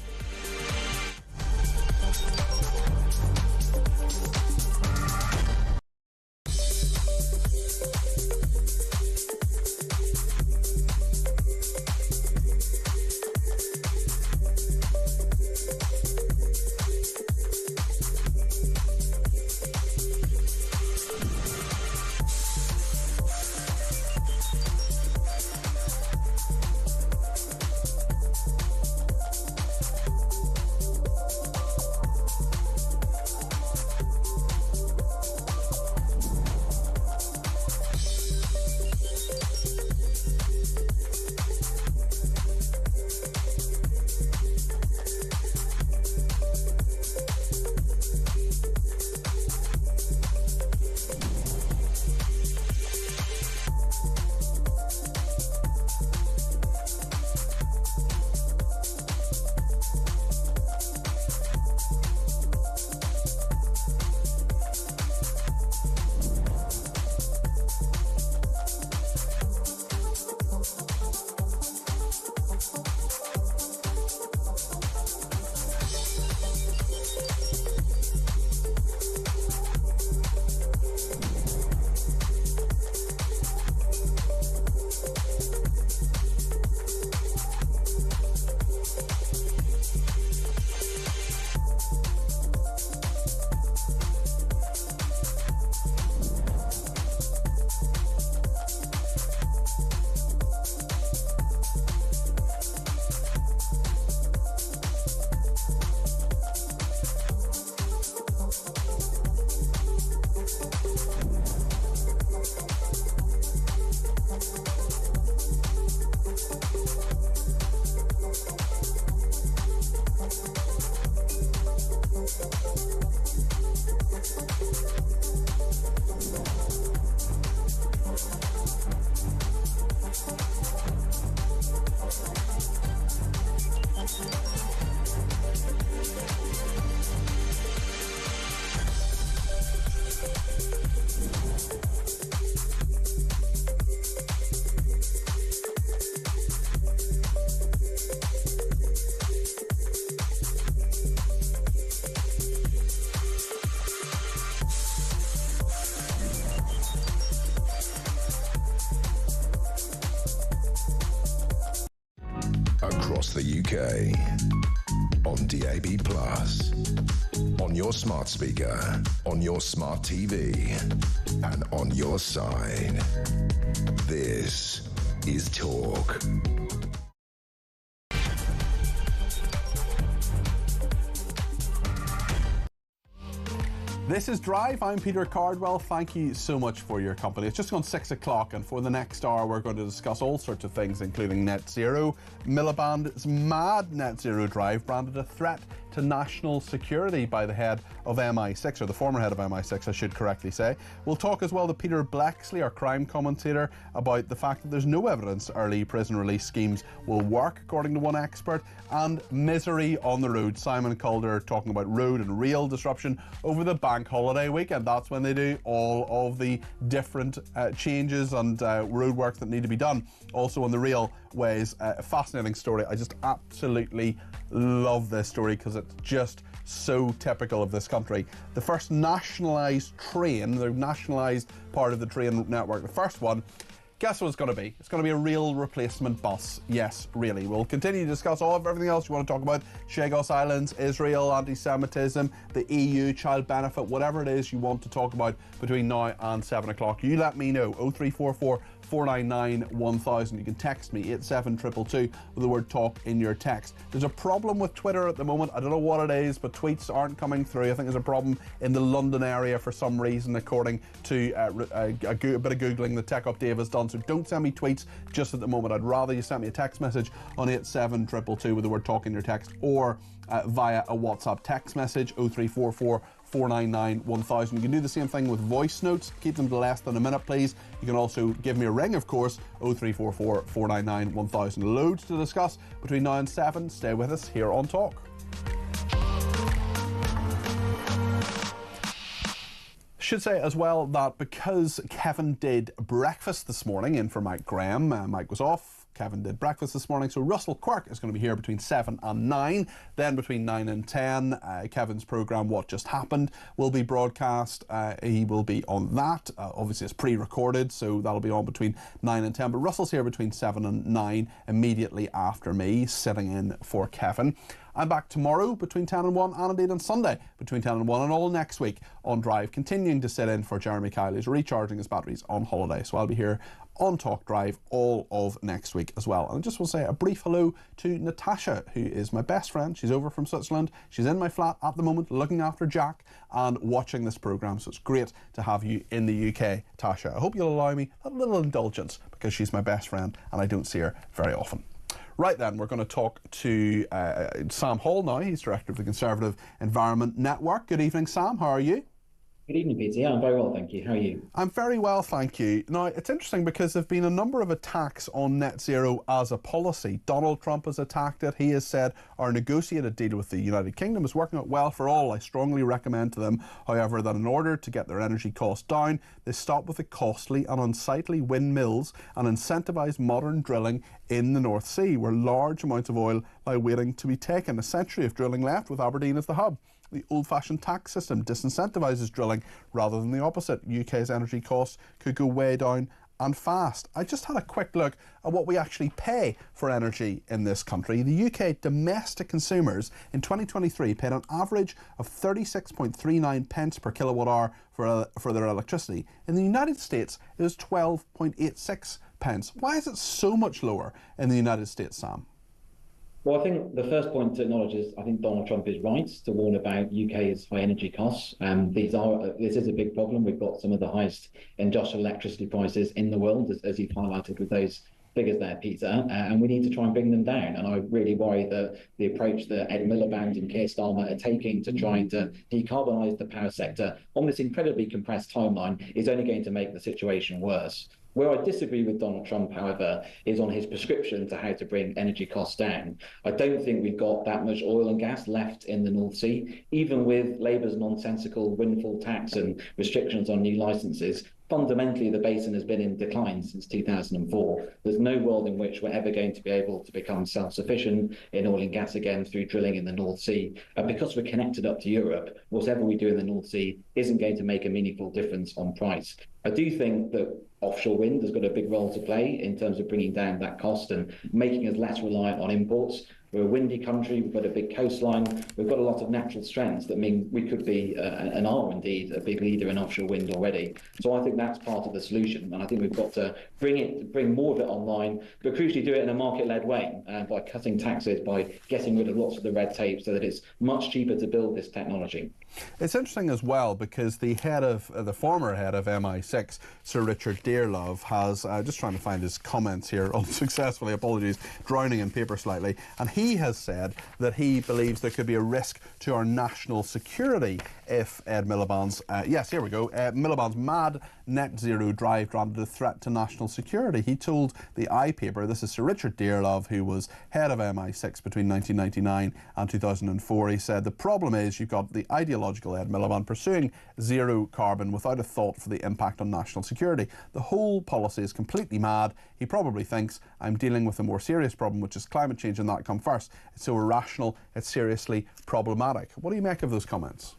Speaker 1: across the UK, on DAB+, on your smart speaker, on your smart TV, and on your side. This is Talk.
Speaker 2: This is Drive. I'm Peter Cardwell. Thank you so much for your company. It's just gone 6 o'clock, and for the next hour we're going to discuss all sorts of things, including net zero. Miliband's mad net zero drive branded a threat to national security by the head of MI6, or the former head of MI6, I should correctly say. We'll talk as well to Peter Blexley, our crime commentator, about the fact that there's no evidence early prison release schemes will work, according to one expert, and misery on the road. Simon Calder talking about road and rail disruption over the bank holiday weekend. That's when they do all of the different changes and road work that need to be done. Also on the railways, a fascinating story. I just absolutely love this story because it's just so typical of this country. The first nationalised train, the nationalised part of the train network, the first one, guess what it's going to be? It's going to be a real replacement bus. Yes, really. We'll continue to discuss all of everything else you want to talk about. Chagos Islands, Israel, anti-Semitism, the EU, child benefit, whatever it is you want to talk about between now and 7 o'clock. You let me know. 0344 499 1000. You can text me 87222 with the word talk in your text. There's a problem with Twitter at the moment. I don't know what it is, but tweets aren't coming through. I think there's a problem in the London area for some reason, according to a bit of Googling that Tech Up Dave has done. So don't send me tweets just at the moment. I'd rather you send me a text message on 87222 with the word talk in your text, or via a WhatsApp text message 0344 499 1000. You can do the same thing with voice notes. Keep them to less than a minute, please. You can also give me a ring, of course, 0344 499 1000. Loads to discuss between now and 7. Stay with us here on Talk. Should say as well that because Kevin did breakfast this morning in for Mike Graham, Mike was off. Kevin did breakfast this morning, so Russell Quirk is going to be here between 7 and 9. Then between 9 and 10, Kevin's programme What Just Happened will be broadcast. He will be on that. Obviously, it's pre-recorded, so that'll be on between 9 and 10. But Russell's here between 7 and 9, immediately after me, sitting in for Kevin. I'm back tomorrow between 10 and 1, and indeed on Sunday between 10 and 1, and all next week on Drive, continuing to sit in for Jeremy Kyle, who's recharging his batteries on holiday. So I'll be here on Talk Drive all of next week as well. And I just want to say a brief hello to Natasha, who is my best friend. She's over from Switzerland. She's in my flat at the moment, looking after Jack and watching this programme. So it's great to have you in the UK, Tasha. I hope you'll allow me a little indulgence, because she's my best friend and I don't see her very often. Right then, we're going to talk to Sam Hall now. He's Director of the Conservative Environment Network. Good evening, Sam. How are you?
Speaker 9: Good evening, Peter. Yeah, I'm very well, thank you. How are you? I'm
Speaker 2: very well, thank you. Now, it's interesting because there have been a number of attacks on net zero as a policy. Donald Trump has attacked it. He has said our negotiated deal with the United Kingdom is working out well for all. I strongly recommend to them, however, that in order to get their energy costs down, they stop with the costly and unsightly windmills and incentivise modern drilling in the North Sea, where large amounts of oil lie waiting to be taken. A century of drilling left, with Aberdeen as the hub. The old-fashioned tax system disincentivises drilling rather than the opposite. UK's energy costs could go way down and fast. I just had a quick look at what we actually pay for energy in this country. The UK domestic consumers in 2023 paid an average of 36.39 pence per kilowatt hour for their electricity. In the United States, it was 12.86 pence. Why is it so much lower in the United States, Sam?
Speaker 9: Well, I think the first point to acknowledge is I think Donald Trump is right to warn about UK's high energy costs. This is a big problem. We've got some of the highest industrial electricity prices in the world, as you've highlighted with those figures there, Peter, and we need to try and bring them down. And I really worry that the approach that Ed Miliband and Keir Starmer are taking to trying to decarbonise the power sector on this incredibly compressed timeline is only going to make the situation worse. Where I disagree with Donald Trump, however, is on his prescription to how to bring energy costs down. I don't think we've got that much oil and gas left in the North Sea, even with Labour's nonsensical windfall tax and restrictions on new licences. Fundamentally, the basin has been in decline since 2004. There's no world in which we're ever going to be able to become self-sufficient in oil and gas again through drilling in the North Sea. And because we're connected up to Europe, whatever we do in the North Sea isn't going to make a meaningful difference on price. I do think that offshore wind has got a big role to play in terms of bringing down that cost and making us less reliant on imports. We're a windy country, we've got a big coastline, we've got a lot of natural strengths that mean we could be, and are indeed, a big leader in offshore wind already. So I think that's part of the solution, and I think we've got to bring more of it online, but crucially do it in a market-led way, by cutting taxes, by getting rid of lots of the red tape so that it's much cheaper to build this technology.
Speaker 2: It's interesting as well because the former head of MI6, Sir Richard Dearlove, has, just trying to find his comments here unsuccessfully, apologies, drowning in paper slightly, and he has said that he believes there could be a risk to our national security if Ed Miliband's, Miliband's mad net zero drive granted a threat to national security. He told the iPaper, this is Sir Richard Dearlove, who was head of MI6 between 1999 and 2004, he said, the problem is you've got the ideological Ed Miliband pursuing zero carbon without a thought for the impact on national security. The whole policy is completely mad. He probably thinks I'm dealing with a more serious problem, which is climate change, and that come first. It's so irrational, it's seriously problematic. What do you make of those comments?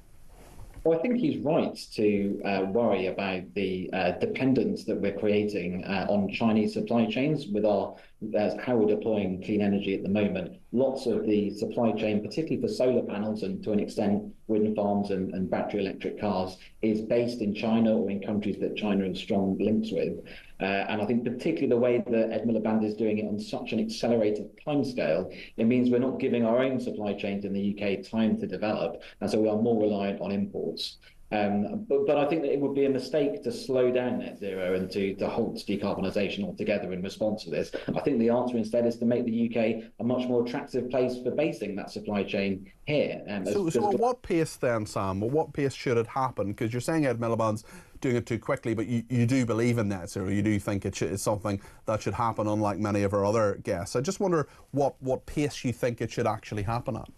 Speaker 9: Well, I think he's right to worry about the dependence that we're creating on Chinese supply chains with how we're deploying clean energy at the moment. Lots of the supply chain, particularly for solar panels and to an extent wind farms and battery electric cars, is based in China or in countries that China has strong links with. And I think particularly the way that Ed Miliband is doing it on such an accelerated timescale, it means we're not giving our own supply chains in the UK time to develop, and so we are more reliant on imports. But I think that it would be a mistake to slow down net zero and to halt decarbonisation altogether in response to this. I think the answer instead is to make the UK a much more attractive place for basing that supply chain here.
Speaker 2: So at what pace then, Sam? At what pace should it happen? Because you're saying Ed Miliband's doing it too quickly, but you do believe in net zero. You do think it's something that should happen, unlike many of our other guests. I just wonder what pace you think it should actually happen at.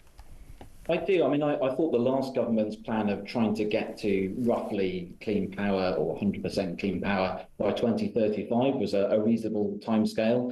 Speaker 9: I do. I mean, I thought the last government's plan of trying to get to roughly clean power or 100% clean power by 2035 was a reasonable timescale.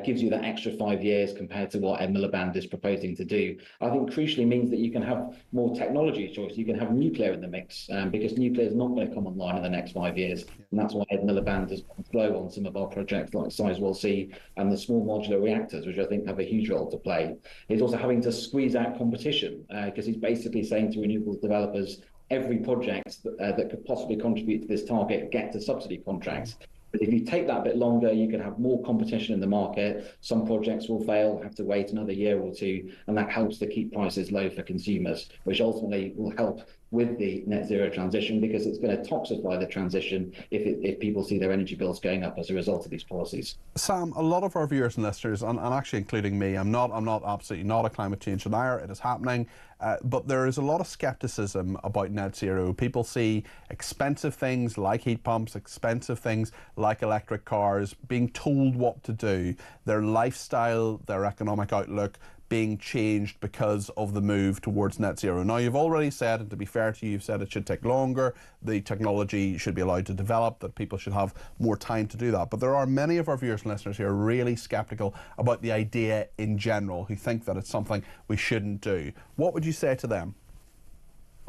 Speaker 9: Gives you that extra 5 years compared to what Ed Miliband is proposing to do. I think crucially means that you can have more technology choice. You can have nuclear in the mix because nuclear is not going to come online in the next 5 years. And that's why Ed Miliband has gone slow on some of our projects like Sizewell C and the small modular reactors, which I think have a huge role to play. He's also having to squeeze out competition. Because he's basically saying to renewables developers, every project that could possibly contribute to this target, get to subsidy contracts. But if you take that a bit longer, you can have more competition in the market. Some projects will fail, have to wait another year or two, and that helps to keep prices low for consumers, which ultimately will help with the net zero transition because it's going to toxify the transition if people see their energy bills going up as a result of these policies.
Speaker 2: Sam, a lot of our viewers and listeners, and actually including me, I'm absolutely not a climate change denier. It is happening. But there is a lot of scepticism about net zero. People see expensive things like heat pumps, expensive things like electric cars, being told what to do, their lifestyle, their economic outlook being changed because of the move towards net zero. Now, you've already said, and to be fair to you, you've said it should take longer, the technology should be allowed to develop, that people should have more time to do that. But there are many of our viewers and listeners who are really sceptical about the idea in general, who think that it's something we shouldn't do. What would you say to them?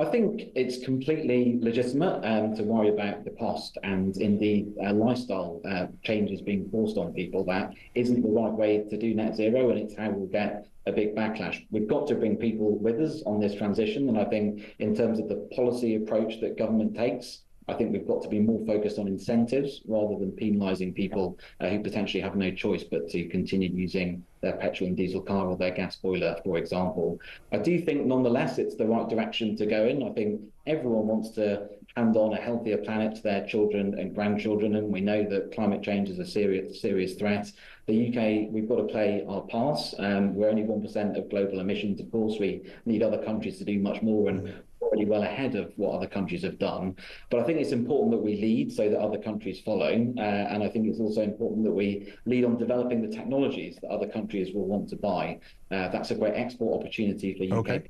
Speaker 9: I think it's completely legitimate to worry about the cost and indeed lifestyle changes being forced on people. That isn't the right way to do net zero, and it's how we'll get a big backlash. We've got to bring people with us on this transition, and I think in terms of the policy approach that government takes, I think we've got to be more focused on incentives rather than penalising people who potentially have no choice but to continue using their petrol and diesel car or their gas boiler, for example. I do think, nonetheless, it's the right direction to go in. I think everyone wants to hand on a healthier planet to their children and grandchildren, and we know that climate change is a serious threat. The UK, we've got to play our part. We're only 1% of global emissions. Of course, we need other countries to do much more, and already well ahead of what other countries have done. But I think it's important that we lead so that other countries follow. And I think it's also important that we lead on developing the technologies that other countries will want to buy. That's a great export opportunity for UK. Okay.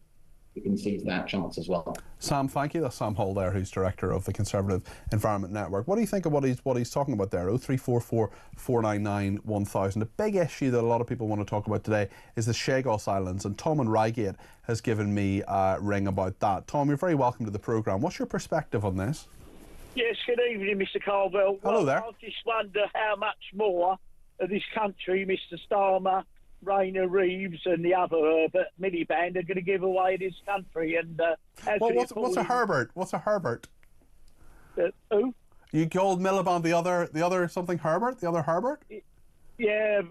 Speaker 9: We can seize that chance as well.
Speaker 2: Sam, thank you. That's Sam Hall there, who's director of the Conservative Environment Network. What do you think of what he's talking about there? 0344 499 1000. A big issue that a lot of people want to talk about today is the Chagos Islands, and Tom in Reigate has given me a ring about that. Tom, you're very welcome to the programme. What's your perspective on this?
Speaker 10: Yes, good evening, Mr. Cardwell.
Speaker 2: Hello there.
Speaker 10: I just wonder how much more of this country, Mr. Starmer, Rainer Reeves, and the other Miliband are going to give away this country. And
Speaker 2: well, what's a Herbert? What's a Herbert?
Speaker 10: Who?
Speaker 2: You called Miliband the other something Herbert? The other Herbert?
Speaker 10: Yeah,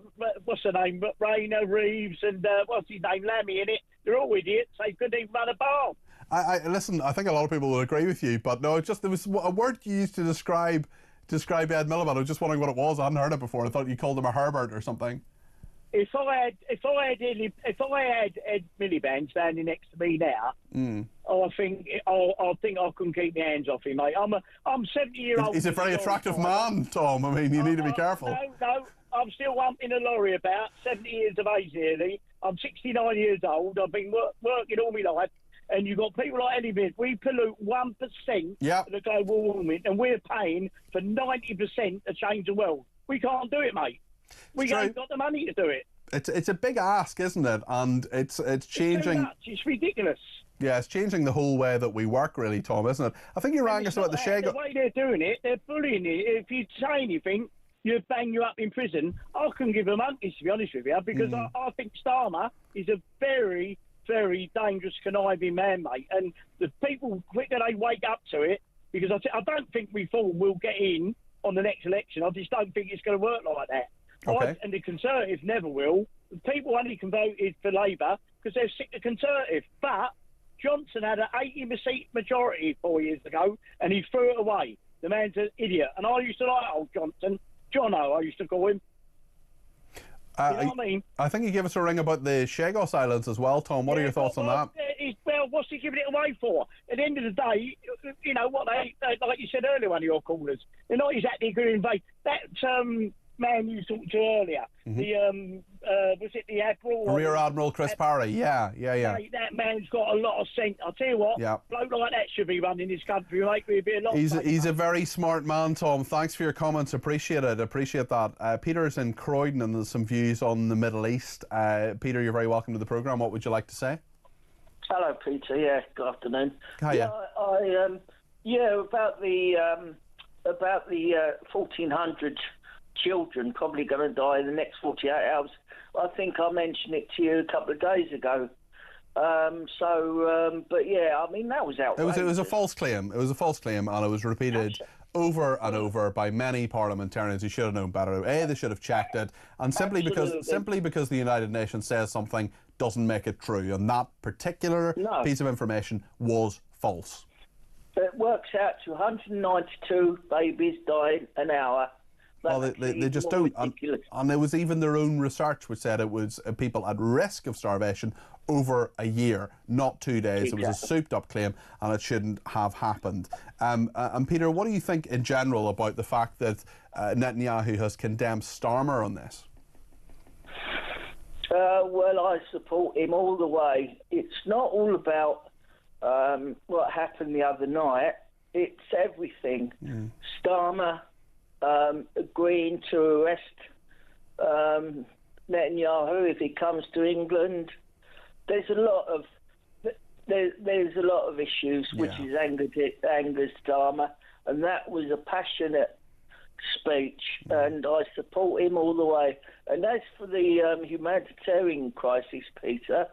Speaker 10: what's her name? Rainer Reeves and what's his name? Lammy, in it. They're all idiots. They couldn't even run a bar.
Speaker 2: I listen. I think a lot of people will agree with you, but no, there was a word you used to describe Ed Miliband. I was just wondering what it was. I hadn't heard it before. I thought you called him a Herbert or something.
Speaker 10: If I had Ed Miliband standing next to me now, I think I couldn't keep my hands off him, mate. I'm 70 years old.
Speaker 2: He's a very attractive man, Tom. I mean, you need to be careful.
Speaker 10: No, I'm still humping a lorry about 70 years of age nearly. I'm 69 years old. I've been working all my life. And you've got people like Eddie. We pollute 1% of the global warming, and we're paying for 90% to change the world. We can't do it, mate. We haven't got the money to do it.
Speaker 2: It's a big ask, isn't it? And it's changing.
Speaker 10: It's ridiculous.
Speaker 2: Yeah, it's changing the whole way that we work, really, Tom, isn't it? I think you rang us about the Chagos.
Speaker 10: The way they're doing it, they're bullying it. If you say anything, you bang you up in prison. I couldn't give them monkeys, to be honest with you, because I think Starmer is a very, very dangerous, conniving man, mate. And the people, quicker they wake up to it, because I don't think Reform will get in on the next election. I just don't think it's going to work like that.
Speaker 2: Okay.
Speaker 10: And the Conservatives never will. The people only can vote for Labour because they're sick of Conservative. But Johnson had an 80% majority 4 years ago, and he threw it away. The man's an idiot. And I used to like old Johnson. Jono, I used to call him. You know what I mean?
Speaker 2: I think you gave us a ring about the Chagos Islands as well, Tom. What are your thoughts on that?
Speaker 10: Well, what's he giving it away for? At the end of the day, you know what they like you said earlier, one of your callers, they're not exactly going to invade. That man you talked to earlier, was it the Admiral?
Speaker 2: Rear Admiral Chris Parry, yeah.
Speaker 10: That man's got a lot of sense. I'll tell you what, bloke like that should be running this country. Make me a bit of
Speaker 2: He's a very smart man, Tom. Thanks for your comments. Appreciate it. Appreciate that. Peter's in Croydon and there's some views on the Middle East. Peter, you're very welcome to the programme. What would you like to say?
Speaker 22: Hello, Peter. Yeah, good afternoon.
Speaker 2: Hiya.
Speaker 22: About the 1,400 children probably going to die in the next 48 hours. I think I mentioned it to you a couple of days ago. But yeah, I mean, that was outrageous.
Speaker 2: It was a false claim. It was a false claim, and it was repeated over and over by many parliamentarians who should have known better. They should have checked it, and simply because the United Nations says something doesn't make it true, and that particular piece of information was false.
Speaker 22: It works out to 192 babies dying an hour.
Speaker 2: Well, they just don't. And there was even their own research which said it was people at risk of starvation over a year, not 2 days. Exactly. It was a souped-up claim, and it shouldn't have happened. And Peter, what do you think in general about the fact that Netanyahu has condemned Starmer on this?
Speaker 22: Well, I support him all the way. It's not all about what happened the other night. It's everything. Starmer agreeing to arrest Netanyahu if he comes to England. There's a lot of issues which is angers Starmer, and that was a passionate speech, and I support him all the way. And as for the humanitarian crisis, Peter,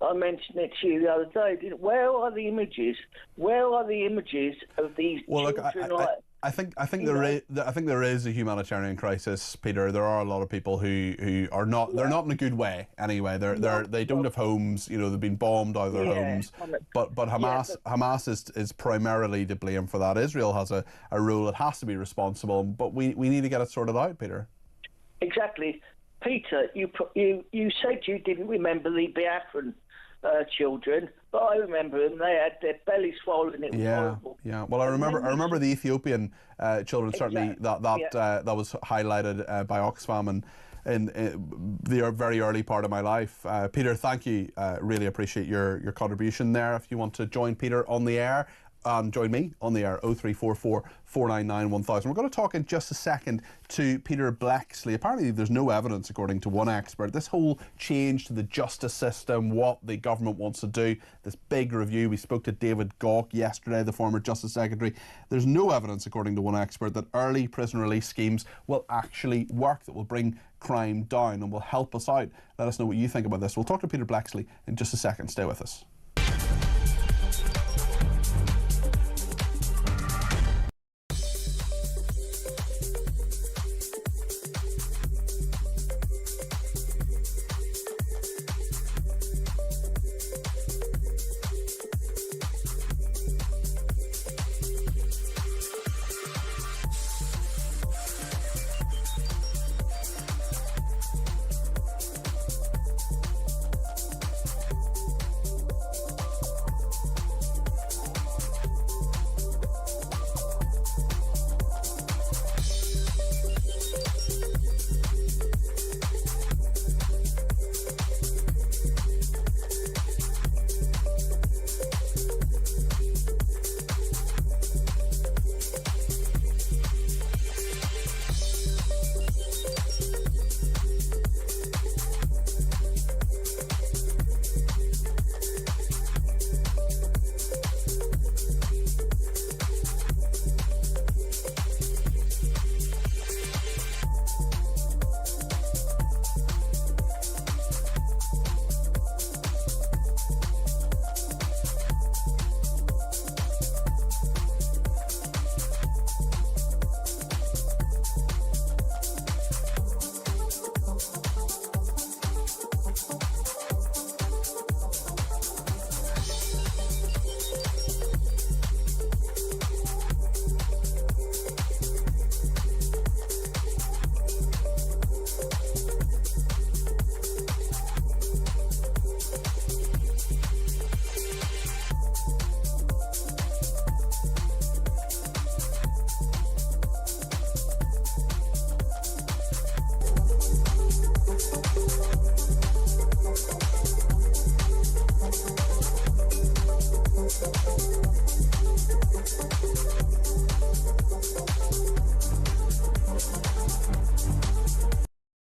Speaker 22: I mentioned it to you the other day. Where are the images? Where are the images of these children?
Speaker 2: I think there is a humanitarian crisis, Peter. There are a lot of people who are not. They're not in a good way anyway. They don't have homes. You know, they've been bombed out of their homes. But Hamas is primarily to blame for that. Israel has a rule. It has to be responsible. But we need to get it sorted out, Peter.
Speaker 22: Exactly, Peter. You said you didn't remember the Biafran children, but I remember them. They had their bellies swollen. It was horrible.
Speaker 2: Yeah. Well, I remember the Ethiopian children. Certainly, that was highlighted by Oxfam in the very early part of my life. Peter, thank you. Really appreciate your contribution there. If you want to join Peter on the air, join me on the air, 0344 499 1000. We're going to talk in just a second to Peter Bleksley. Apparently there's no evidence, according to one expert. This whole change to the justice system, what the government wants to do, this big review. We spoke to David Gauke yesterday, the former Justice Secretary. There's no evidence, according to one expert, that early prison release schemes will actually work, that will bring crime down and will help us out. Let us know what you think about this. We'll talk to Peter Bleksley in just a second. Stay with us.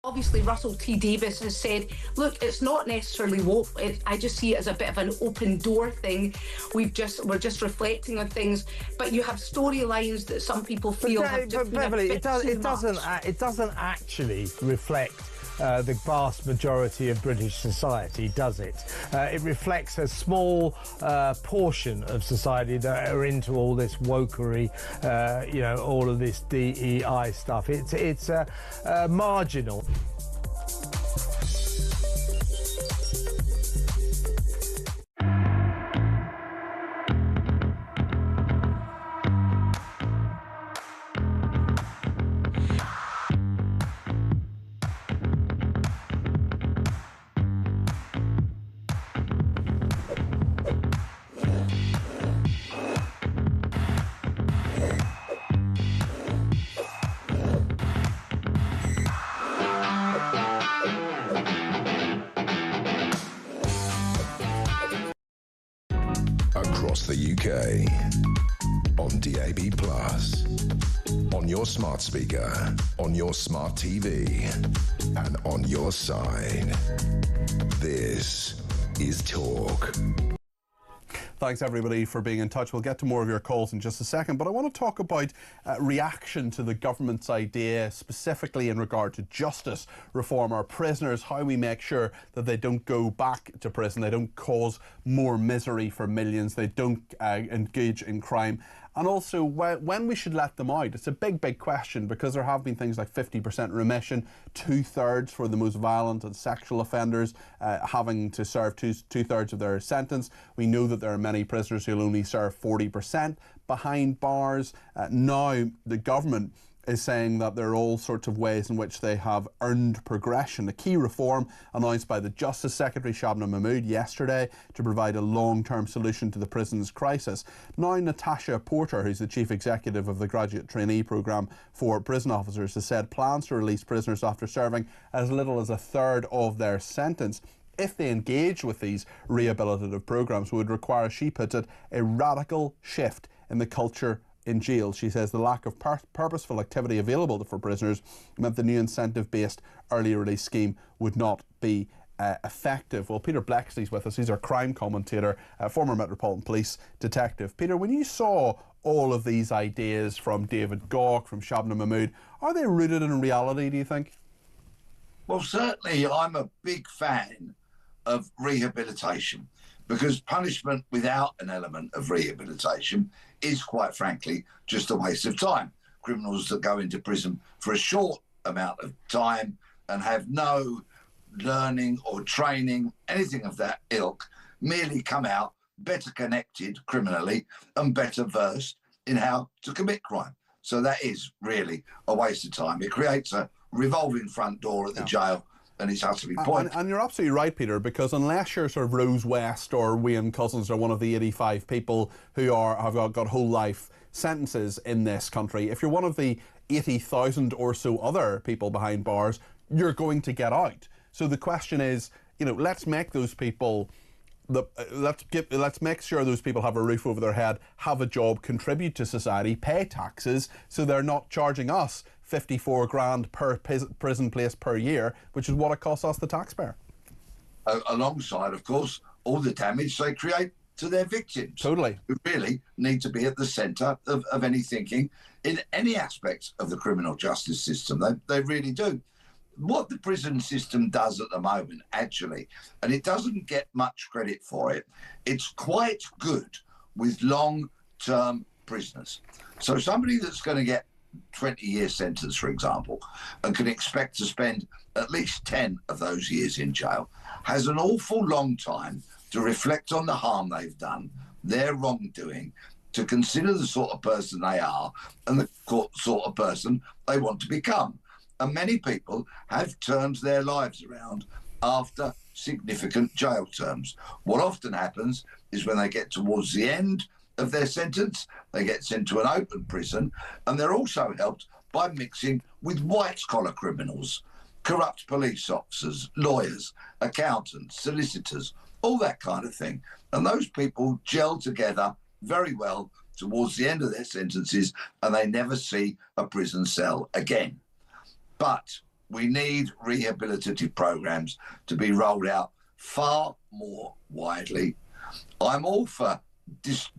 Speaker 4: Obviously, Russell T Davies has said, look, it's not necessarily woke. I just see it as a bit of an open door thing. We're just reflecting on things, but you have storylines that some people feel have just been
Speaker 18: Beverly,
Speaker 4: a bit
Speaker 18: it doesn't actually reflect the vast majority of British society, does it? It reflects a small portion of society that are into all this wokery, all of this DEI stuff. It's marginal.
Speaker 1: Across the UK, on DAB+, on your smart speaker, on your smart TV, and on your side. This is Talk.
Speaker 2: Thanks everybody for being in touch. We'll get to more of your calls in just a second, but I want to talk about reaction to the government's idea, specifically in regard to justice reform, our prisoners, how we make sure that they don't go back to prison, they don't cause more misery for millions, they don't engage in crime, and also when we should let them out. It's a big question, because there have been things like 50% remission, 2/3 for the most violent and sexual offenders having to serve two-thirds of their sentence. We know that there are many prisoners who'll only serve 40% behind bars. Now the government is saying that there are all sorts of ways in which they have earned progression. A key reform announced by the Justice Secretary, Shabnam Mahmood, yesterday to provide a long-term solution to the prisons crisis. Now Natasha Porter, who's the Chief Executive of the Graduate Trainee Programme for Prison Officers, has said plans to release prisoners after serving as little as 1/3 of their sentence if they engage with these rehabilitative programmes, would require, she puts it, a radical shift in the culture in jail. She says the lack of purposeful activity available for prisoners meant the new incentive-based early release scheme would not be effective. Well, Peter Blexley's with us. He's our crime commentator, former Metropolitan Police detective. Peter, when you saw all of these ideas from David Gauke, from Shabna Mahmood, are they rooted in reality, do you think?
Speaker 11: Well, certainly I'm a big fan of rehabilitation, because punishment without an element of rehabilitation is, quite frankly, just a waste of time. Criminals that go into prison for a short amount of time and have no learning or training, anything of that ilk, merely come out better connected criminally and better versed in how to commit crime. So that is really a waste of time. It creates a revolving front door at the jail, and it's utterly pointless.
Speaker 2: And you're absolutely right, Peter, because unless you're sort of Rose West or Wayne Couzens or one of the 85 people who have got whole life sentences in this country, if you're one of the 80,000 or so other people behind bars, you're going to get out. So the question is, you know, let's make those people, let's make sure those people have a roof over their head, have a job, contribute to society, pay taxes, so they're not charging us 54 grand per prison place per year, which is what it costs us, the taxpayer.
Speaker 11: Alongside, of course, all the damage they create to their victims.
Speaker 2: Totally.
Speaker 11: Who really need to be at the centre of any thinking in any aspect of the criminal justice system. They really do. What the prison system does at the moment, actually, and it doesn't get much credit for it, it's quite good with long-term prisoners. So somebody that's going to get 20-year sentence, for example, and can expect to spend at least 10 of those years in jail, has an awful long time to reflect on the harm they've done, their wrongdoing, to consider the sort of person they are and the sort of person they want to become. And many people have turned their lives around after significant jail terms. What often happens is when they get towards the end of their sentence, they get sent to an open prison, and they're also helped by mixing with white-collar criminals, corrupt police officers, lawyers, accountants, solicitors, all that kind of thing. And those people gel together very well towards the end of their sentences, and they never see a prison cell again. But we need rehabilitative programs to be rolled out far more widely. I'm all for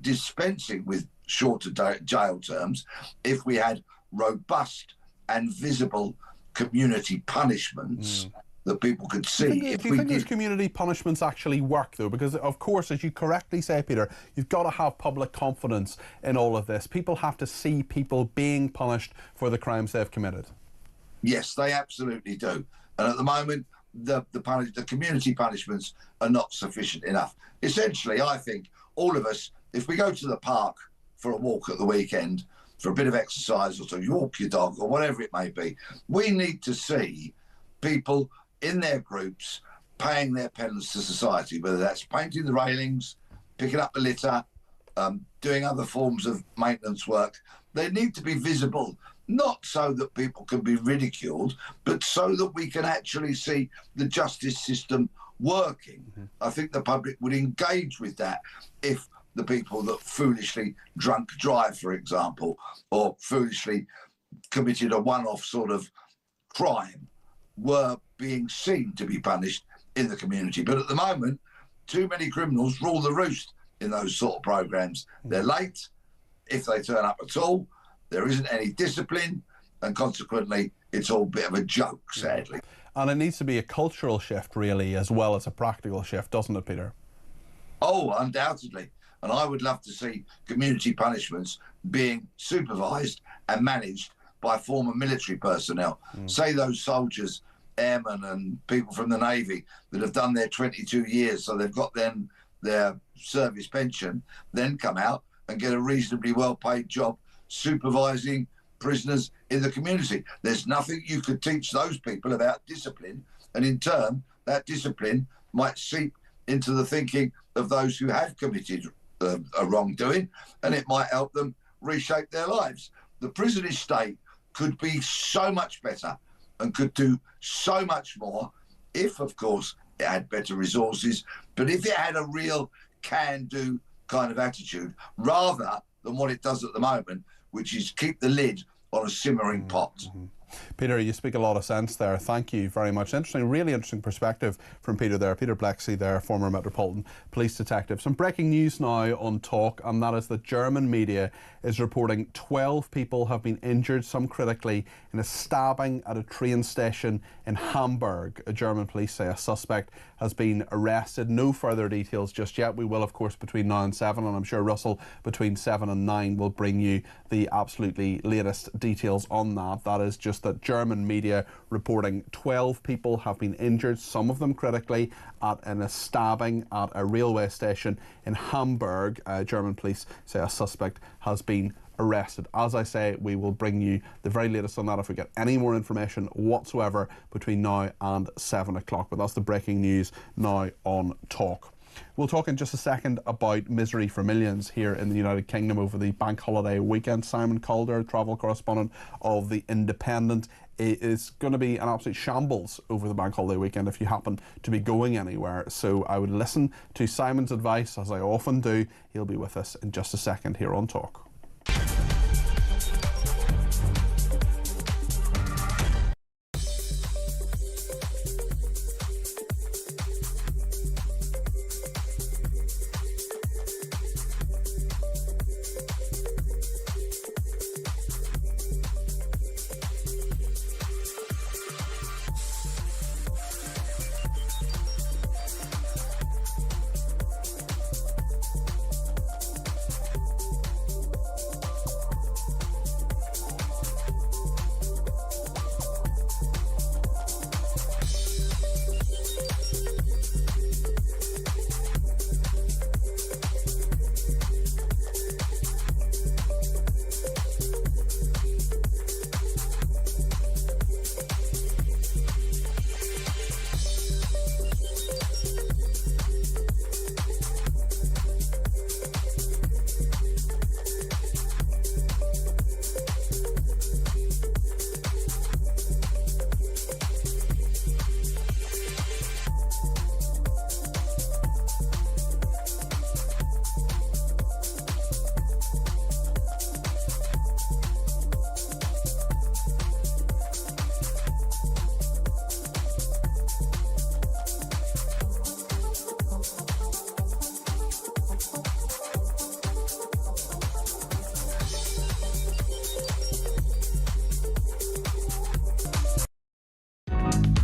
Speaker 11: dispensing with shorter jail terms if we had robust and visible community punishments that people could see.
Speaker 2: Do you think those community punishments actually work, though? Because, of course, as you correctly say, Peter, you've got to have public confidence in all of this. People have to see people being punished for the crimes they've committed.
Speaker 11: Yes, they absolutely do. And at the moment, the community punishments are not sufficient enough. Essentially, I think all of us, if we go to the park for a walk at the weekend, for a bit of exercise, or so you walk your dog, or whatever it may be, we need to see people in their groups paying their penance to society, whether that's painting the railings, picking up the litter, doing other forms of maintenance work. They need to be visible, not so that people can be ridiculed, but so that we can actually see the justice system working. I think the public would engage with that if the people that foolishly drunk drive, for example, or foolishly committed a one-off sort of crime, were being seen to be punished in the community. But at the moment, too many criminals rule the roost in those sort of programs. They're late, if they turn up at all. There isn't any discipline, and consequently, it's all a bit of a joke, sadly.
Speaker 2: And it needs to be a cultural shift, really, as well as a practical shift, doesn't it, Peter?
Speaker 11: Oh, undoubtedly. And I would love to see community punishments being supervised and managed by former military personnel. Say those soldiers, airmen and people from the Navy that have done their 22 years, so they've got their service pension, then come out and get a reasonably well-paid job supervising prisoners in the community. There's nothing you could teach those people about discipline, and in turn, that discipline might seep into the thinking of those who have committed a wrongdoing, and it might help them reshape their lives. The prison estate could be so much better and could do so much more if, of course, it had better resources. But if it had a real can-do kind of attitude, rather than what it does at the moment, which is keep the lid on a simmering pot.
Speaker 2: Peter, you speak a lot of sense there. Thank you very much. Interesting, really interesting perspective from Peter there. Peter Blexey there, former Metropolitan Police Detective. Some breaking news now on Talk, and that is that German media is reporting 12 people have been injured, some critically, in a stabbing at a train station in Hamburg. German police say a suspect has been arrested. No further details just yet. We will, of course, between now and 7, and I'm sure Russell between 7 and 9 will bring you the absolutely latest details on that. That is just that German media reporting 12 people have been injured, some of them critically, in a stabbing at a railway station in Hamburg. German police say a suspect has been arrested. As I say, we will bring you the very latest on that if we get any more information whatsoever between now and 7 o'clock. But that's the breaking news now on Talk. We'll talk in just a second about misery for millions here in the United Kingdom over the bank holiday weekend. Simon Calder, travel correspondent of The Independent. It is going to be an absolute shambles over the bank holiday weekend if you happen to be going anywhere. So I would listen to Simon's advice, as I often do. He'll be with us in just a second here on Talk.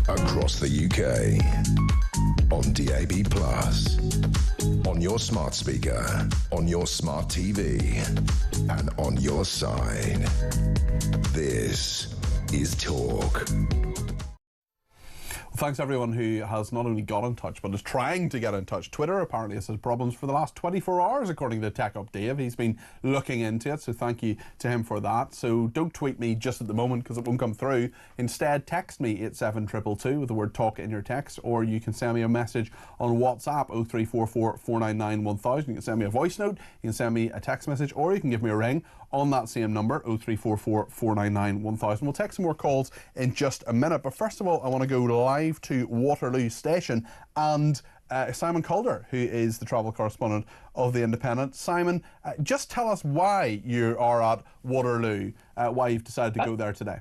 Speaker 1: Across the UK, on DAB+, on your smart speaker, on your smart TV, and on your side. This is Talk.
Speaker 2: Thanks everyone who has not only got in touch but is trying to get in touch. Twitter apparently has had problems for the last 24 hours according to Tech Up Dave. He's been looking into it, so thank you to him for that. So don't tweet me just at the moment because it won't come through. Instead, text me 87222 with the word talk in your text, or you can send me a message on WhatsApp 0344 499 1000. You can send me a voice note, you can send me a text message, or you can give me a ring on that same number 0344 499 1000. We'll take some more calls in just a minute, but first of all I want to go live to Waterloo Station and Simon Calder, who is the travel correspondent of The Independent. Simon, just tell us why you are at Waterloo, why you've decided to go there today.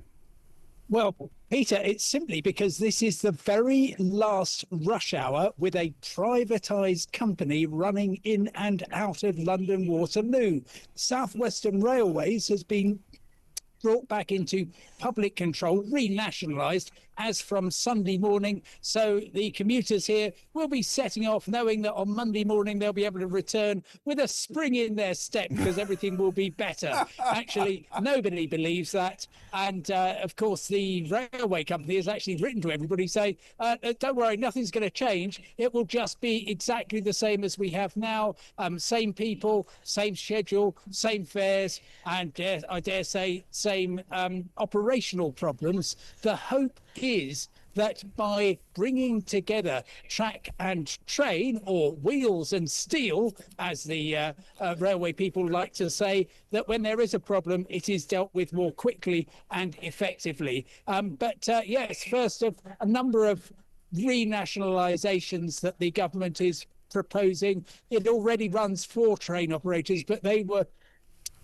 Speaker 5: Well, Peter, it's simply because this is the very last rush hour with a privatised company running in and out of London Waterloo. South Western Railways has been brought back into public control, renationalised as from Sunday morning. So the commuters here will be setting off knowing that on Monday morning they'll be able to return with a spring in their step because everything will be better. Actually, nobody believes that. And of course, the railway company has actually written to everybody saying, don't worry, nothing's going to change. It will just be exactly the same as we have now. Same people, same schedule, same fares, and I dare say, same operational problems. The hope is that by bringing together track and train, or wheels and steel, as the railway people like to say, that when there is a problem, it is dealt with more quickly and effectively. But yes, first of a number of renationalisations that the government is proposing. It already runs 4 train operators, but they were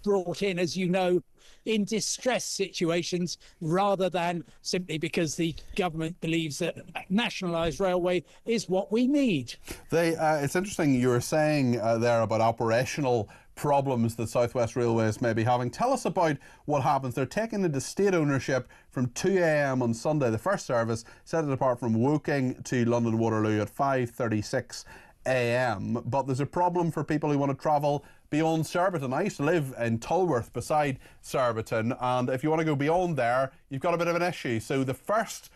Speaker 5: brought in, as you know, in distress situations rather than simply because the government believes that nationalised railway is what we need.
Speaker 2: It's interesting you were saying there about operational problems that South West Railways may be having. Tell us about what happens. They're taking it to state ownership from 2 a.m. on Sunday, the first service, set it apart from Woking to London Waterloo at 5:36 a.m. But there's a problem for people who want to travel beyond Surbiton. I used to live in Tulworth beside Surbiton, and if you want to go beyond there, you've got a bit of an issue. So the first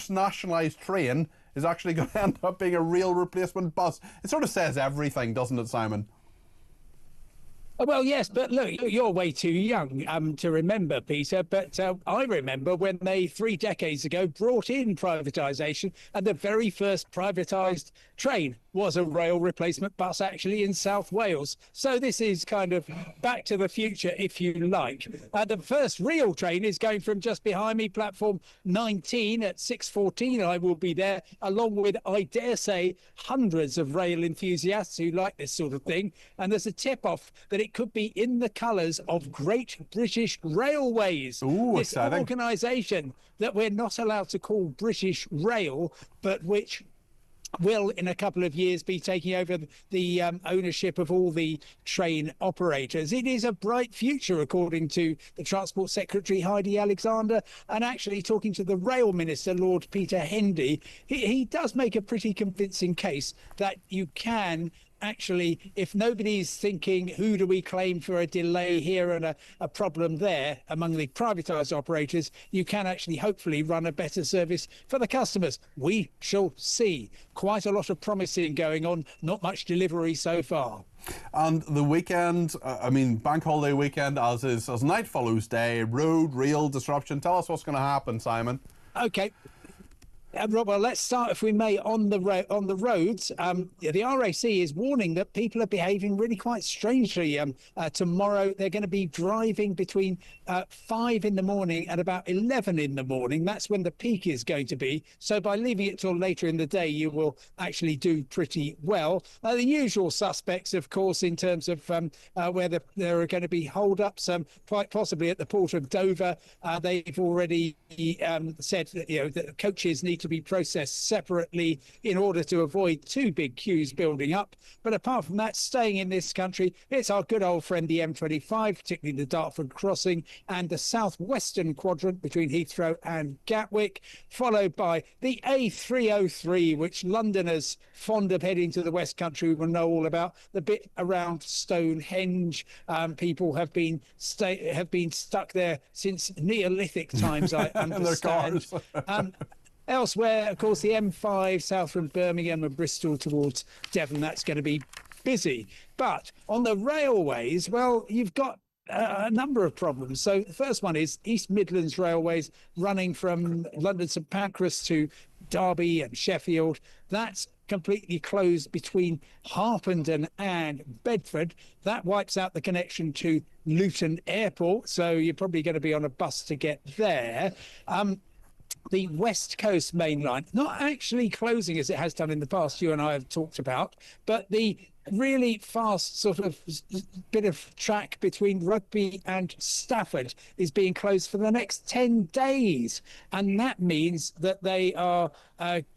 Speaker 2: nationalised train is actually going to end up being a real replacement bus. It sort of says everything, doesn't it, Simon?
Speaker 5: Well, yes, but look, you're way too young to remember, Peter, but I remember when they, 3 decades ago, brought in privatisation, and the very first privatised train was a rail replacement bus, actually, in South Wales. So this is kind of back to the future, if you like. The first real train is going from just behind me, platform 19 at 6:14. I will be there, along with, I dare say, hundreds of rail enthusiasts who like this sort of thing. And there's a tip-off that it could be in the colours of Great British Railways.
Speaker 2: Ooh,
Speaker 5: this
Speaker 2: exciting.
Speaker 5: organisation that we're not allowed to call British Rail, but which will in a couple of years be taking over the ownership of all the train operators. It is a bright future, according to the Transport Secretary Heidi Alexander, and actually talking to the Rail Minister, Lord Peter Hendy, he does make a pretty convincing case that you can actually, if nobody's thinking who do we claim for a delay here and a problem there among the privatised operators, you can actually hopefully run a better service for the customers. We shall see. Quite a lot of promising going on, not much delivery so far.
Speaker 2: And the weekend, bank holiday weekend, as night follows day, road, rail disruption. Tell us what's going to happen, Simon.
Speaker 5: Okay. Well, let's start, if we may, on the roads. The RAC is warning that people are behaving really quite strangely. Tomorrow, they're going to be driving between 5 in the morning and about 11 in the morning. That's when the peak is going to be. So by leaving it till later in the day, you will actually do pretty well. The usual suspects, of course, in terms of where there are going to be hold-ups, quite possibly at the port of Dover. They've already said that, that coaches need to be processed separately in order to avoid 2 big queues building up. But apart from that, staying in this country, it's our good old friend the M25, particularly the Dartford crossing and the southwestern quadrant between Heathrow and Gatwick, followed by the A303, which Londoners fond of heading to the West Country will know all about, the bit around Stonehenge. People have been stuck there since Neolithic times, I understand. Elsewhere, of course, the M5 south from Birmingham and Bristol towards Devon, that's going to be busy. But on the railways, well, you've got a number of problems. So the first one is East Midlands Railways running from London St Pancras to Derby and Sheffield. That's completely closed between Harpenden and Bedford. That wipes out the connection to Luton Airport, so you're probably going to be on a bus to get there. The West Coast Main Line, not actually closing as it has done in the past, you and I have talked about, but the really fast sort of bit of track between Rugby and Stafford is being closed for the next 10 days. And that means that they are,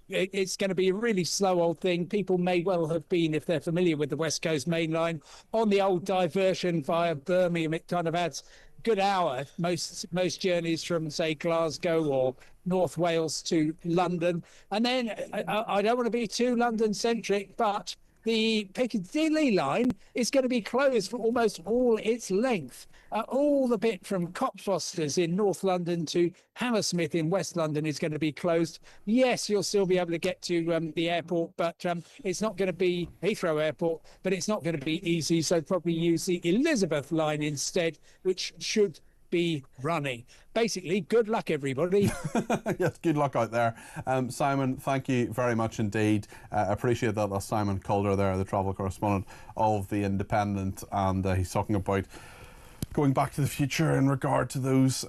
Speaker 5: it's going to be a really slow old thing. People may well have been, if they're familiar with the West Coast Main Line, on the old diversion via Birmingham. It kind of adds good hour, most journeys from, say, Glasgow or North Wales to London. And then I don't want to be too London-centric, but the Piccadilly line is going to be closed for almost all its length. All the bit from Cockfosters in North London to Hammersmith in West London is going to be closed. Yes, you'll still be able to get to the airport, but it's not going to be Heathrow Airport, but it's not going to be easy. So probably use the Elizabeth line instead, which should be running. Basically, good luck, everybody.
Speaker 2: Yes, good luck out there. Simon, thank you very much indeed. Appreciate that. That's Simon Calder there, the travel correspondent of The Independent, and he's talking about Going back to the future in regard to those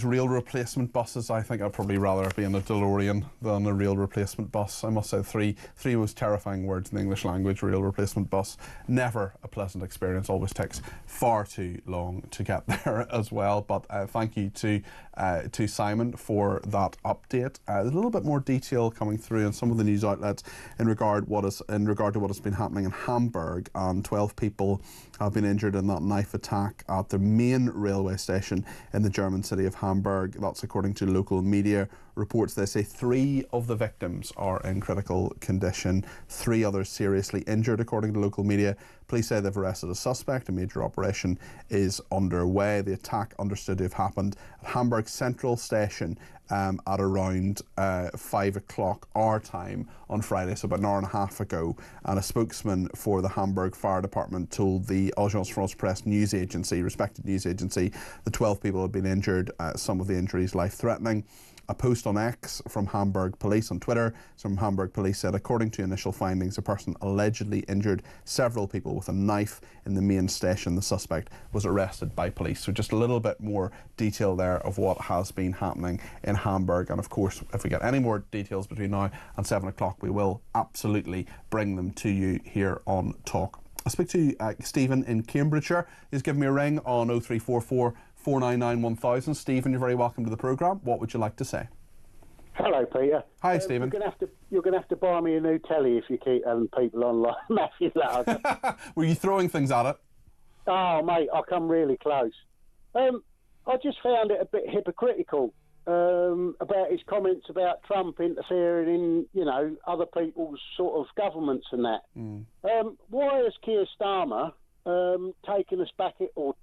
Speaker 2: rail replacement buses, I think I'd probably rather be in a DeLorean than a rail replacement bus. I must say, three most terrifying words in the English language: rail replacement bus. Never a pleasant experience. Always takes far too long to get there as well. But thank you to Simon for that update. There's a little bit more detail coming through in some of the news outlets in regard to what has been happening in Hamburg, and 12 people have been injured in that knife attack at the main railway station in the German city of Hamburg. That's according to local media reports. They say 3 of the victims are in critical condition, 3 others seriously injured, according to local media. Police say they've arrested a suspect. A major operation is underway. The attack understood to have happened at Hamburg Central Station at around 5 o'clock our time on Friday, so about an hour and a half ago. And a spokesman for the Hamburg Fire Department told the Agence France-Presse news agency, respected news agency, the 12 people had been injured, some of the injuries life-threatening. A post on X from Hamburg Police on Twitter. Some Hamburg Police said, according to initial findings, a person allegedly injured several people with a knife in the main station. The suspect was arrested by police. So just a little bit more detail there of what has been happening in Hamburg. And of course, if we get any more details between now and 7 o'clock, we will absolutely bring them to you here on Talk. I speak to Stephen in Cambridgeshire. He's given me a ring on 0344 499 1000. Stephen, you're very welcome to the programme. What would you like to say?
Speaker 12: Hello, Peter.
Speaker 2: Hi, Stephen.
Speaker 12: You're going to have to buy me a new telly if you keep having people on like Matthew Ladd.
Speaker 2: Were you throwing things at it?
Speaker 12: Oh, mate, I come really close. I just found it a bit hypocritical about his comments about Trump interfering in, other people's sort of governments and that. Why has Keir Starmer taken us back, or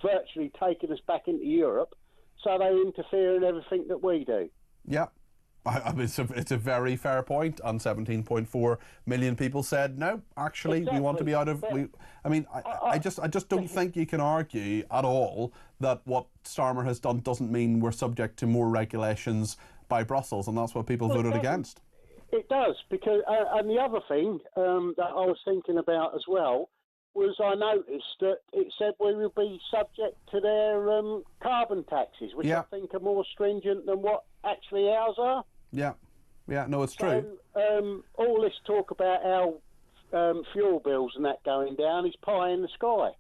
Speaker 12: virtually taken us back into Europe, so they interfere in everything that we do?
Speaker 2: Yeah. I mean, it's a very fair point, and 17.4 million people said no. Actually, exactly. We want to be out of. I just don't think you can argue at all that what Starmer has done doesn't mean we're subject to more regulations by Brussels, and that's what people voted against.
Speaker 12: It does, because and the other thing that I was thinking about as well was I noticed that it said we will be subject to their carbon taxes, which I think are more stringent than what actually ours are.
Speaker 2: Yeah, no, it's true.
Speaker 12: So, all this talk about our fuel bills and that going down is pie in the sky.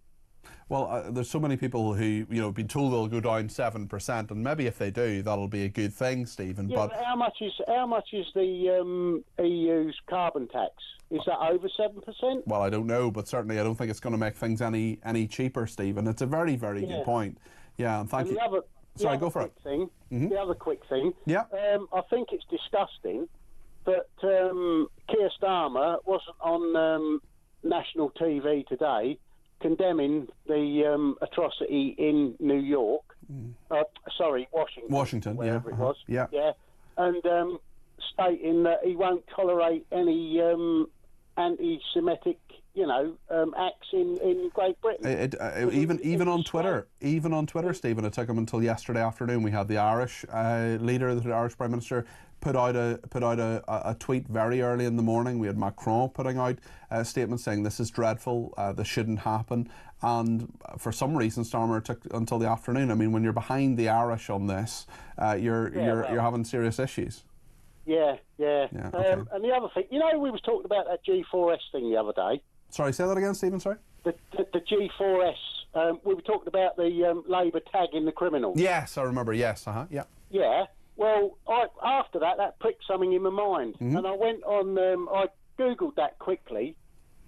Speaker 2: Well, there's so many people who, have been told they'll go down 7%, and maybe if they do, that'll be a good thing, Stephen.
Speaker 12: Yeah, but how much is the EU's carbon tax? Is that over 7%?
Speaker 2: Well, I don't know, but certainly I don't think it's going to make things any cheaper, Stephen. It's a very, very good point. Yeah, and thank you. Sorry, go for it.
Speaker 12: The other quick thing.
Speaker 2: Yeah.
Speaker 12: I think it's disgusting that Keir Starmer wasn't on national TV today condemning the atrocity in New York. Washington.
Speaker 2: Whatever
Speaker 12: it was.
Speaker 2: Yeah.
Speaker 12: And stating that he won't tolerate any anti-Semitic, acts in Great Britain.
Speaker 2: Even on Twitter, Stephen, it took him until yesterday afternoon. We had the Irish leader, the Irish Prime Minister, put out a tweet very early in the morning. We had Macron putting out a statement saying this is dreadful, this shouldn't happen. And for some reason, Starmer took until the afternoon. I mean, when you're behind the Irish on this, you're having serious issues.
Speaker 12: Yeah.
Speaker 2: Okay.
Speaker 12: And the other thing, we was talking about that G4S thing the other day.
Speaker 2: Sorry, say that again, Stephen, sorry?
Speaker 12: The G4S, we were talking about the Labour tagging the criminals.
Speaker 2: Yes, I remember, yes, yeah.
Speaker 12: Yeah, well, after that pricked something in my mind. Mm-hmm. And I went on, I Googled that quickly,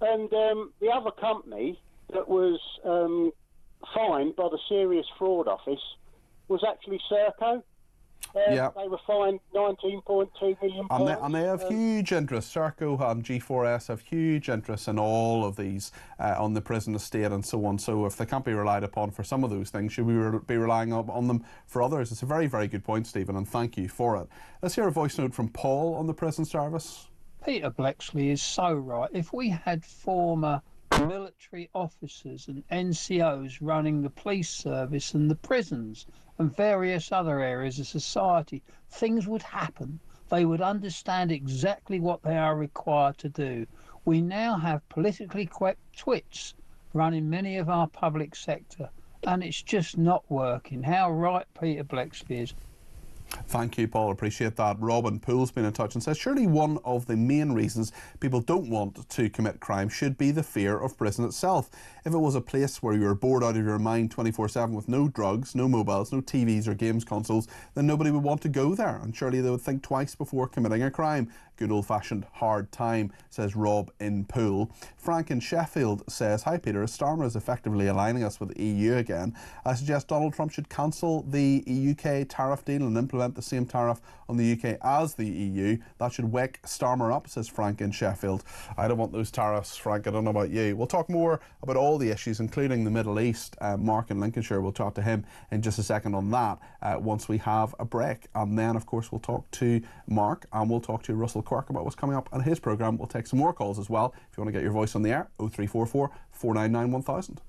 Speaker 12: and the other company that was fined by the Serious Fraud Office was actually Serco. They were fined £19.2 million.
Speaker 2: And they have huge interest. Serco and G4S have huge interest in all of these, on the prison estate and so on. So if they can't be relied upon for some of those things, should we be relying on them for others? It's a very, very good point, Stephen, and thank you for it. Let's hear a voice note from Paul on the prison service.
Speaker 14: Peter Blexley is so right. If we had former military officers and NCOs running the police service and the prisons and various other areas of society, things would happen. They would understand exactly what they are required to do. We now have politically correct twits running many of our public sector. and it's just not working. How right Peter Blexby is.
Speaker 2: Thank you, Paul. Appreciate that. Robin Poole's been in touch and says, surely one of the main reasons people don't want to commit crime should be the fear of prison itself. If it was a place where you were bored out of your mind 24/7 with no drugs, no mobiles, no TVs or games consoles, then nobody would want to go there, and surely they would think twice before committing a crime. Good old-fashioned hard time, says Rob in Poole. Frank in Sheffield says, hi Peter, Starmer is effectively aligning us with the EU again. I suggest Donald Trump should cancel the UK tariff deal and implement the same tariff on the UK as the EU. That should wake Starmer up, says Frank in Sheffield. I don't want those tariffs, Frank. I don't know about you. We'll talk more about all the issues, including the Middle East. Mark in Lincolnshire, we'll talk to him in just a second on that once we have a break. And then, of course, we'll talk to Mark and we'll talk to Russell Quirk about what's coming up on his programme. We'll take some more calls as well. If you want to get your voice on the air, 0344 499 1000.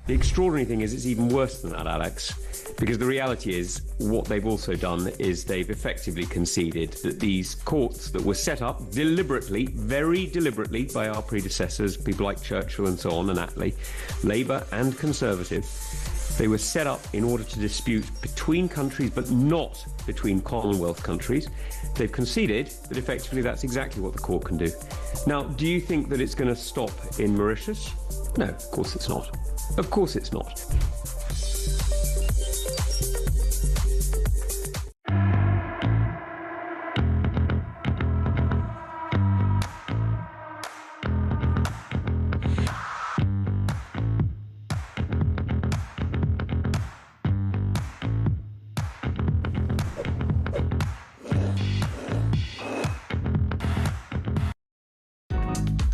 Speaker 13: The extraordinary thing is it's even worse than that, Alex, because the reality is what they've also done is they've effectively conceded that these courts that were set up deliberately, very deliberately by our predecessors, people like Churchill and so on and Attlee, Labour and Conservative, they were set up in order to dispute between countries but not between Commonwealth countries. They've conceded that effectively that's exactly what the court can do. Now, do you think that it's going to stop in Mauritius? No, of course it's not. Of course it's not.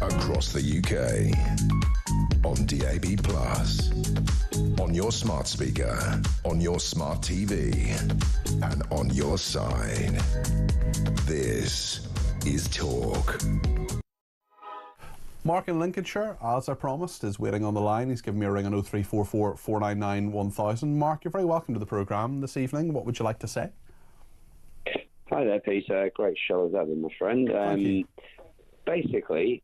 Speaker 1: Across the UK, on DAB+, on your smart speaker, on your smart TV, and on your side. This is Talk.
Speaker 2: Mark in Lincolnshire, as I promised, is waiting on the line. He's given me a ring on 0344 499 1000. Mark, you're very welcome to the programme this evening. What would you like to say?
Speaker 15: Hi there, Peter. Great show as ever, my friend. Basically,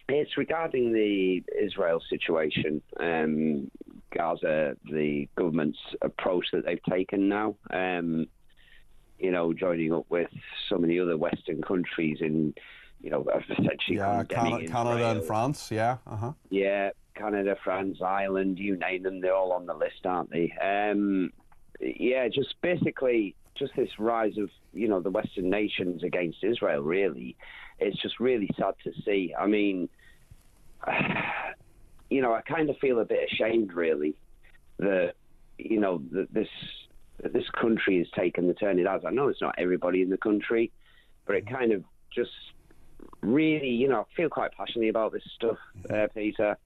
Speaker 15: it's regarding the Israel situation, Gaza, the government's approach that they've taken now, joining up with so many other Western countries in, essentially condemning
Speaker 2: Canada
Speaker 15: Israel.
Speaker 2: and France, yeah.
Speaker 15: Yeah, Canada, France, Ireland, you name them, they're all on the list, aren't they? Just basically, just this rise of, the Western nations against Israel, really. It's just really sad to see. I mean, I kind of feel a bit ashamed, really, that, this that this country has taken the turn it has. I know it's not everybody in the country, but it kind of just really, I feel quite passionately about this stuff, Peter.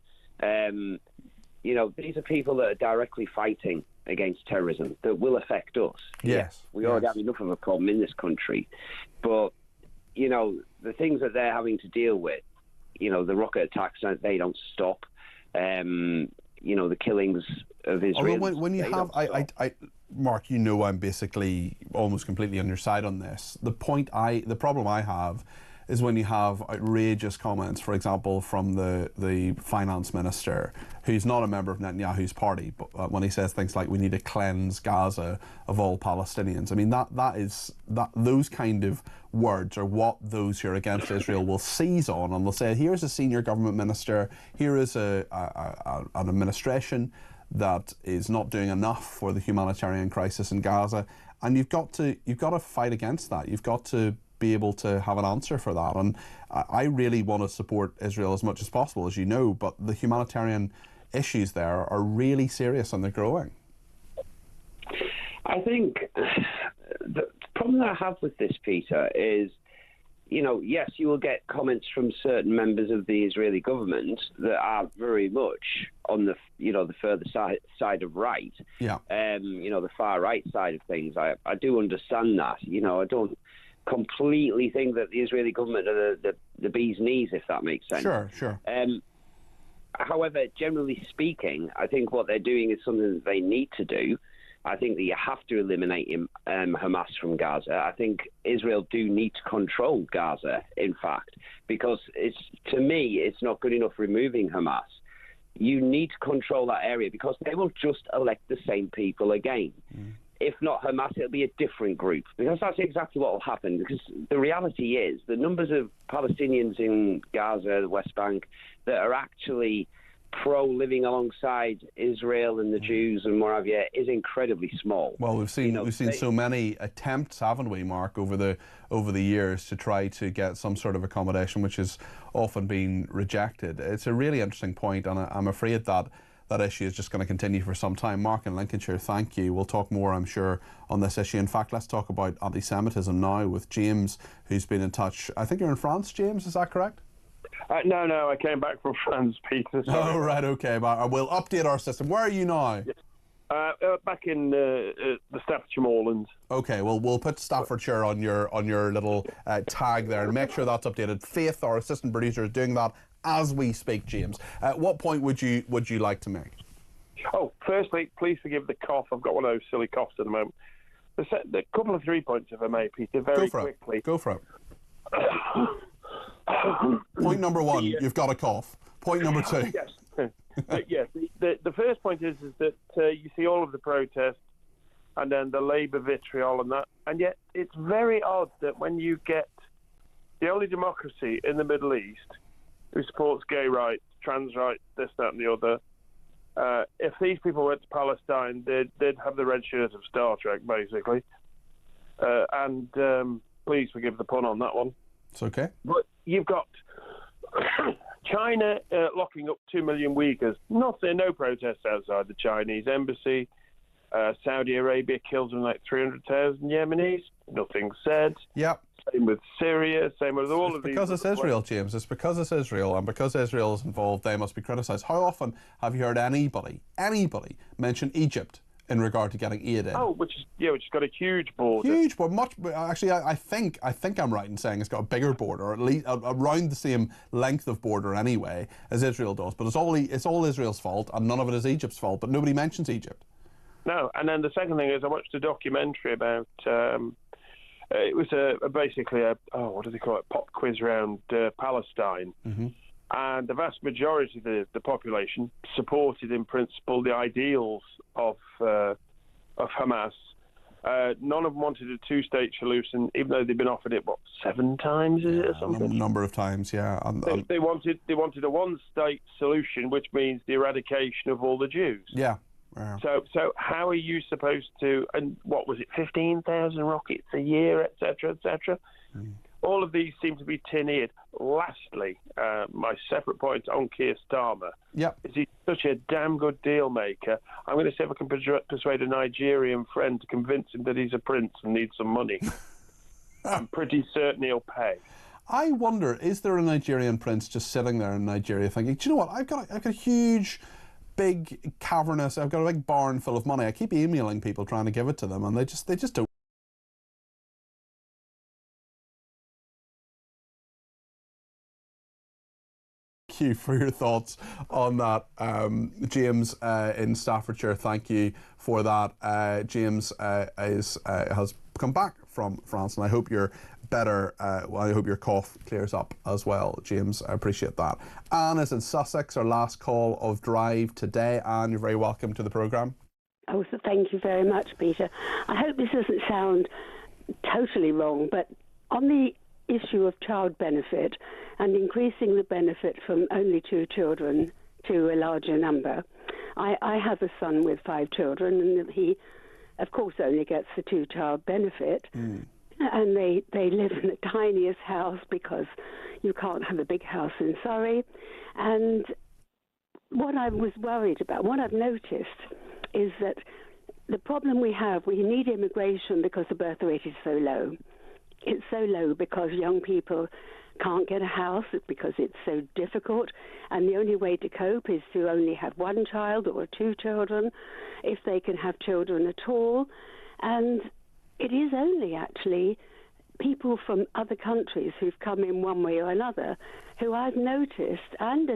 Speaker 15: These are people that are directly fighting against terrorism that will affect us.
Speaker 2: Yes.
Speaker 15: We already have enough of a problem in this country. But, the things that they're having to deal with, the rocket attacks, they don't stop. The killings of Israel.
Speaker 2: Although when you have, Mark, I'm basically almost completely on your side on this. The problem I have is when you have outrageous comments, for example, from the finance minister, who's not a member of Netanyahu's party, but when he says things like, we need to cleanse Gaza of all Palestinians. I mean, those kind of words are what those who are against Israel will seize on, and they'll say, here's a senior government minister, here is an administration that is not doing enough for the humanitarian crisis in Gaza, and you've got to fight against that. You've got to be able to have an answer for that. And I really want to support Israel as much as possible, as you know, but the humanitarian issues there are really serious and they're growing.
Speaker 15: I think the problem that I have with this, Peter, is, yes, you will get comments from certain members of the Israeli government that are very much on the further side of right.
Speaker 2: Yeah.
Speaker 15: The far right side of things. I do understand that. I don't completely think that the Israeli government are the bee's knees, if that makes sense.
Speaker 2: Sure.
Speaker 15: However, generally speaking, I think what they're doing is something that they need to do. I think that you have to eliminate Hamas from Gaza. I think Israel do need to control Gaza, in fact, because to me, it's not good enough removing Hamas. You need to control that area because they will just elect the same people again. If not Hamas, it'll be a different group, because that's exactly what will happen. Because the reality is the numbers of Palestinians in Gaza, the West Bank, that are actually pro-living alongside Israel and the Jews and what have you is incredibly small.
Speaker 2: Well, we've seen so many attempts, haven't we, Mark, over the years to try to get some sort of accommodation, which has often been rejected. It's a really interesting point, and I'm afraid that issue is just going to continue for some time. Mark in Lincolnshire, thank you. We'll talk more, I'm sure, on this issue. In fact, let's talk about anti-Semitism now with James, who's been in touch. I think you're in France, James, is that correct?
Speaker 16: No, I came back from France, Peter. Sorry.
Speaker 2: Oh, right, okay. But we'll update our system. Where are you now?
Speaker 16: Back in the Staffordshire Moorlands.
Speaker 2: Okay, well, we'll put Staffordshire on your little tag there and make sure that's updated. Faith, our assistant producer, is doing that as we speak, James. At what point would you like to make?
Speaker 16: Oh, firstly, please forgive the cough. I've got one of those silly coughs at the moment. The couple of 3 points, if I may, Peter, very quickly.
Speaker 2: Go for it. Point number one, you've got a cough. Point number two.
Speaker 16: Yes. Yes. The first point is that you see all of the protests and then the Labour vitriol and that, and yet it's very odd that when you get the only democracy in the Middle East who supports gay rights, trans rights, this, that and the other, if these people went to Palestine, they'd have the red shirt of Star Trek, basically. And please forgive the pun on that one.
Speaker 2: It's okay.
Speaker 16: But you've got China locking up 2 million Uyghurs. No protests outside the Chinese embassy. Saudi Arabia kills them like 300,000 Yemenis. Nothing said.
Speaker 2: Yep.
Speaker 16: Same with Syria. Same with all of these.
Speaker 2: Because it's Israel, James. It's because it's Israel, and because Israel is involved, they must be criticised. How often have you heard anybody mention Egypt in regard to getting aid in?
Speaker 16: Oh, which has got a huge border.
Speaker 2: Huge border. Actually, I think I'm right in saying it's got a bigger border, or at least around the same length of border anyway as Israel does. But it's all Israel's fault, and none of it is Egypt's fault. But nobody mentions Egypt.
Speaker 16: No, and then the second thing is I watched a documentary about. It was basically a what do they call it? Pop quiz round Palestine. Mm-hmm. And the vast majority of the population supported, in principle, the ideals of Hamas. None of them wanted a two-state solution, even though they've been offered it 7 times, is it, or something?
Speaker 2: A number of times, yeah.
Speaker 16: They wanted a one-state solution, which means the eradication of all the Jews.
Speaker 2: Yeah.
Speaker 16: So how are you supposed to? And what was it? 15,000 rockets a year, etc., etc. all of these seem to be tin-eared. Lastly, my separate point on Keir Starmer is he's such a damn good deal maker. I'm going to see if I can persuade a Nigerian friend to convince him that he's a prince and needs some money. I'm pretty certain he'll pay.
Speaker 2: I wonder, is there a Nigerian prince just sitting there in Nigeria thinking, do you know what, I've got a huge, big, cavernous, I've got a big barn full of money. I keep emailing people trying to give it to them, and they just don't. You for your thoughts on that. James in Staffordshire, thank you for that. James has come back from France, and I hope you're better. I hope your cough clears up as well, James. I appreciate that. Anne is in Sussex, our last call of Drive today. Anne, you're very welcome to the programme.
Speaker 17: Oh, so thank you very much, Peter. I hope this doesn't sound totally wrong, but on the issue of child benefit and increasing the benefit from only 2 children to a larger number. I have a son with 5 children, and he, of course, only gets the 2-child benefit. And they live in the tiniest house because you can't have a big house in Surrey. And what I was worried about, what I've noticed, is that the problem we need immigration because the birth rate is so low. It's so low because young people can't get a house because it's so difficult, and the only way to cope is to only have 1 child or 2 children, if they can have children at all. And it is only actually people from other countries who've come in one way or another who I've noticed and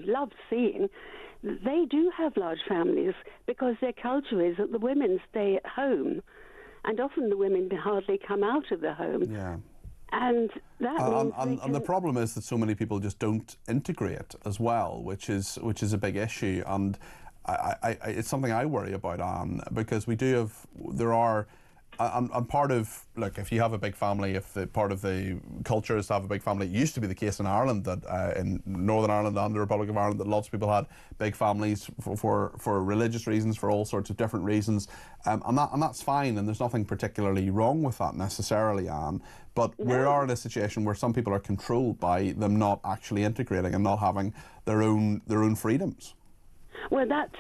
Speaker 17: loved seeing. They do have large families because their culture is that the women stay at home. And often the women hardly come out of the home.
Speaker 2: Yeah.
Speaker 17: And that means
Speaker 2: and the problem is that so many people just don't integrate as well, which is a big issue. And it's something I worry about, Anne, because there are And part of, look, if you have a big family, if the part of the culture is to have a big family, it used to be the case in Ireland, that in Northern Ireland and the Republic of Ireland, that lots of people had big families for religious reasons, for all sorts of different reasons, and that's fine, and there's nothing particularly wrong with that necessarily, Anne. But we are in a situation where some people are controlled by them not actually integrating and not having their own freedoms.
Speaker 17: Well, that's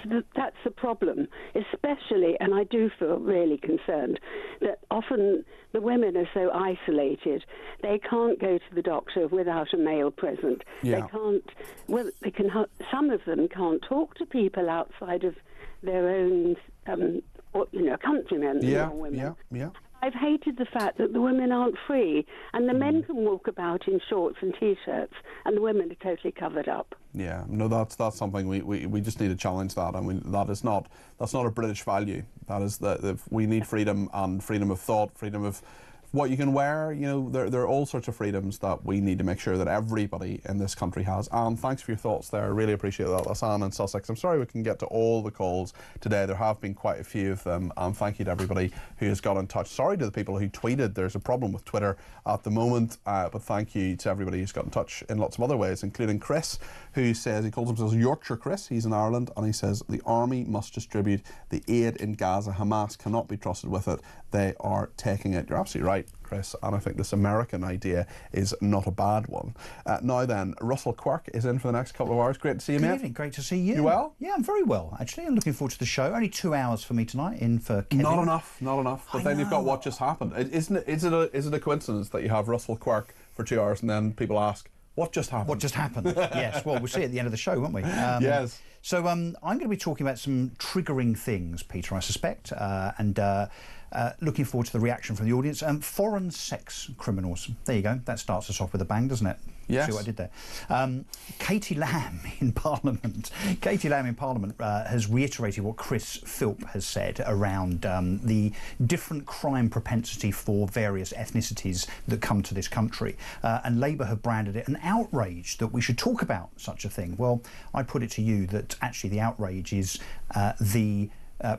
Speaker 17: the problem, especially, and I do feel really concerned that often the women are so isolated, they can't go to the doctor without a male present.
Speaker 2: Yeah.
Speaker 17: They can't. Well, some of them can't talk to people outside of their own, countrymen or women.
Speaker 2: Yeah.
Speaker 17: I've hated the fact that the women aren't free, and the men can walk about in shorts and t-shirts, and the women are totally covered up.
Speaker 2: Yeah, no, that's something we just need to challenge that, and that's not a British value. That is we need freedom, and freedom of thought, freedom of what you can wear. You know, there are all sorts of freedoms that we need to make sure that everybody in this country has. Anne, thanks for your thoughts there. I really appreciate that. That's Anne in Sussex. I'm sorry we can get to all the calls today. There have been quite a few of them, and thank you to everybody who has got in touch. Sorry to the people who tweeted. There's a problem with Twitter at the moment, but thank you to everybody who's got in touch in lots of other ways, including Chris, who says, he calls himself Yorkshire Chris, he's in Ireland, and he says the army must distribute the aid in Gaza. Hamas cannot be trusted with it. They are taking it. You're absolutely right, Chris, and I think this American idea is not a bad one. Now then, Russell Quirk is in for the next couple of hours. Great to see you, mate.
Speaker 19: Good evening, great to see you.
Speaker 2: You well?
Speaker 19: Yeah, I'm very well, actually. I'm looking forward to the show. Only 2 hours for me tonight in for Kevin.
Speaker 2: Not enough. But then you've got What Just Happened. Is it a coincidence that you have Russell Quirk for 2 hours and then people ask, what just happened?
Speaker 19: What just happened? Yes, well, we'll see at the end of the show, won't we?
Speaker 2: Yes.
Speaker 19: So I'm going to be talking about some triggering things, Peter, I suspect, and looking forward to the reaction from the audience. Foreign sex criminals. There you go. That starts us off with a bang, doesn't it?
Speaker 2: Yes.
Speaker 19: See what I did there? Katie Lamb in Parliament has reiterated what Chris Philp has said around the different crime propensity for various ethnicities that come to this country. And Labour have branded it an outrage that we should talk about such a thing. Well, I put it to you that actually the outrage is the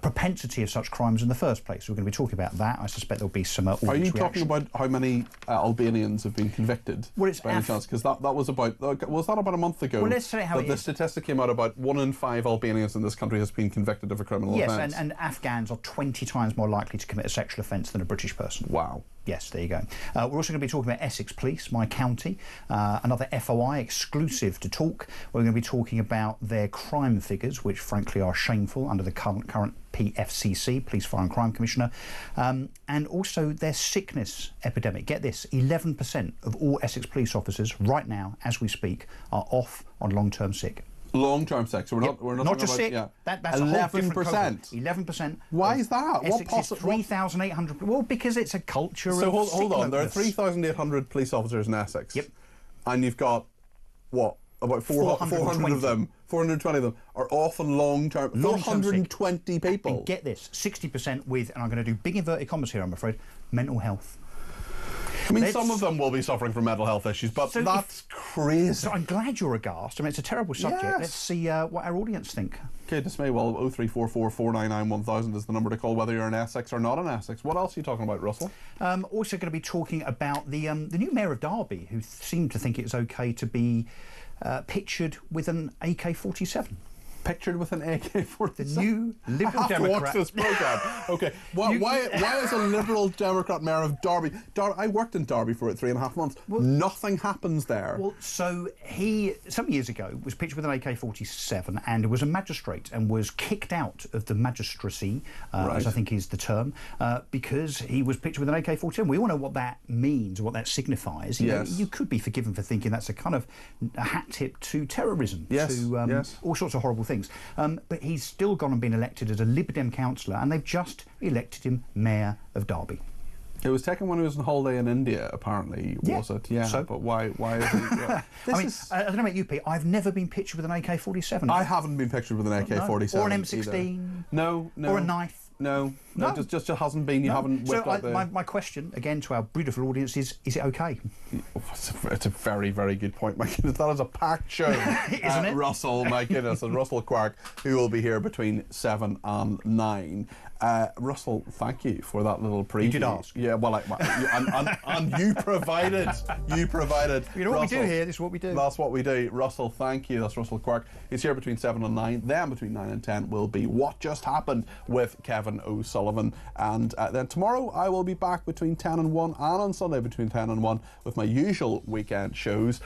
Speaker 19: propensity of such crimes in the first place. We're going to be talking about that. I suspect there'll be some audience
Speaker 2: Are you
Speaker 19: reaction.
Speaker 2: talking about how many Albanians have been convicted?
Speaker 19: Well, it's
Speaker 2: by any chance? Because that was about a month ago?
Speaker 19: Well, let's say how
Speaker 2: the statistic came out about 1 in 5 Albanians in this country has been convicted of a criminal offence.
Speaker 19: Yes, and Afghans are 20 times more likely to commit a sexual offence than a British person.
Speaker 2: Wow.
Speaker 19: Yes, there you go. We're also going to be talking about Essex Police, my county, another FOI exclusive to Talk. We're going to be talking about their crime figures, which frankly are shameful under the current PFCC, Police, Fire and Crime Commissioner, and also their sickness epidemic. Get this, 11% of all Essex police officers right now, as we speak, are off on long-term sick.
Speaker 2: Long-term sick, so we're not
Speaker 19: just
Speaker 2: sick.
Speaker 19: Yeah. That's 11%. 11%.
Speaker 2: Why is that?
Speaker 19: Essex is 3,800. Well, because it's a culture of.
Speaker 2: So hold on. There are
Speaker 19: sickness.
Speaker 2: 3,800 police officers in Essex.
Speaker 19: Yep.
Speaker 2: And you've got what? About 400 of them. 420 of them are off on long-term. 420 people.
Speaker 19: And get this, 60% with, and I'm going to do big inverted commas here, I'm afraid, mental health.
Speaker 2: I mean, some of them will be suffering from mental health issues, but that's crazy.
Speaker 19: So I'm glad you're aghast. I mean, it's a terrible subject.
Speaker 2: Yes.
Speaker 19: Let's see what our audience think.
Speaker 2: Goodness me, well, 0344 499 1000 is the number to call, whether you're in Essex or not in Essex. What else are you talking about, Russell?
Speaker 19: Also going to be talking about the new Mayor of Derby, who seemed to think it was OK to be pictured with an AK-47.
Speaker 2: Pictured with an AK-47?
Speaker 19: The new Liberal
Speaker 2: I have to watch this programme. OK, why is a Liberal Democrat Mayor of Derby... I worked in Derby for 3.5 months. Nothing happens there.
Speaker 19: Well, so he, some years ago, was pictured with an AK-47 and was a magistrate and was kicked out of the magistracy, as I think is the term, because he was pictured with an AK-47. We all know what that means, what that signifies. You know, you could be forgiven for thinking that's a kind of a hat tip to terrorism, to all sorts of horrible things. But he's still gone and been elected as a Lib Dem councillor, and they've just elected him Mayor of Derby.
Speaker 2: It was taken when he was on holiday in India, apparently, was it? Yeah,
Speaker 19: so,
Speaker 2: but why is he...
Speaker 19: I don't know about you, Pete, I've never been pictured with an AK-47.
Speaker 2: I haven't been pictured with an AK-47.
Speaker 19: Or an M16.
Speaker 2: No.
Speaker 19: Or a knife.
Speaker 2: No, just hasn't been. You haven't whipped out the...
Speaker 19: my question, again, to our beautiful audience is it OK?
Speaker 2: It's a very, very good point, my goodness. That is a packed show.
Speaker 19: Isn't it?
Speaker 2: Russell, my goodness, and Russell Quark, who will be here between 7 and 9. Russell, thank you for that little preview.
Speaker 19: You did ask.
Speaker 2: Yeah, well, and you provided. You provided.
Speaker 19: You know what Russell, we do here? This is what we do.
Speaker 2: That's what we do. Russell, thank you. That's Russell Quark. He's here between 7 and 9. Then between 9 and 10 will be What Just Happened with Kevin O'Sullivan. And then tomorrow I will be back between 10 and 1, and on Sunday between 10 and 1 with my usual weekend shows.